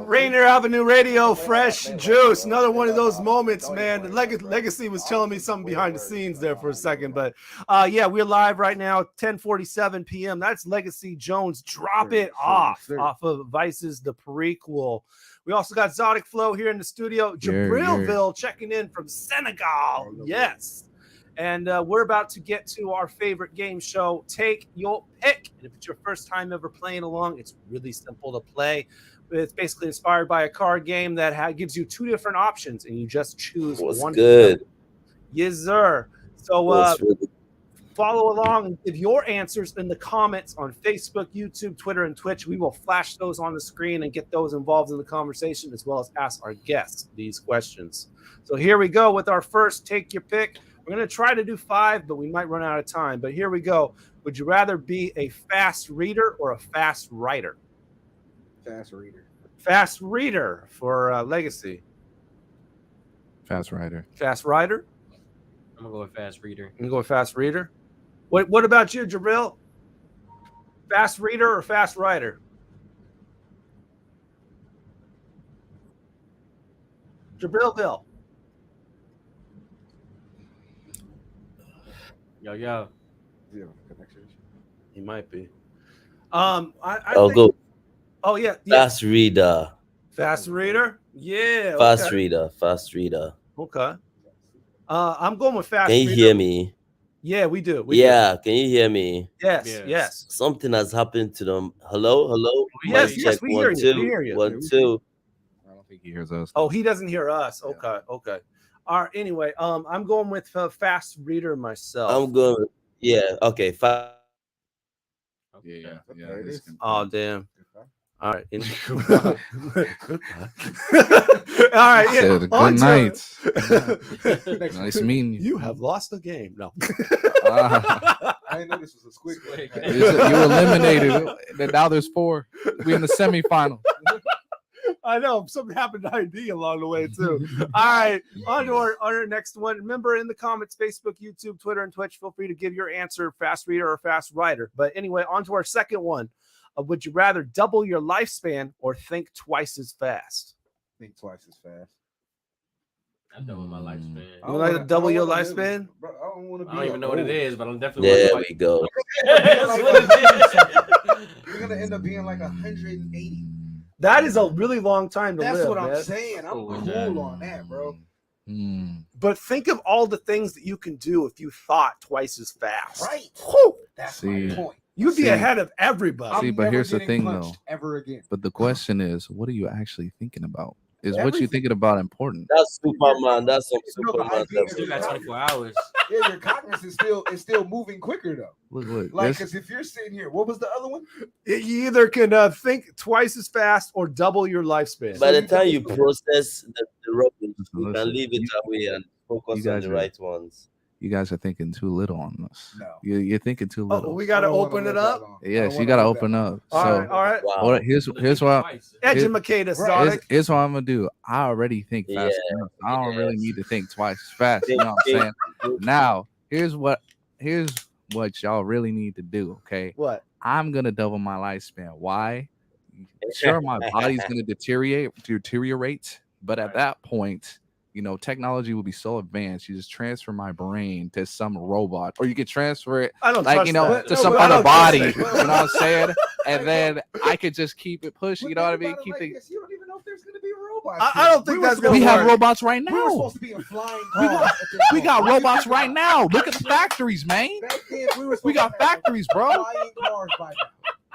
Rainier Avenue Radio, fresh juice. Another one of those moments, man. Legacy was telling me something behind the scenes there for a second, but yeah, we're live right now, 10:47 p.m. That's Legacy Jones. Drop it off of Vice's The Prequel. We also got Zodic Flow here in the studio. Jabrilville checking in from Senegal. Yes. And we're about to get to our favorite game show, Take Your Pick. And if it's your first time ever playing along, it's really simple to play. It's basically inspired by a card game that gives you two different options, and you just choose one. Good. Yes, sir. So follow along and give your answers in the comments on Facebook, YouTube, Twitter, and Twitch. We will flash those on the screen and get those involved in the conversation, as well as ask our guests these questions. So here we go with our first Take Your Pick. We're going to try to do 5, but we might run out of time. But here we go. Would you rather be a fast reader or a fast writer? Fast reader. Fast reader for Legacy. Fast writer. Fast writer? I'm going to go with fast reader. I'm going to go with fast reader. What about you, Jabril? Fast reader or fast writer? Jabrilville. Yo. He might be. I'll think, go. Oh yeah. Fast reader. Fast reader. Yeah. Fast reader. Fast reader. Okay. I'm going with fast. Can you hear me? Yeah, we do. Can you hear me? Yes. Something has happened to them. Hello. Yes, check. we 1, hear 2. you. We hear you. 1, 2. I don't think he hears us. Oh, he doesn't hear us. Okay. All right. Anyway, I'm going with fast reader myself. I'm going. Yeah. Okay. Yeah. Oh, damn. All right. All right. Yeah. Good night. Nice meeting you. You have lost the game. No. I didn't know this was a squid. You eliminated. And now there's 4. We're in the semifinal. I know something happened to ID along the way too. All right, on to our next one. Remember, in the comments, Facebook, YouTube, Twitter, and Twitch, feel free to give your answer, fast reader or fast writer. But anyway, on to our second one. Would you rather double your lifespan or think twice as fast? Think twice as fast. I double my lifespan. You would like to double your lifespan? Bro, I don't even know what it is, but I'm definitely. There we go. You're gonna end up being like 180. That is a really long time to live. That's what man. I'm saying. I'm cool on that, bro. But think of all the things that you can do if you thought twice as fast. Right. Whew. That's my point. You'd be ahead of everybody. See, but here's the thing, though. Ever again. But the question is, what are you actually thinking about? Is what you're thinking about important? That's Superman. That's some Superman. You got 24 hours. Yeah, your cognition is still moving quicker though. Look. Like, because if you're sitting here, what was the other one? You either can think twice as fast or double your lifespan. By the time you process the rubbish, you can leave it away and focus on the right ones. You guys are thinking too little on this. No. You're thinking too little. Oh, we got to open it up? Yes, you got to open up. All right. Wow. Here's what educate us, Zodic. Here's what I'm gonna do. I already think fast enough. I don't really need to think twice as fast. You know what I'm saying? Now, here's what y'all really need to do. Okay. What? I'm gonna double my lifespan. Why? Sure, my body's gonna deteriorate, but at that point, you know, technology will be so advanced. You just transfer my brain to some robot, or you can transfer it, to some other body. You know what I'm saying? And then I could just keep it pushing. You know what I mean? You don't even know if there's gonna be robots. I don't think that's gonna We work. have robots right now. We were supposed to be in flying cars. We got robots right now. Look at the factories, man. We got factories, bro. Flying cars by now.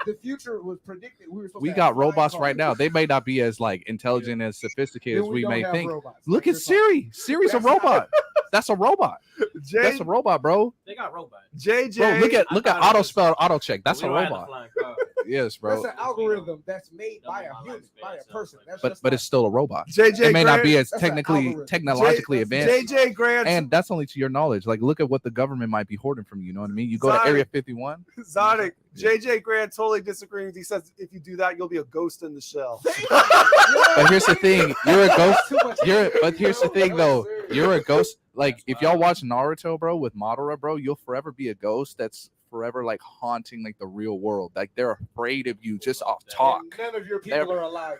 The future was predicted. We got robots right now. They may not be as intelligent and sophisticated as we may think. Look at Siri. Siri's a robot. That's a robot. That's a robot, bro. They got robots. JJ. Bro, look at auto spell, auto check. That's a robot. Yes, bro. That's an algorithm that's made by a human, by a person. But it's still a robot. JJ it may not be as That's technologically advanced. JJ Grant. And that's only to your knowledge. Like, look at what the government might be hoarding from you. You know what I mean? You go to Area 51. Zodic. JJ Grant totally disagrees. He says if you do that, you'll be a ghost in the shell. But here's the thing. You're a ghost. But here's the thing, though. You're a ghost. Like, if y'all watch Naruto, bro, with Madara, bro, you'll forever be a ghost that's forever haunting the real world. Like, they're afraid of you just off talk. None of your people are alive.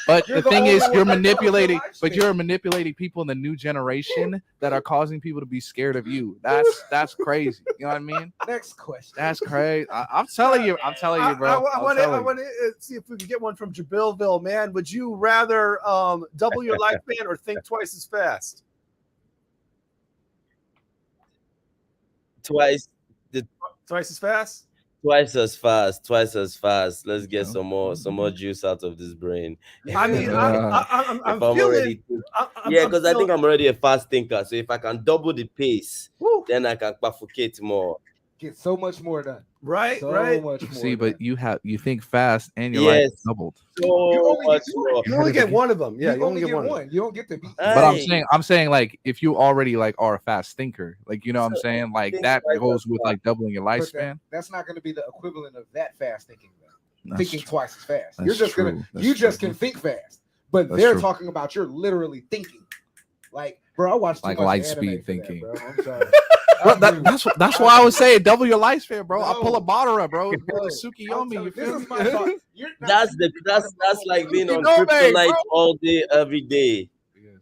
But the thing is, you're manipulating. But you're manipulating people in the new generation that are causing people to be scared of you. That's crazy. You know what I mean? Next question. That's crazy. I'm telling you, bro. I want to see if we can get one from Jabilville, man. Would you rather double your lifespan or think twice as fast? Twice as fast. Twice as fast. Let's get some more juice out of this brain. I mean, I'm feeling. Because I think I'm already a fast thinker. So if I can double the pace, then I can bifurcate more. Get so much more done. Right, so right. Much more See, done. but you think fast and your life doubled. So much more. You only get one of them. Yeah, you only get one. You don't get to be. But I'm saying like if you already like are a fast thinker, like you know what I'm saying, like that goes with like doubling your lifespan. That's not going to be the equivalent of that fast thinking. That's thinking true. twice as fast. That's You're just true. gonna That's you just true. can think fast, but That's they're true. talking about you're literally thinking. Like, bro, I watched too Like much light anime speed for that, thinking. bro. I'm sorry. Well, that's why I was saying double your lifespan, bro. I pull a Madara, bro. Tsukiyomi, you feel me? That's like being on kryptonite all day, every day.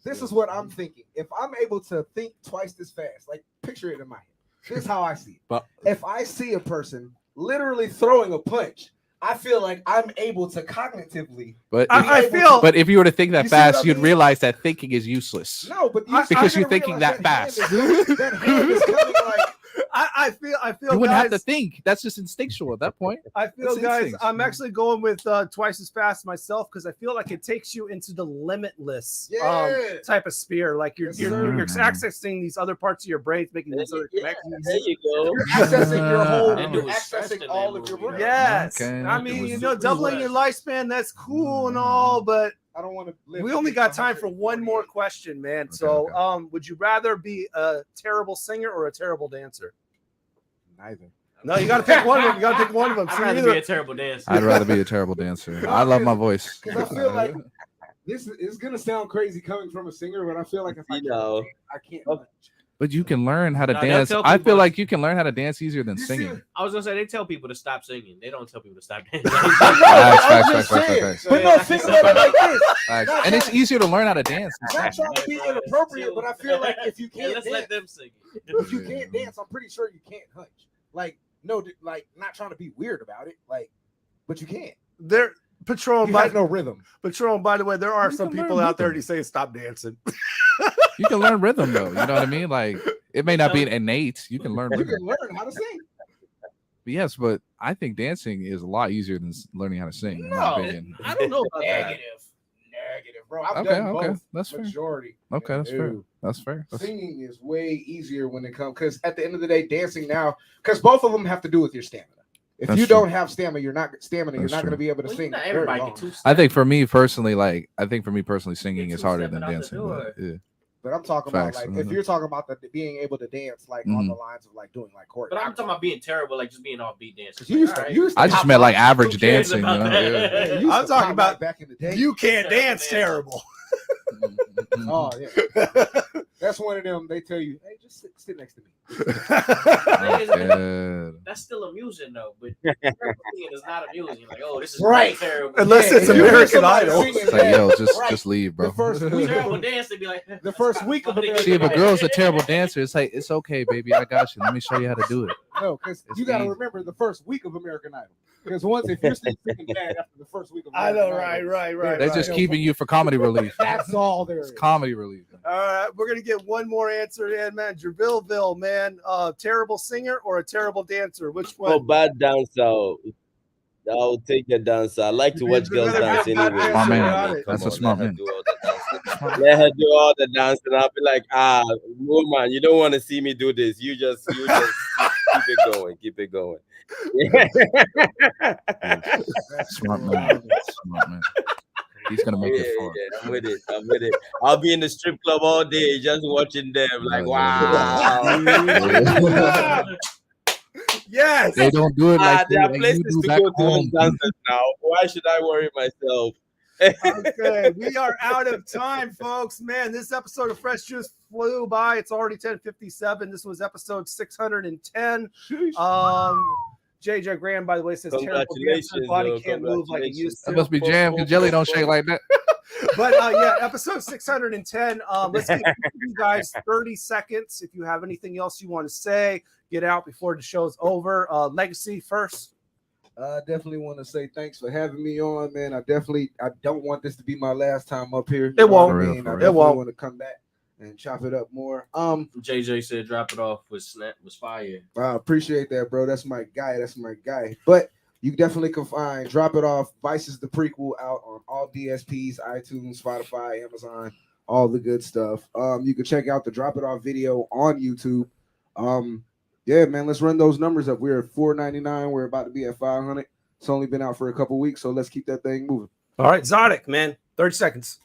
This is what I'm thinking. If I'm able to think twice this fast, like picture it in my head. This is how I see it. But if I see a person literally throwing a punch, I feel like I'm able to cognitively. But But if you were to think that You see what fast, I you'd mean? realize that thinking is useless. No, but because you're thinking that fast. That hand is coming like. I feel. You wouldn't guys, have to think. That's just instinctual at that point. I feel, That's guys, instincts. I'm actually going with twice as fast myself because I feel like it takes you into the limitless type of sphere. Like you're accessing these other parts of your brain, making these other connections. There you go. You're accessing your whole. That You're dude was stressed accessing in all that of your movie. brain. Yes, Okay. I mean, doubling your lifespan, that's cool and all, but I don't want to. we only got time for one more question, man. So, would you rather be a terrible singer or a terrible dancer? Neither. No, you got to pick one of them. You got to pick one of them. I'd rather be a terrible dancer. I'd rather be a terrible dancer. I love my voice. Because I feel like this is gonna sound crazy coming from a singer, but I feel like if I can't. But you can learn how to No, they'll dance. tell I people- feel like you can learn how to dance easier than singing. I was gonna say they tell people to stop singing. They don't tell people to stop dancing. Facts. But no, think about it like this. Facts. And it's easier to learn how to dance. Not trying to be inappropriate, but I feel like if you can't let's dance, let them sing. if you can't dance, I'm pretty sure you can't hunch. Like, no, like not trying to be weird about it, like, but you can't. There, Patron, You got no rhythm. Patron, by the way, there are You some can learn people out there rhythm. who say stop dancing. You can learn rhythm though. You know what I mean? Like it may not be innate. You can learn You rhythm. can learn how to sing. Yes, but I think dancing is a lot easier than learning how to sing. In my opinion. I don't know about that. Negative, bro. I've Okay, done okay. both. That's fair. Majority. Okay, that's fair. Ew. That's fair. Singing is way easier when it comes because at the end of the day, dancing now because both of them have to do with your stamina. If That's you true. don't have stamina, you're not That's going to true. be able to sing. Not very everybody long. can too. I think for me personally, singing is harder than stepping out the dancing. door. But, yeah. But I'm talking Facts. about like if you're talking about being able to dance like on the lines of like doing like choreography. But I'm talking about being terrible, like just being offbeat dancing. You used to- Like, you used to I just hop meant like on. average Who cares dancing. You about know? that? Yeah. Yeah, you used I'm to talking pop about like back in the day. You can't dance terrible. Oh yeah, that's one of them. They tell you, hey, just sit next to me. Yeah. That's still amusing though, but it's not amusing. Like, oh, this is Right. terrible. Unless it's if you hear American somebody Idol. singing It's like, that, yo, right, just leave, bro. The first week, Terrible dance, they be like, the first week of American See, if a Idol. girl's a terrible dancer, it's like it's okay, baby. I got you. Let me show you how to do it. No, because you got to remember the first week of American Idol. Because once if you're still singing bad after the first week of I American know, Idol, right. They're just keeping you for comedy relief. That's all there It's is. comedy relief. All right, we're gonna get one more answer in, man. Jabilville, man, terrible singer or a terrible dancer? Which one? Oh, bad dancer. I'll take the dancer. I like to watch girls dance anyway. My man, Come that's a on, smart let her man. do all the dancing. Let her do all the dancing. I'll be like, woman, you don't want to see me do this. You just keep it going. Keep it going. Smart man. Smart man. He's gonna make it far. I'm with it. I'll be in the strip club all day just watching them. Like, wow. Yes. They don't do it like there are like places you do to back go to home. watch dancers now. Why should I worry myself? Okay, we are out of time, folks. Man, this episode of Fresh Juice flew by. It's already 10:57. This was episode 610. JJ Graham, by the way, says terrible dancer. Congratulations, Body yo, can't move like it used to. That must be jam because Jelly don't shake like that. But yeah, episode 610. Let's give you guys 30 seconds. If you have anything else you want to say, get out before the show's over. Legacy first. I definitely want to say thanks for having me on, man. I don't want this to be my last time up here. It won't. I definitely want to come back and chop it up more. JJ said drop it off with Snap was fire. I appreciate that, bro. That's my guy. But you definitely can find Drop It Off, Vices the Prequel out on all DSPs, iTunes, Spotify, Amazon, all the good stuff. You can check out the Drop It Off video on YouTube. Yeah, man, let's run those numbers up. We're at $4.99. We're about to be at $500. It's only been out for a couple weeks, so let's keep that thing moving. All right, Zodic, man, 30 seconds.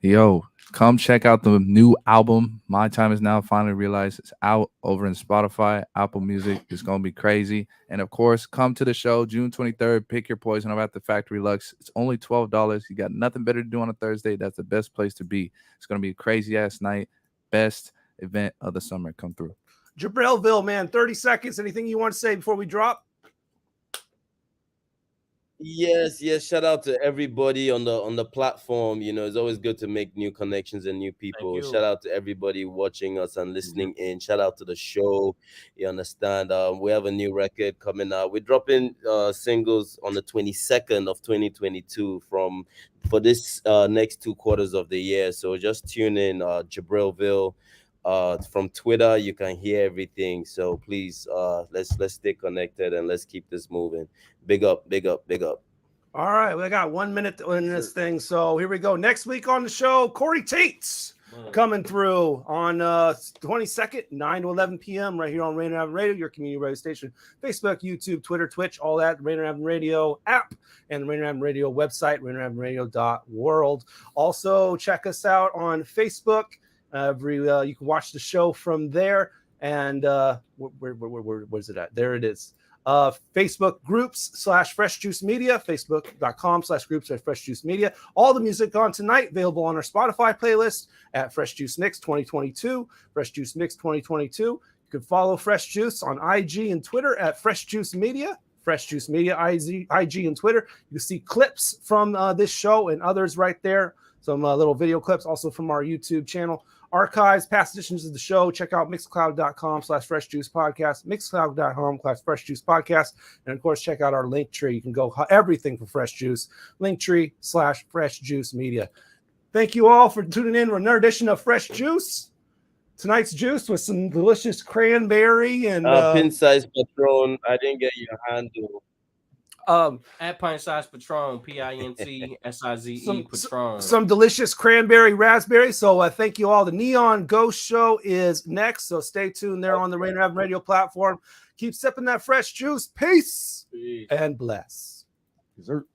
Yo, come check out the new album. My Time Is Now. Finally realized it's out over in Spotify, Apple Music. It's going to be crazy. And of course, come to the show June 23rd. Pick your poison over at the Factory Lux. It's only $12. You got nothing better to do on a Thursday. That's the best place to be. It's going to be a crazy ass night. Best event of the summer. Come through. Jabrelville, man, 30 seconds. Anything you want to say before we drop? Yes. Shout out to everybody on the platform. You know, it's always good to make new connections and new people. Shout out to everybody watching us and listening in. Shout out to the show. You understand? We have a new record coming out. We're dropping singles on the 22nd of 2022 for this next 2 quarters of the year. So just tune in, Jabrelville. From Twitter, you can hear everything. So please, let's stay connected and let's keep this moving. Big up. All right, we got 1 minute to end this thing. So here we go. Next week on the show, Corey Tate's coming through on 22nd, 9 to 11 p.m. right here on Rainier Avenue Radio, your community radio station. Facebook, YouTube, Twitter, Twitch, all that. Rainier Avenue Radio app and the Rainier Avenue Radio website, rainieravenuradio.world. Also, check us out on Facebook. You can watch the show from there, and where's it at? There it is. Facebook groups /Fresh Juice Media, facebook.com/groups/Fresh Juice Media. All the music on tonight available on our Spotify playlist at Fresh Juice Mix 2022. Fresh Juice Mix 2022. You can follow Fresh Juice on IG and Twitter at Fresh Juice Media. Fresh Juice Media, IG and Twitter. You can see clips from this show and others right there. Some little video clips also from our YouTube channel. Archives, past editions of the show. Check out mixcloud.com/Fresh Juice Podcast, mixcloud.com/Fresh Juice Podcast. And of course, check out our link tree. You can go everything for Fresh Juice. Linktree/Fresh Juice Media. Thank you all for tuning in for another edition of Fresh Juice. Tonight's juice with some delicious cranberry and Pint size Patron. I didn't get your handle. At Pint Size Patron, PINTSIZE Patron. Some delicious cranberry raspberry. So thank you all. The Neon Ghost Show is next. So stay tuned there on the Rainier Avenue Radio platform. Keep sipping that fresh juice. Peace. And bless. Dessert.